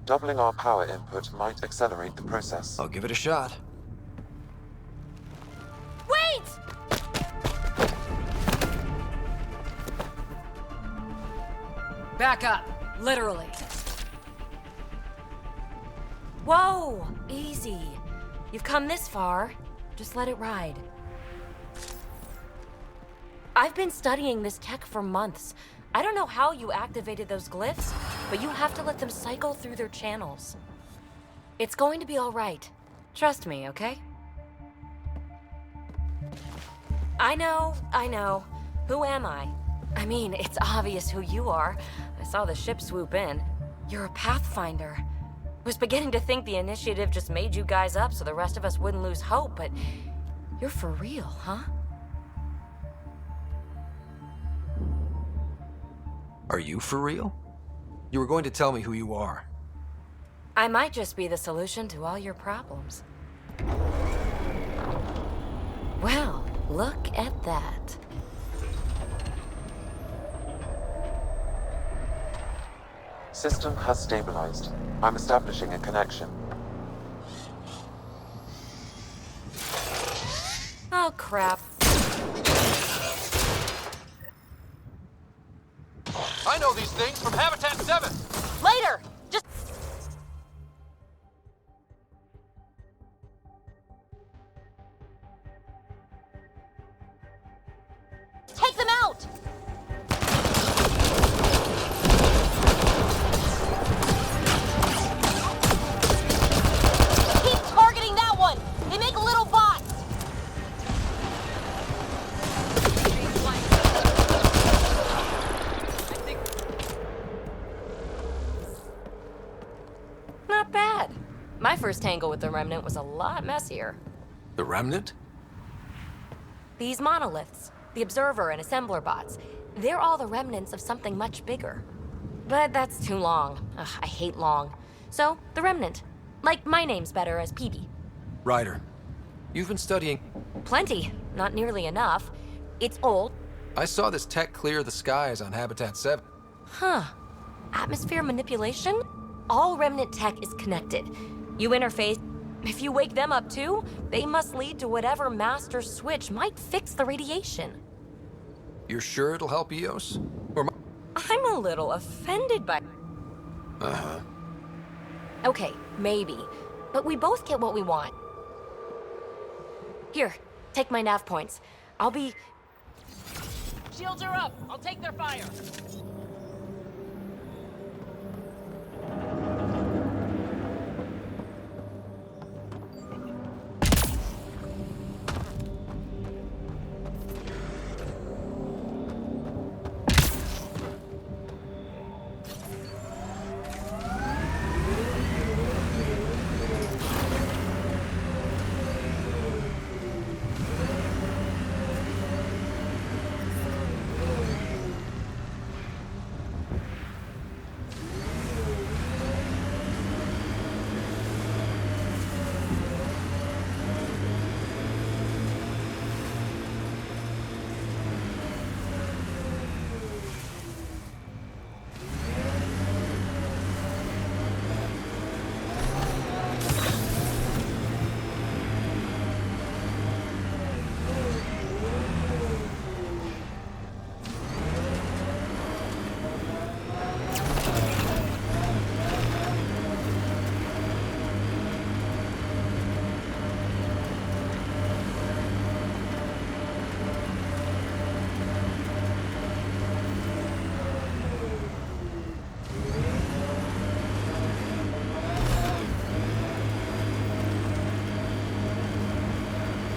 Doubling our power input might accelerate the process. I'll give it a shot. Wait! Back up, literally. Whoa! Easy. You've come this far. Just let it ride. I've been studying this tech for months. I don't know how you activated those glyphs, but you have to let them cycle through their channels. It's going to be all right. Trust me, okay? I know. Who am I? I mean, it's obvious who you are. I saw the ship swoop in. You're a Pathfinder. Was beginning to think the initiative just made you guys up so the rest of us wouldn't lose hope, but you're for real, huh? Are you for real? You were going to tell me who you are. I might just be the solution to all your problems. Well, look at that. System has stabilized. I'm establishing a connection. Oh, crap. I know these things from Habitat 7! Later! Just... take them out! Keep targeting that one! They make little bots! Not bad. My first tangle with the Remnant was a lot messier. The Remnant? These monoliths, the Observer and Assembler bots, they're all the remnants of something much bigger. But that's too long. Ugh, I hate long. So, the Remnant. Like, my name's better as PB. Ryder, you've been studying... Plenty. Not nearly enough. It's old. I saw this tech clear the skies on Habitat 7. Huh. Atmosphere manipulation? All Remnant tech is connected. You interface. If you wake them up too, they must lead to whatever master switch might fix the radiation. You're sure it'll help EOS? Or my... I'm a little offended by... Uh-huh. Okay, maybe. But we both get what we want. Here, take my nav points. I'll be... Shields are up! I'll take their fire!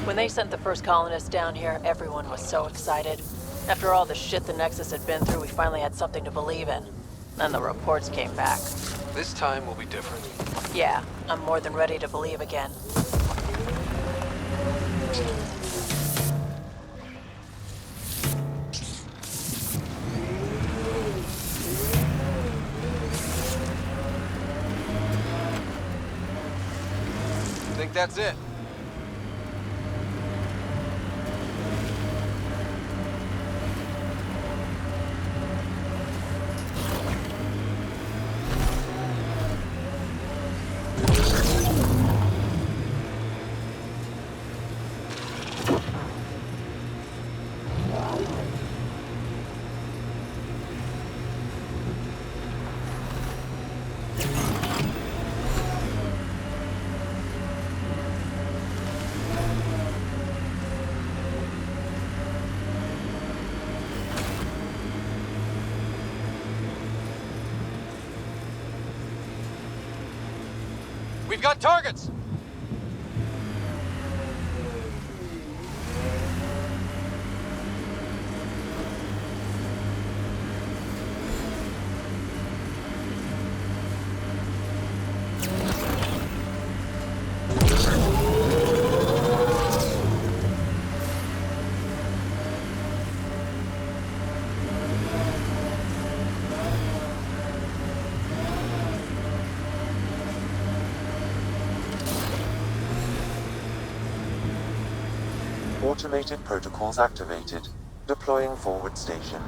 When they sent the first colonists down here, everyone was so excited. After all the shit the Nexus had been through, we finally had something to believe in. Then the reports came back. This time will be different. Yeah, I'm more than ready to believe again. Think that's it? We've got targets! Automated protocols activated. Deploying forward station.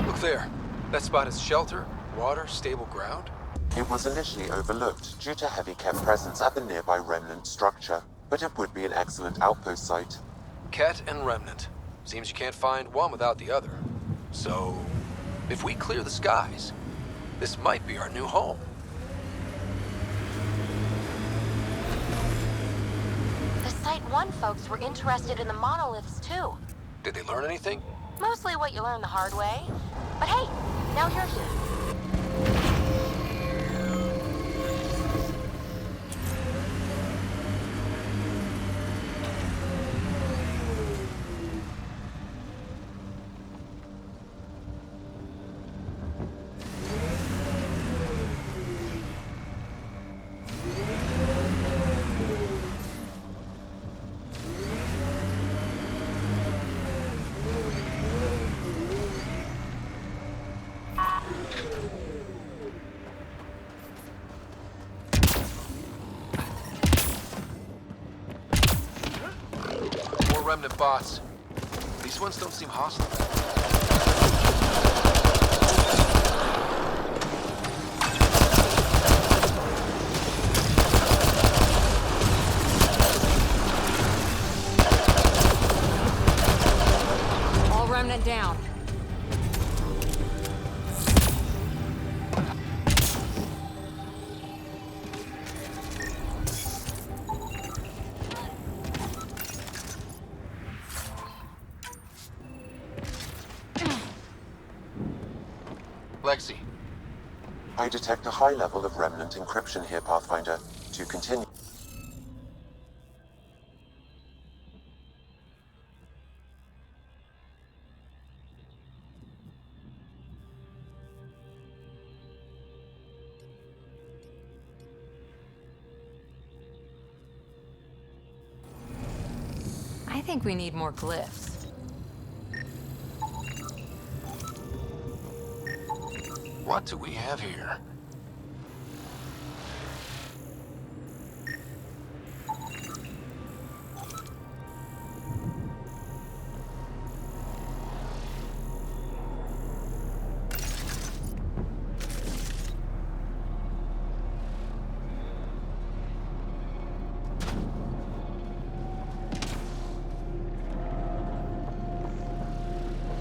Look there. That spot is shelter, water, stable ground. It was initially overlooked due to heavy Kev presence at the nearby remnant structure, but it would be an excellent outpost site. Ket and Remnant. Seems you can't find one without the other. So, if we clear the skies, this might be our new home. The Site 1 folks were interested in the monoliths, too. Did they learn anything? Mostly what you learn the hard way. But hey, now you're here. Remnant bots. These ones don't seem hostile. All Remnant down. Lexi. I detect a high level of remnant encryption here, Pathfinder. To continue. I think we need more glyphs. What do we have here?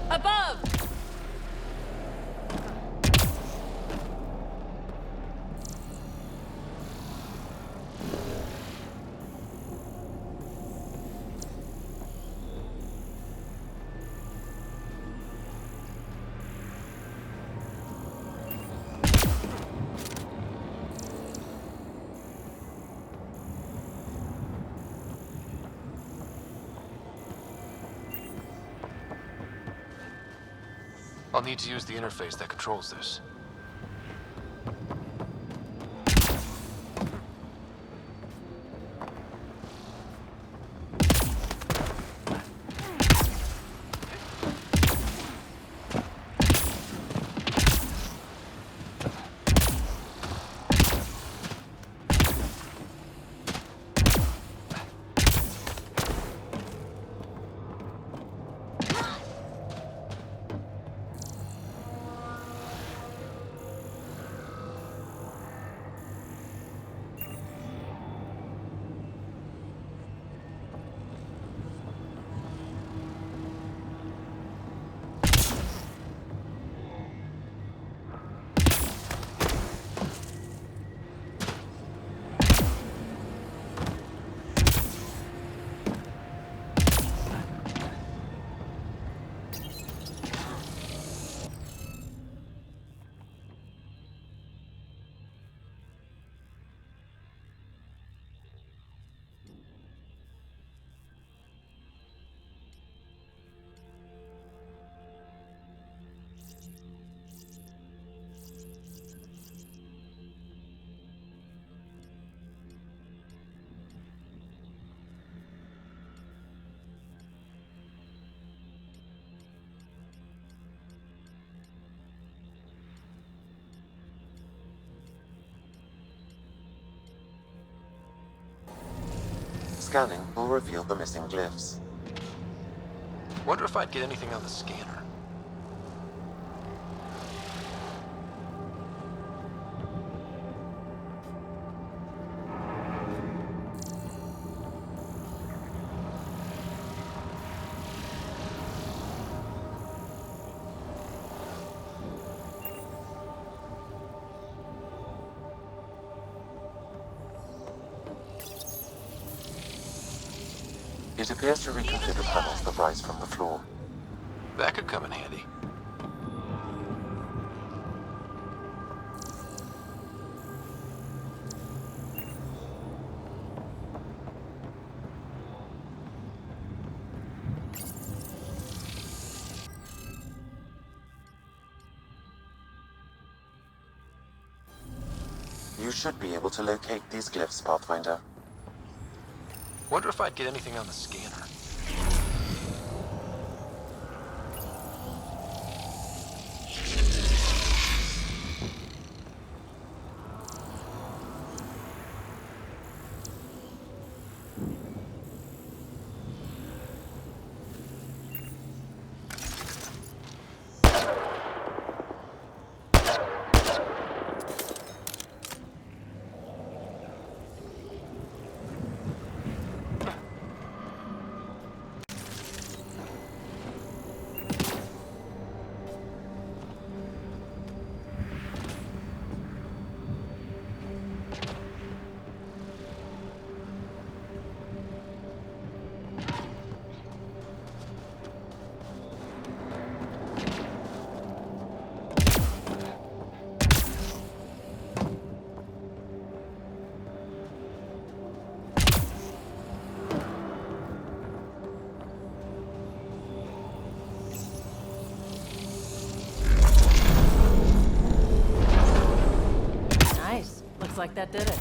Above! I'll need to use the interface that controls this. Scanning will reveal the missing glyphs. Wonder if I'd get anything on the scanner. It appears to reconfigure panels that rise from the floor. That could come in handy. You should be able to locate these glyphs, Pathfinder. Wonder if I'd get anything on the scanner. Looks like that did it.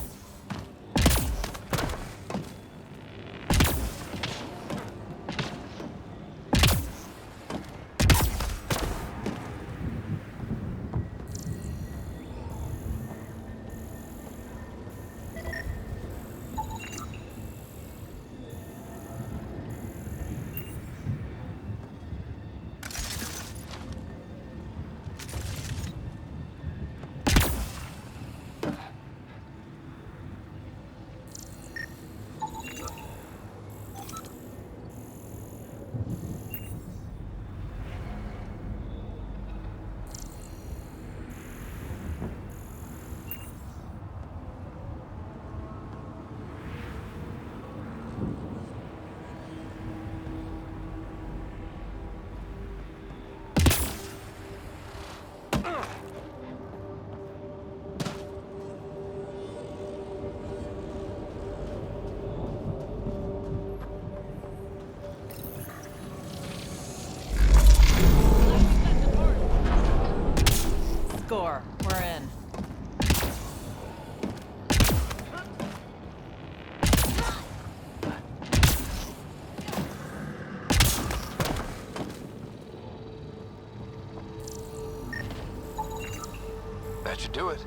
do it.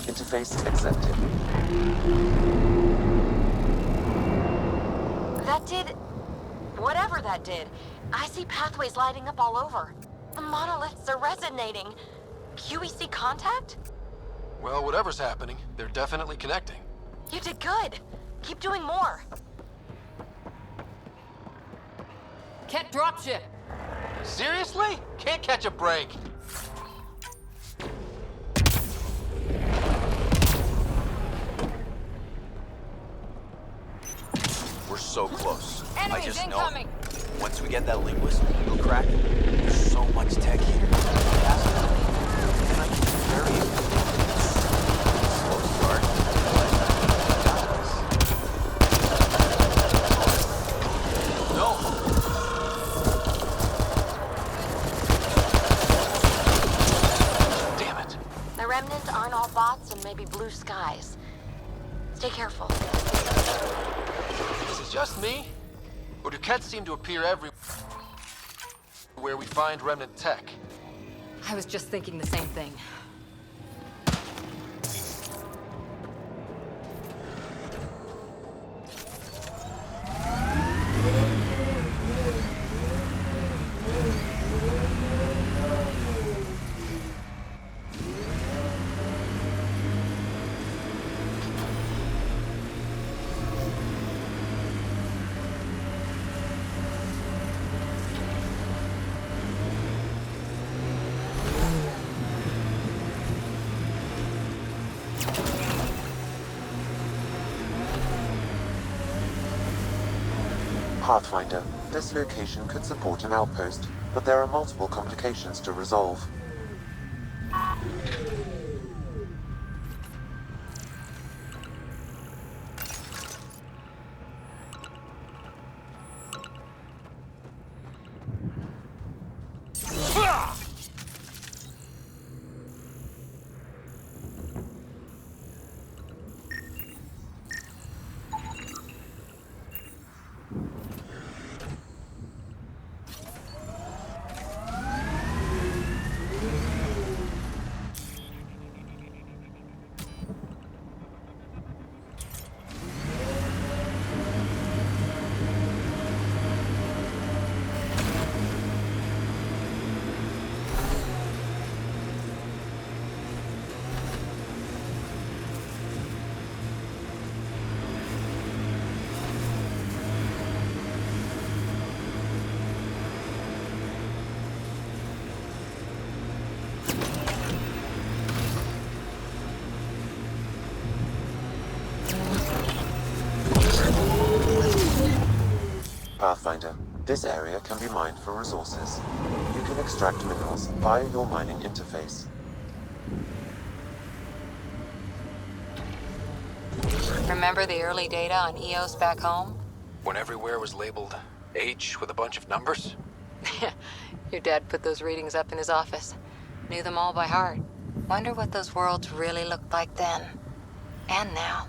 Interface accepted. That did... whatever that did. I see pathways lighting up all over. The monoliths are resonating. QEC contact? Well, whatever's happening, they're definitely connecting. You did good. Keep doing more. Ket dropship. Seriously? Can't catch a break. We're so close. I Enemies just incoming. know. Once we get that linguist, we'll crack it. There's so much tech here. And I can very slow start. No. Damn it. The remnants aren't all bots and maybe blue skies. Stay careful. Is it just me? Or do Kets seem to appear everywhere where we find remnant tech? I was just thinking the same thing. Pathfinder, this location could support an outpost, but there are multiple complications to resolve. Pathfinder, this area can be mined for resources. You can extract minerals via your mining interface. Remember the early data on EOS back home? When everywhere was labeled H with a bunch of numbers? Your dad put those readings up in his office. Knew them all by heart. Wonder what those worlds really looked like then. And now.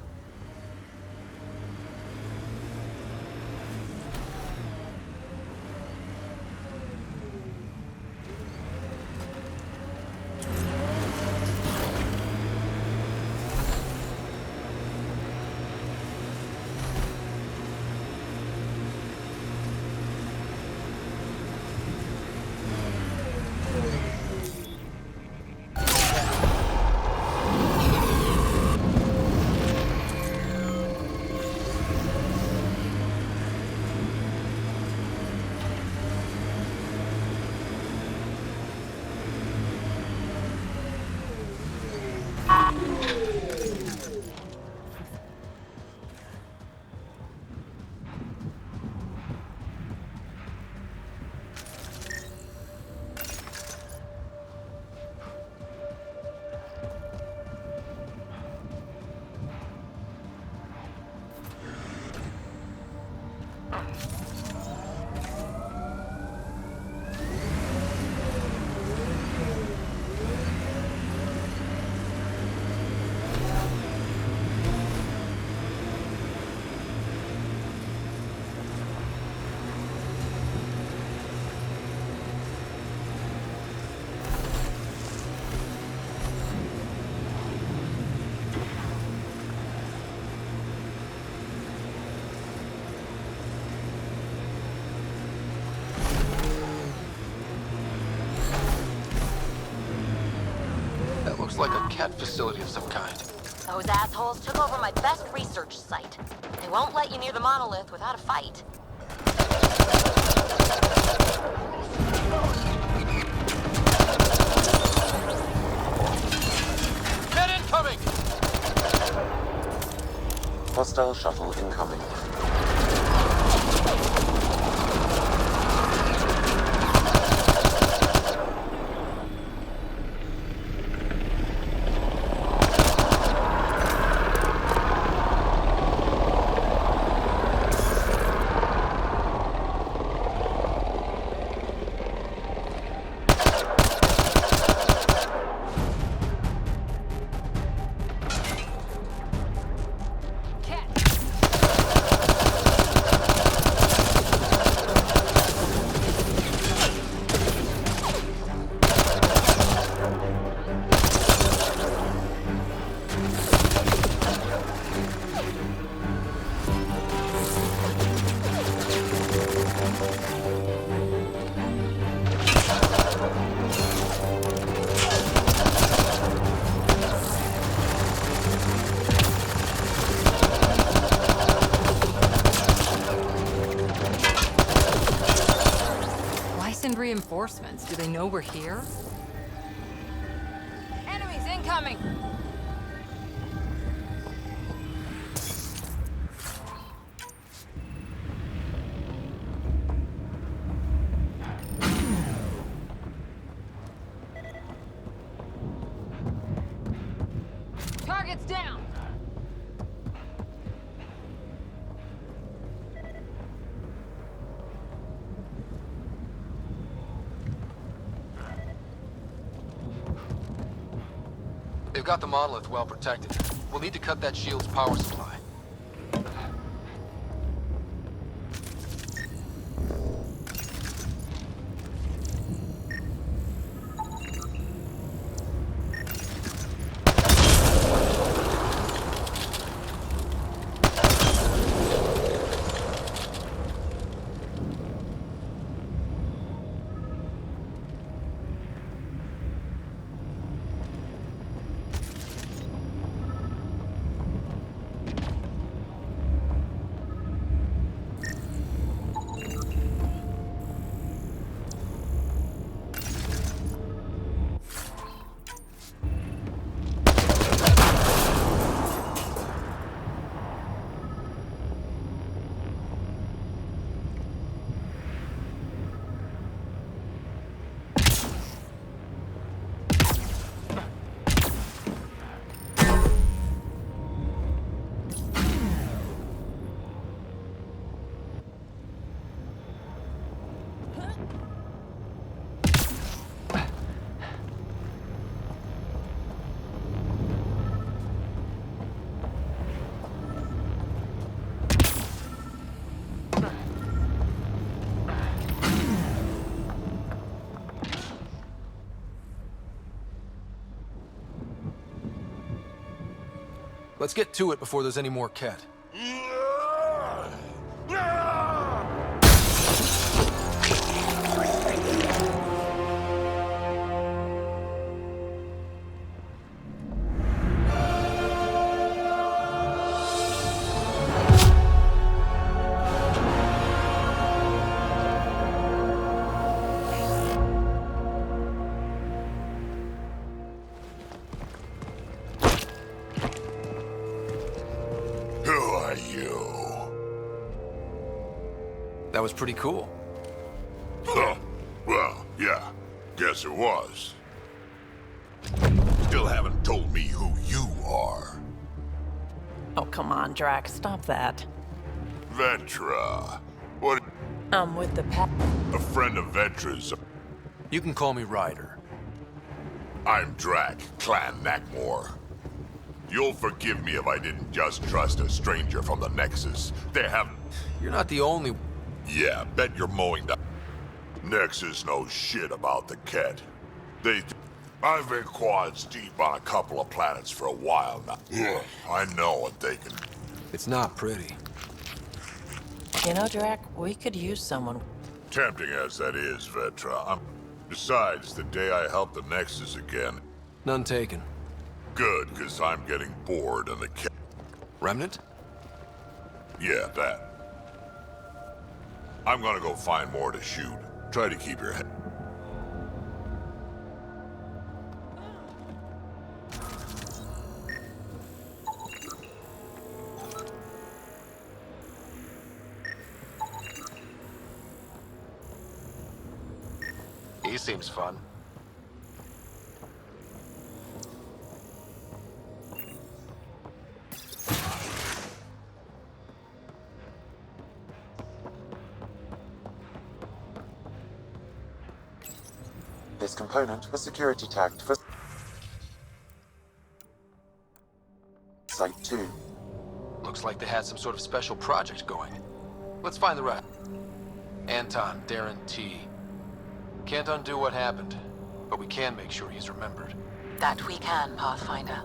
Looks like a cat facility of some kind. Those assholes took over my best research site. They won't let you near the monolith without a fight. Cat incoming! Hostile shuttle incoming. Reinforcements. Do they know we're here? Enemies incoming! Target's down! They've got the monolith well protected. We'll need to cut that shield's power supply. Let's get to it before there's any more Ket. That was pretty cool. Huh. Well, yeah. Guess it was. Still haven't told me who you are. Oh, come on, Drax. Stop that. Vetra. What? I'm with the A friend of Vetra's. You can call me Ryder. I'm Drac, Clan Nakmor. You'll forgive me if I didn't just trust a stranger from the Nexus. They have... You're not the only... Yeah, bet you're mowing down. Nexus knows shit about the Ket. I've been quads deep on a couple of planets for a while now. Ugh, I know what they can... It's not pretty. You know, Drac, we could use someone. Tempting as that is, Vetra, Besides, the day I help the Nexus again... None taken. Good, because I'm getting bored and the Ket... Remnant? Yeah, that. I'm gonna go find more to shoot. Try to keep your head... He seems fun. This component was security tagged for Site 2. Looks like they had some sort of special project going. Let's find the rest. Anton, Darren T. Can't undo what happened, but we can make sure he's remembered. That we can, Pathfinder.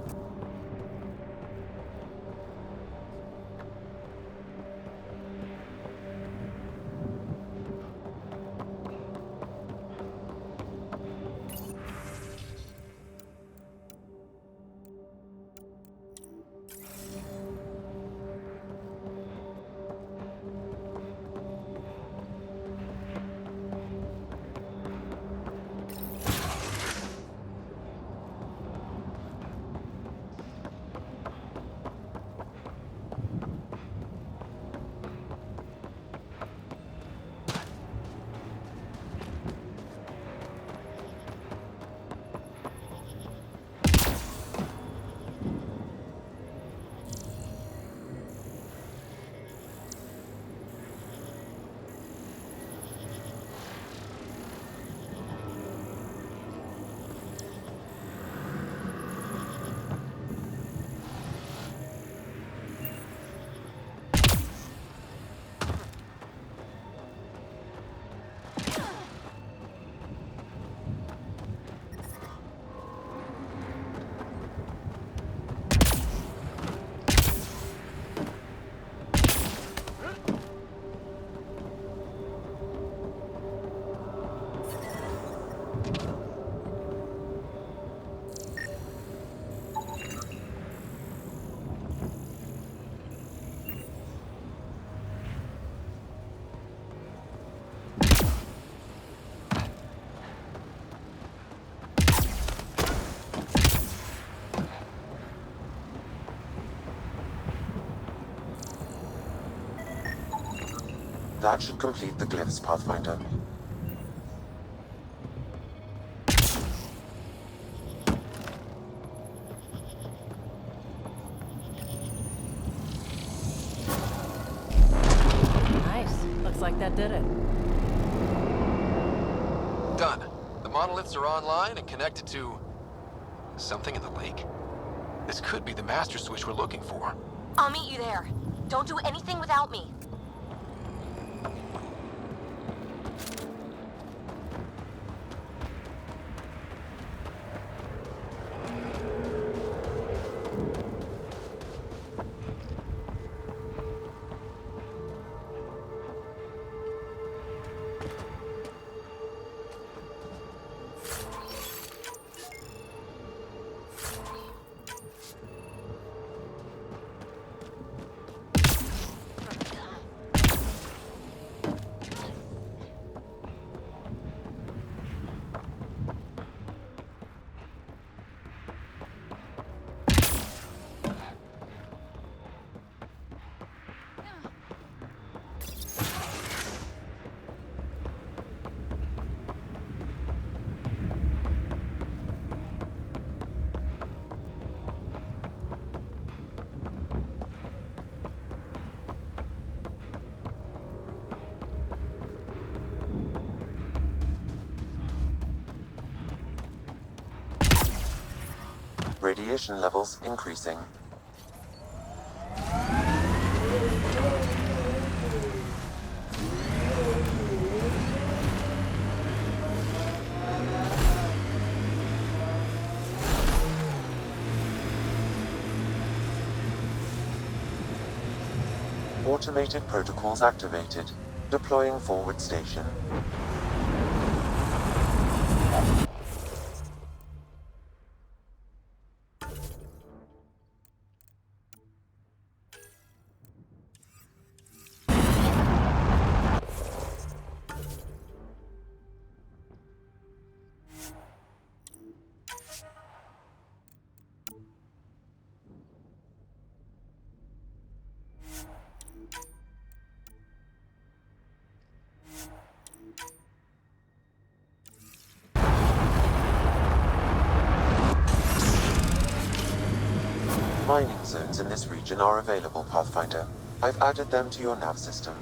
That should complete the glyphs, Pathfinder. Nice. Looks like that did it. Done. The monoliths are online and connected to... something in the lake. This could be the master switch we're looking for. I'll meet you there. Don't do anything without me. Radiation levels increasing. Automated protocols activated. Deploying forward station. Mining zones in this region are available, Pathfinder. I've added them to your nav system.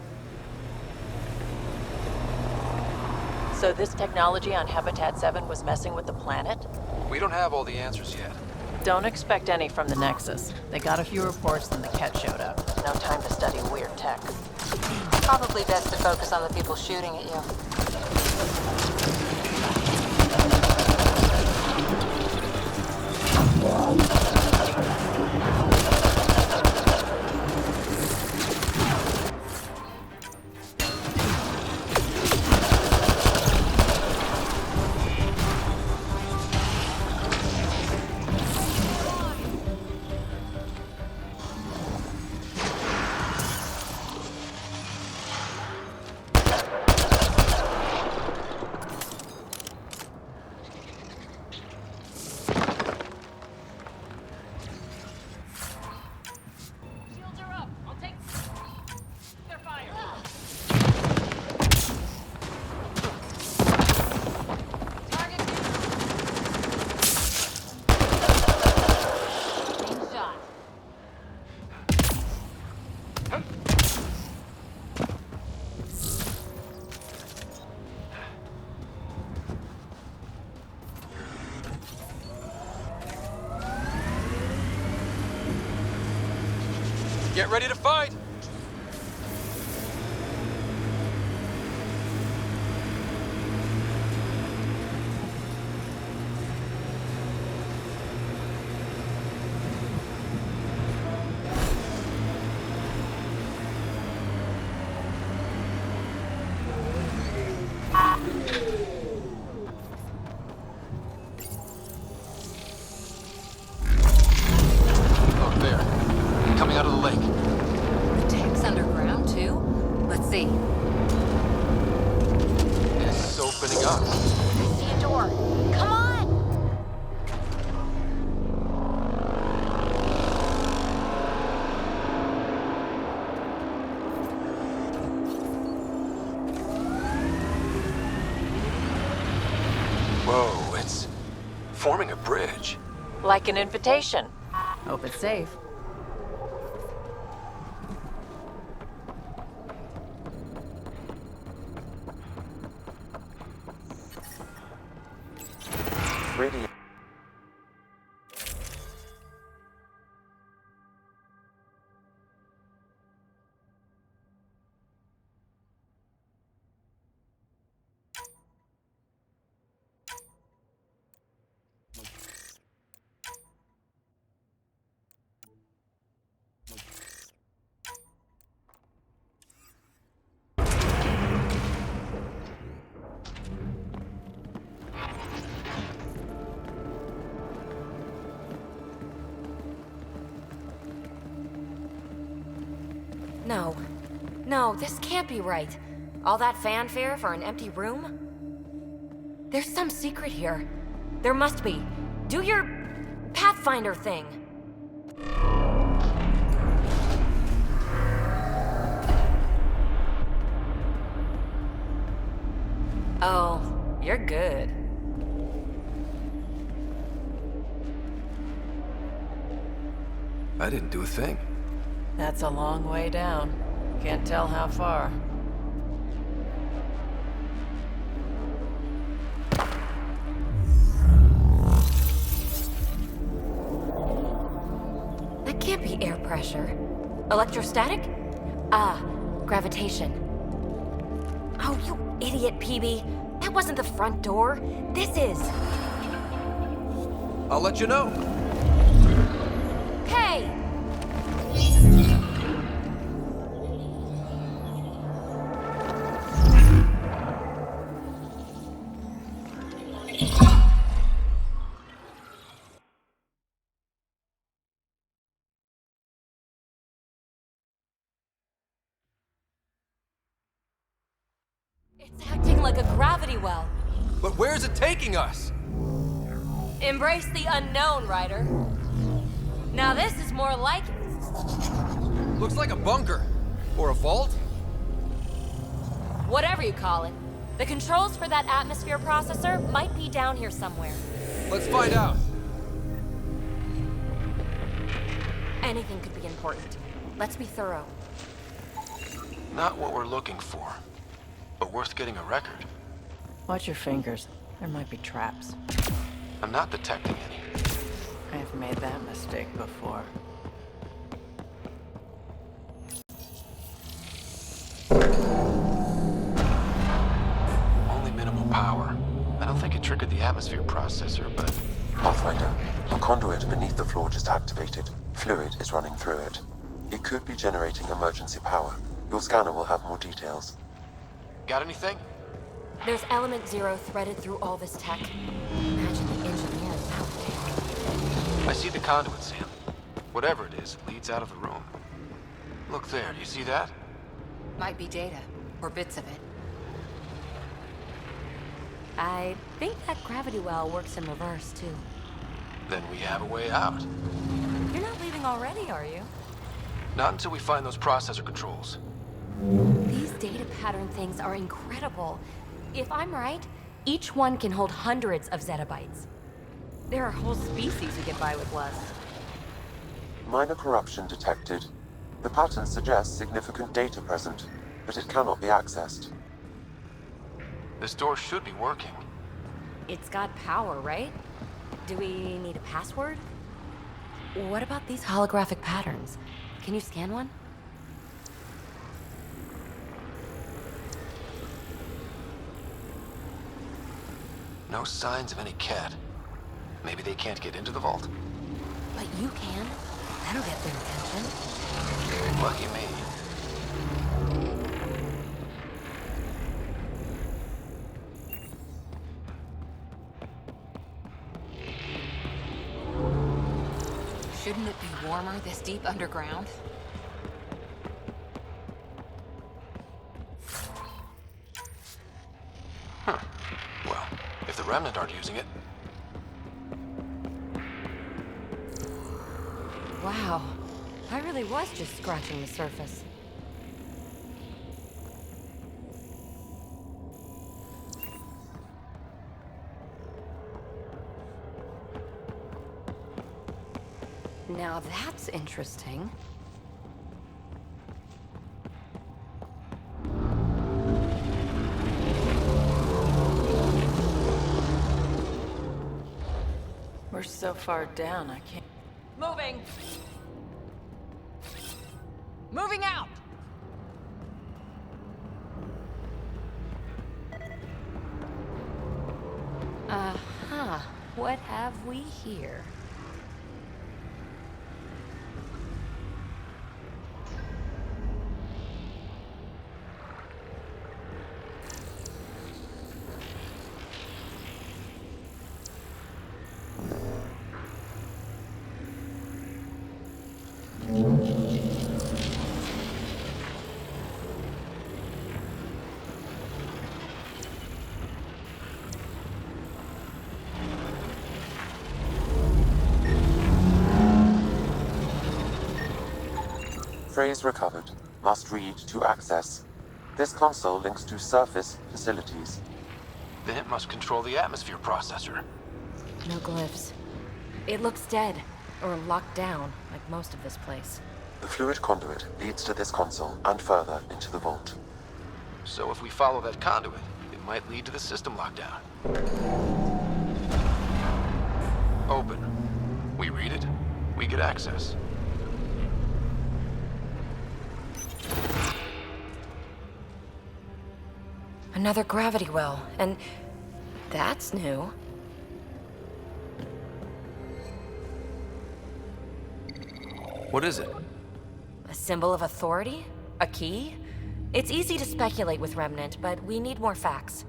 So this technology on Habitat 7 was messing with the planet? We don't have all the answers yet. Don't expect any from the Nexus. They got a few reports, then the Ket showed up. No time to study weird tech. Probably best to focus on the people shooting at you. Get ready to fight! Oh, there. Coming out of the lake. The tank's underground, too? Let's see. It's opening up. I see a door. Come on! Whoa, it's forming a bridge. Like an invitation. Hope it's safe. Radio. No. No, this can't be right. All that fanfare for an empty room? There's some secret here. There must be. Do your Pathfinder thing. Oh, you're good. I didn't do a thing. That's a long way down. Can't tell how far. can't be air pressure. Electrostatic? Ah, gravitation. Oh, you idiot, PB. That wasn't the front door. This is. I'll let you know. Hey! It's acting like a gravity well. But where's it taking us? Embrace the unknown, Ryder. Now this is more like it. Looks like a bunker. Or a vault? Whatever you call it. The controls for that atmosphere processor might be down here somewhere. Let's find out. Anything could be important. Let's be thorough. Not what we're looking for, but worth getting a record. Watch your fingers. There might be traps. I'm not detecting any. I've made that mistake before. Only minimal power. I don't think it triggered the atmosphere processor, but... Pathfinder, a conduit beneath the floor just activated. Fluid is running through it. It could be generating emergency power. Your scanner will have more details. Got anything? There's element 0 threaded through all this tech. Imagine the engineers out there. I see the conduit, Sam. Whatever it is, it leads out of the room. Look there, do you see that? Might be data, or bits of it. I think that gravity well works in reverse, too. Then we have a way out. You're not leaving already, are you? Not until we find those processor controls. These data pattern things are incredible. If I'm right, each one can hold hundreds of zettabytes. There are whole species who get by with less. Minor corruption detected. The pattern suggests significant data present, but it cannot be accessed. This door should be working. It's got power, right? Do we need a password? What about these holographic patterns? Can you scan one? No signs of any cat. Maybe they can't get into the vault. But you can. That'll get their attention. Lucky me. Shouldn't it be warmer this deep underground? Huh. Well, if the Remnant aren't using it... Wow. I really was just scratching the surface. Now that's interesting. We're so far down, I can't... Moving! Moving out! Uh-huh. What have we here? Phrase recovered. Must read to access. This console links to surface facilities. Then it must control the atmosphere processor. No glyphs. It looks dead, or locked down, like most of this place. The fluid conduit leads to this console and further into the vault. So if we follow that conduit, it might lead to the system lockdown. Open. We read it, we get access. Another gravity well, and that's new. What is it? A symbol of authority? A key? It's easy to speculate with Remnant, but we need more facts.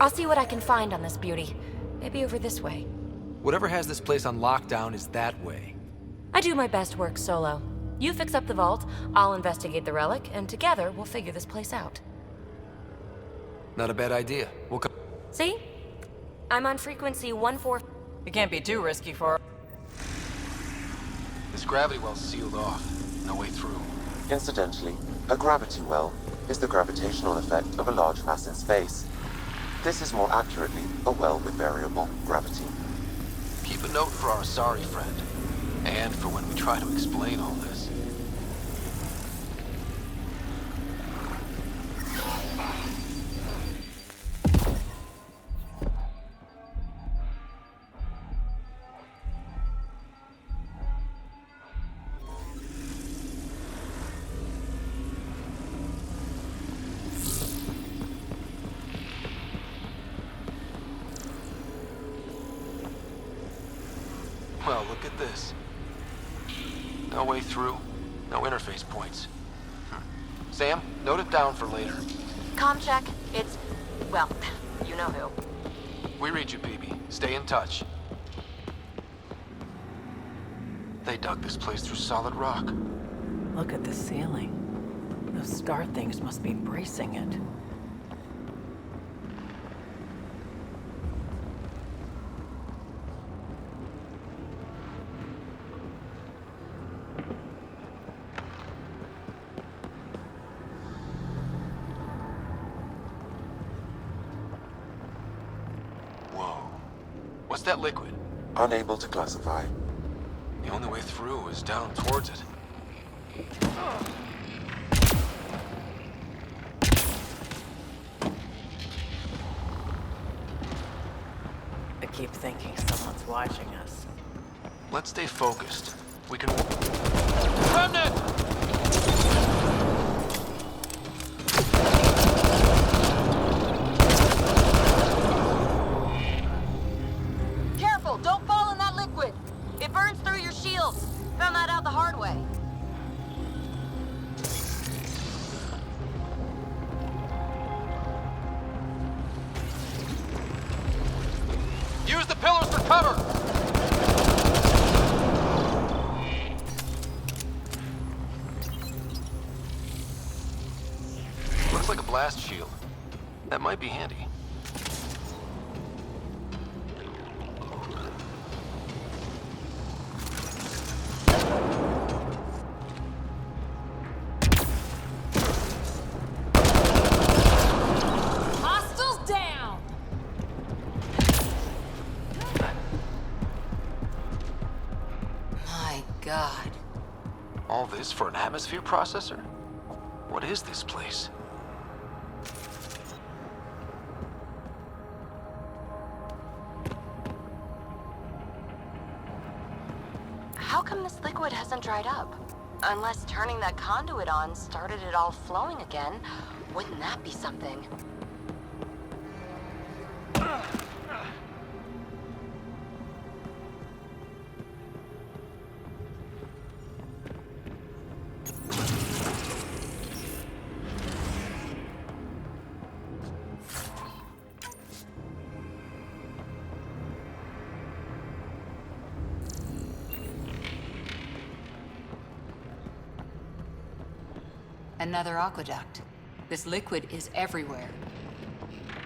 I'll see what I can find on this beauty. Maybe over this way. Whatever has this place on lockdown is that way. I do my best work solo. You fix up the vault, I'll investigate the relic, and together we'll figure this place out. Not a bad idea. We'll come. See? I'm on frequency 14... You can't be too risky for... This gravity well's sealed off. No way through. Incidentally, a gravity well is the gravitational effect of a large mass in space. This is more accurately a well with variable gravity. Keep a note for our sorry friend. And for when we try to explain all this. Well, look at this. No way through, no interface points. Sam, note it down for later. Comm check. It's... well, you know who. We read you, BB. Stay in touch. They dug this place through solid rock. Look at the ceiling. Those star things must be bracing it. What's that liquid? Unable to classify. The only way through is down towards it. I keep thinking someone's watching us. Let's stay focused. We can... Remnant! Don't fall in that liquid! It burns through your shields! Found that out the hard way. Use the pillars for cover! Looks like a blast shield. That might be handy. God. All this for an atmosphere processor? What is this place? How come this liquid hasn't dried up? Unless turning that conduit on started it all flowing again. Wouldn't that be something? Another aqueduct. This liquid is everywhere.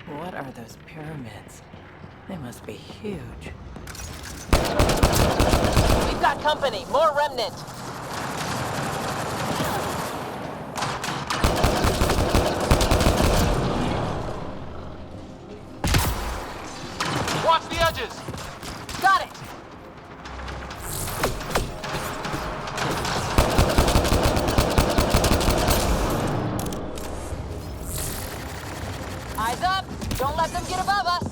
What are those pyramids? They must be huge. We've got company. More remnant. Watch the edges! Got it! Eyes up! Don't let them get above us!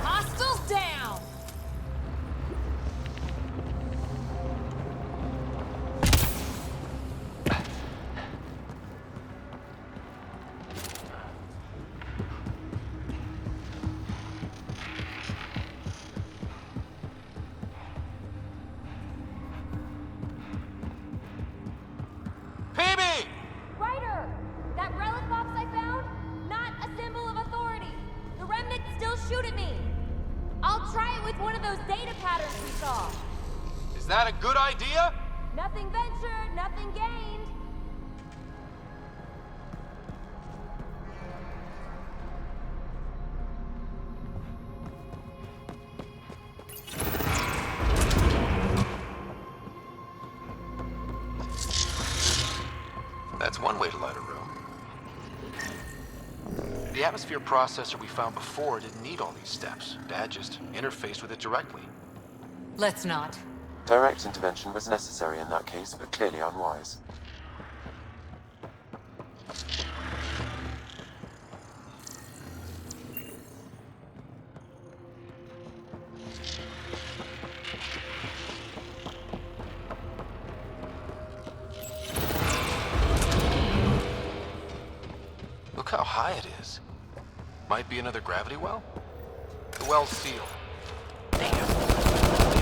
Hostiles down! shoot at me! I'll try it with one of those data patterns we saw. Is that a good idea? Nothing ventured, nothing gained. That's one way to light a room. The atmosphere processor we found before didn't need all these steps. Dad just interfaced with it directly. Let's not. Direct intervention was necessary in that case, but clearly unwise. Look how high it is. Might be another gravity well? The well's sealed. Damn.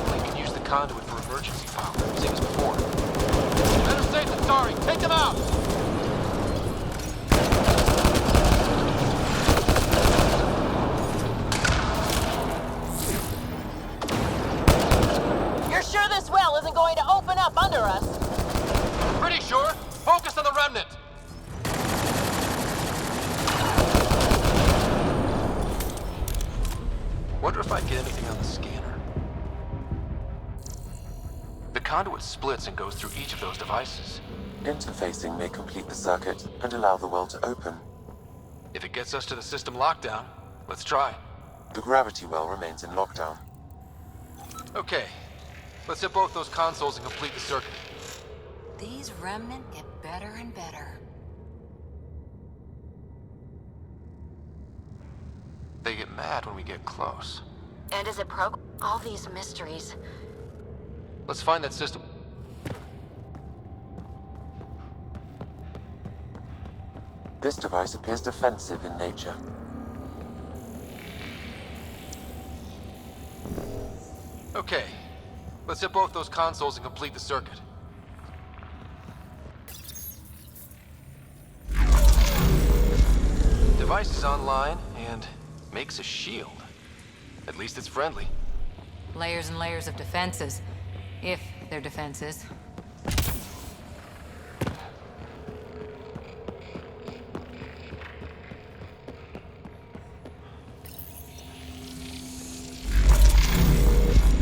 Maybe we can use the conduit for emergency power, same as before. Better safe than sorry. Take them out! You're sure this well isn't going to open up under us? Pretty sure. Focus on the remnant. Wonder if I get anything on the scanner. The conduit splits and goes through each of those devices. Interfacing may complete the circuit and allow the well to open. If it gets us to the system lockdown, let's try. The gravity well remains in lockdown. Okay. Let's hit both those consoles and complete the circuit. These remnant get better and better. They get mad when we get close. And is it all these mysteries? Let's find that system. This device appears defensive in nature. Okay. Let's hit both those consoles and complete the circuit. Device is online and makes a shield. At least it's friendly. Layers and layers of defenses. If they're defenses.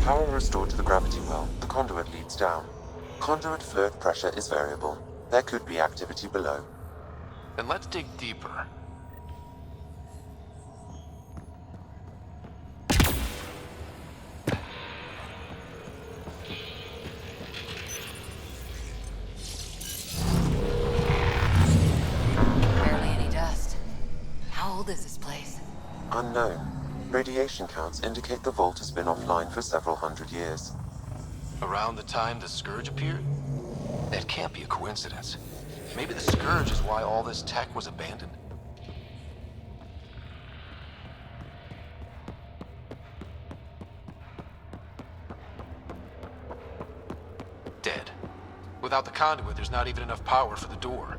Power restored to the gravity well. The conduit leads down. Conduit fluid pressure is variable. There could be activity below. Then let's dig deeper. Barely any dust. How old is this place? Unknown. Radiation counts indicate the vault has been offline for several hundred years. Around the time the Scourge appeared? That can't be a coincidence. Maybe the Scourge is why all this tech was abandoned. Dead. Without the conduit, there's not even enough power for the door.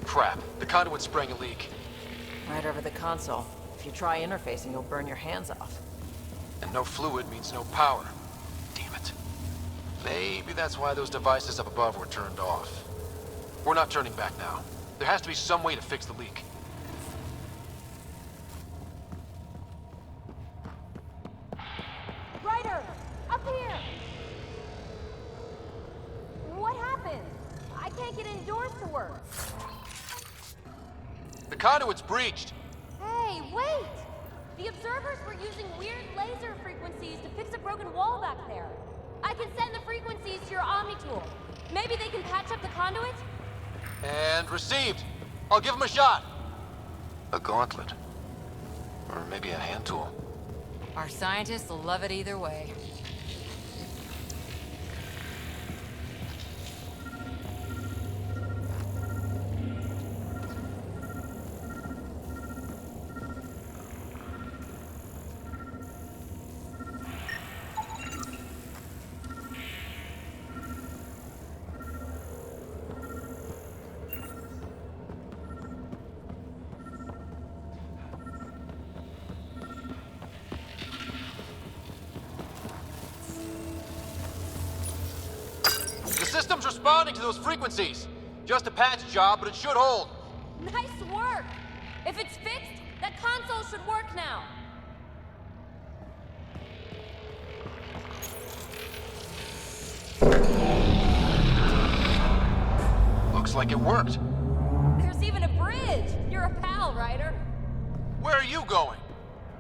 Crap. The conduit sprang a leak. Right over the console. If you try interfacing, you'll burn your hands off. And no fluid means no power. Damn it. Maybe that's why those devices up above were turned off. We're not turning back now. There has to be some way to fix the leak. Ryder! Up here! What happened? I can't get indoors to work. The conduit's breached. Hey, wait! The observers were using weird laser frequencies to fix a broken wall back there. I can send the frequencies to your Omni tool. Maybe they can patch up the conduit? And received. I'll give him a shot. A gauntlet. Or maybe a hand tool. Our scientists will love it either way. system's responding to those frequencies. Just a patch job, but it should hold. Nice work! If it's fixed, that console should work now. Looks like it worked. There's even a bridge! You're a pal, Ryder. Where are you going?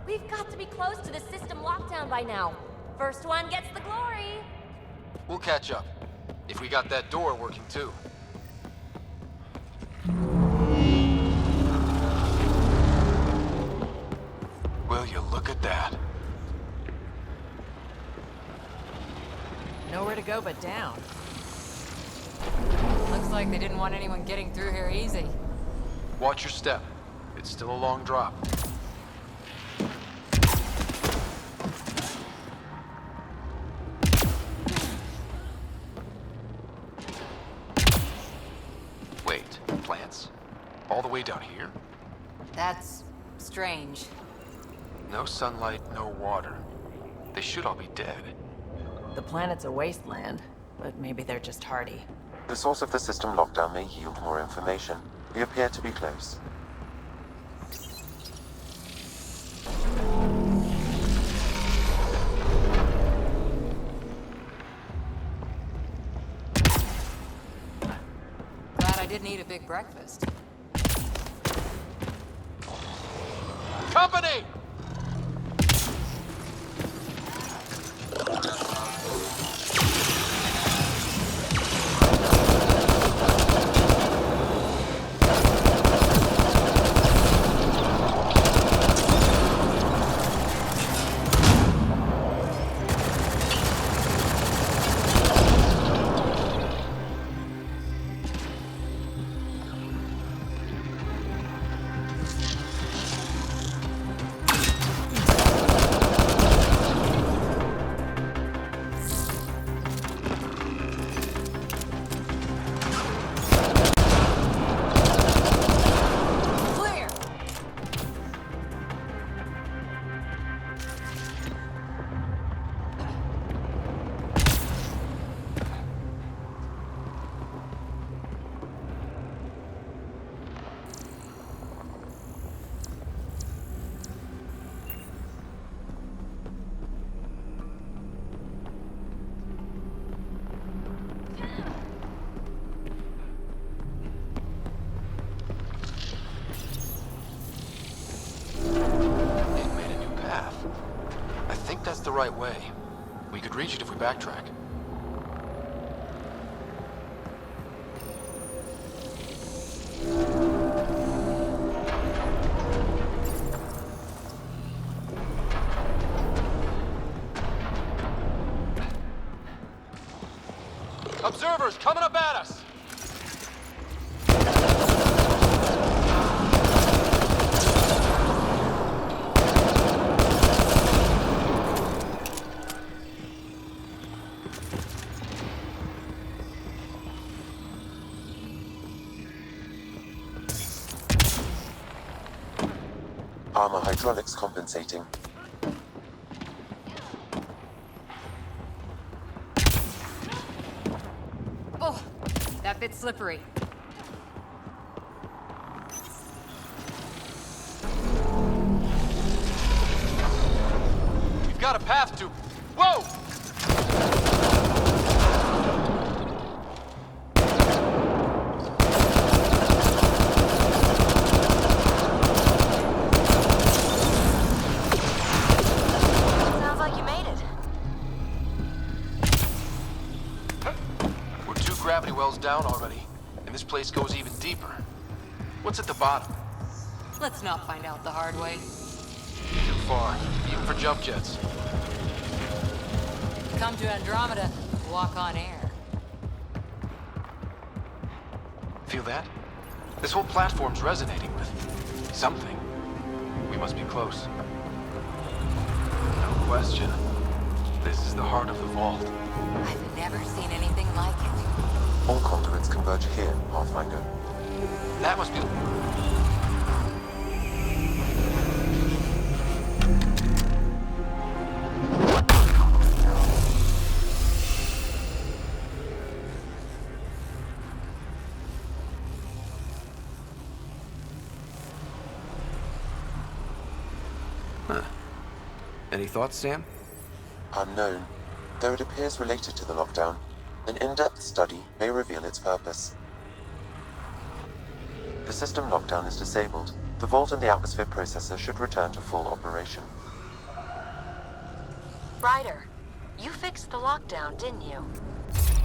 We've got to be close to the system lockdown by now. First one gets the glory. We'll catch up. If we got that door working too. Will you look at that? Nowhere to go but down. Looks like they didn't want anyone getting through here easy. Watch your step. It's still a long drop. Wait, plants? All the way down here? That's strange. No sunlight, no water. They should all be dead. The planet's a wasteland, but maybe they're just hardy. The source of the system lockdown may yield more information. We appear to be close. Glad I didn't eat a big breakfast. Company! The right way. We could reach it if we backtrack. Observers coming up at us! Armor hydraulics compensating. Oh, that bit's slippery. We've got a path to... Whoa! Gravity well's down already, and this place goes even deeper. What's at the bottom? Let's not find out the hard way. Too far, even for jump jets. Come to Andromeda, walk on air. Feel that? This whole platform's resonating with something. We must be close. No question. This is the heart of the vault. I've never seen anything like it. All conduits converge here, Pathfinder. That must be... Huh. Any thoughts, Sam? Unknown, though it appears related to the lockdown. An in-depth study may reveal its purpose. The system lockdown is disabled. The vault and the atmosphere processor should return to full operation. Ryder, you fixed the lockdown, didn't you?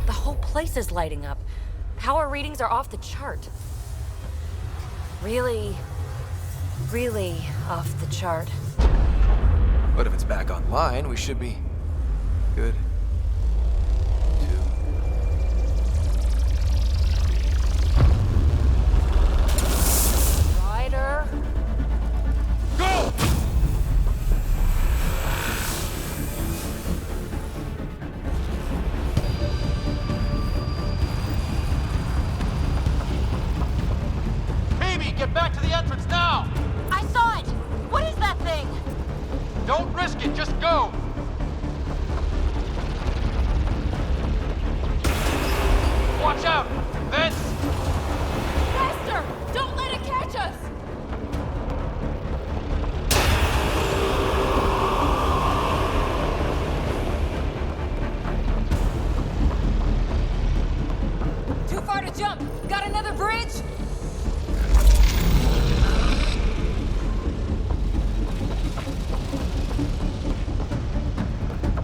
The whole place is lighting up. Power readings are off the chart. Really off the chart. But if it's back online, we should be good. Ryder? Go! Phoebe, get back to the entrance now! I saw it! What is that thing? Don't risk it, just go! Watch out! Vince! Faster! Don't let it catch us! Too far to jump! Got another bridge?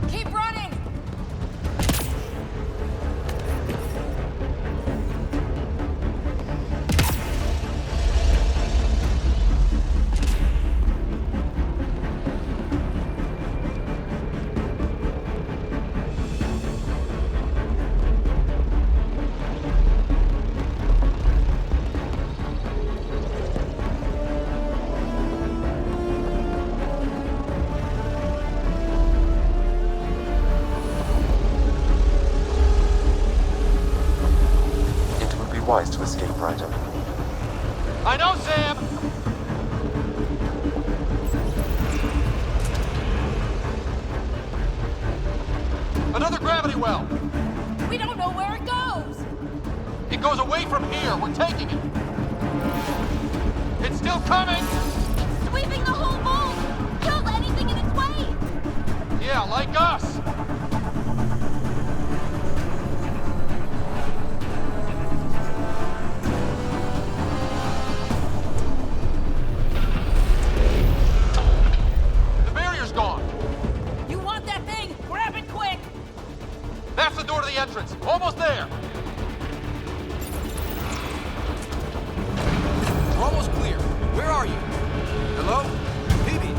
Keep running! Wise to escape, Ryder. I know, Sam! Another gravity well! We don't know where it goes! It goes away from here. We're taking it. It's still coming! Sweeping the whole vault! Kills anything in its way! Yeah, like us! The barrier's gone! You want that thing? Grab it quick! That's the door to the entrance. Almost there! We're almost clear. Where are you? Hello? Phoebe?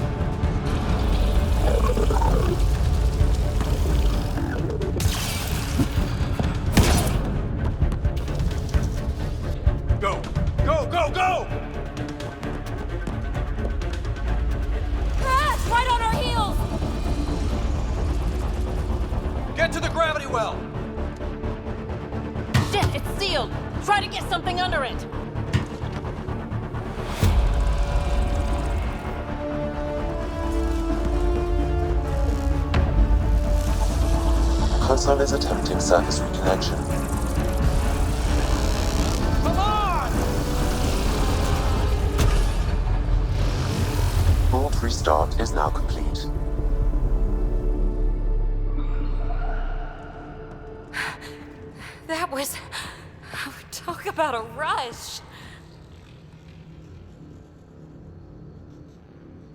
Go! Go, go, go! Ah, it's right on our heels! Get to the gravity well! Shit, it's sealed! Try to get something under it! Console is attempting surface reconnection. Come on! Vault restart is now complete. That was... Talk about a rush.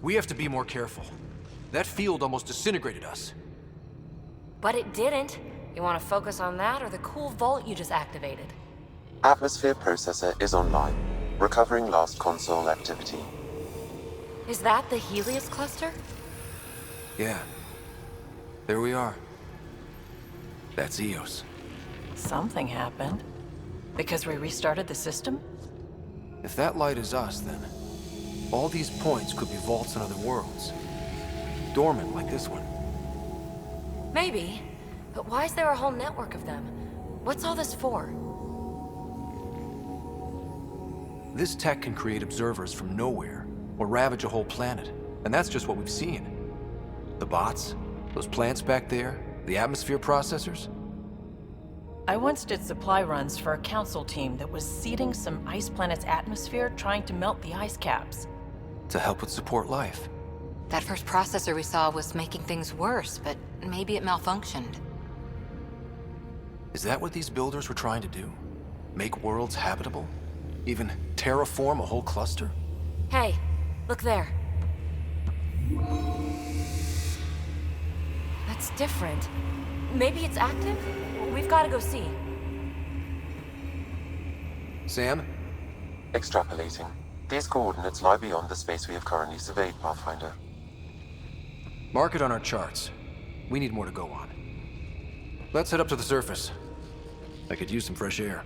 We have to be more careful. That field almost disintegrated us. But it didn't. You want to focus on that or the cool vault you just activated? Atmosphere processor is online, recovering lost console activity. Is that the Helios cluster? Yeah. There we are. That's Eos. Something happened. Because we restarted the system? If that light is us, then all these points could be vaults in other worlds. Dormant like this one. Maybe. But why is there a whole network of them? What's all this for? This tech can create observers from nowhere, or ravage a whole planet. And that's just what we've seen. The bots, those plants back there, the atmosphere processors. I once did supply runs for a council team that was seeding some ice planet's atmosphere, trying to melt the ice caps. To help with support life. That first processor we saw was making things worse, but maybe it malfunctioned. Is that what these builders were trying to do? Make worlds habitable? Even terraform a whole cluster? Hey, look there. That's different. Maybe it's active? We've got to go see. Sam? Extrapolating. These coordinates lie beyond the space we have currently surveyed, Pathfinder. Mark it on our charts. We need more to go on. Let's head up to the surface. I could use some fresh air.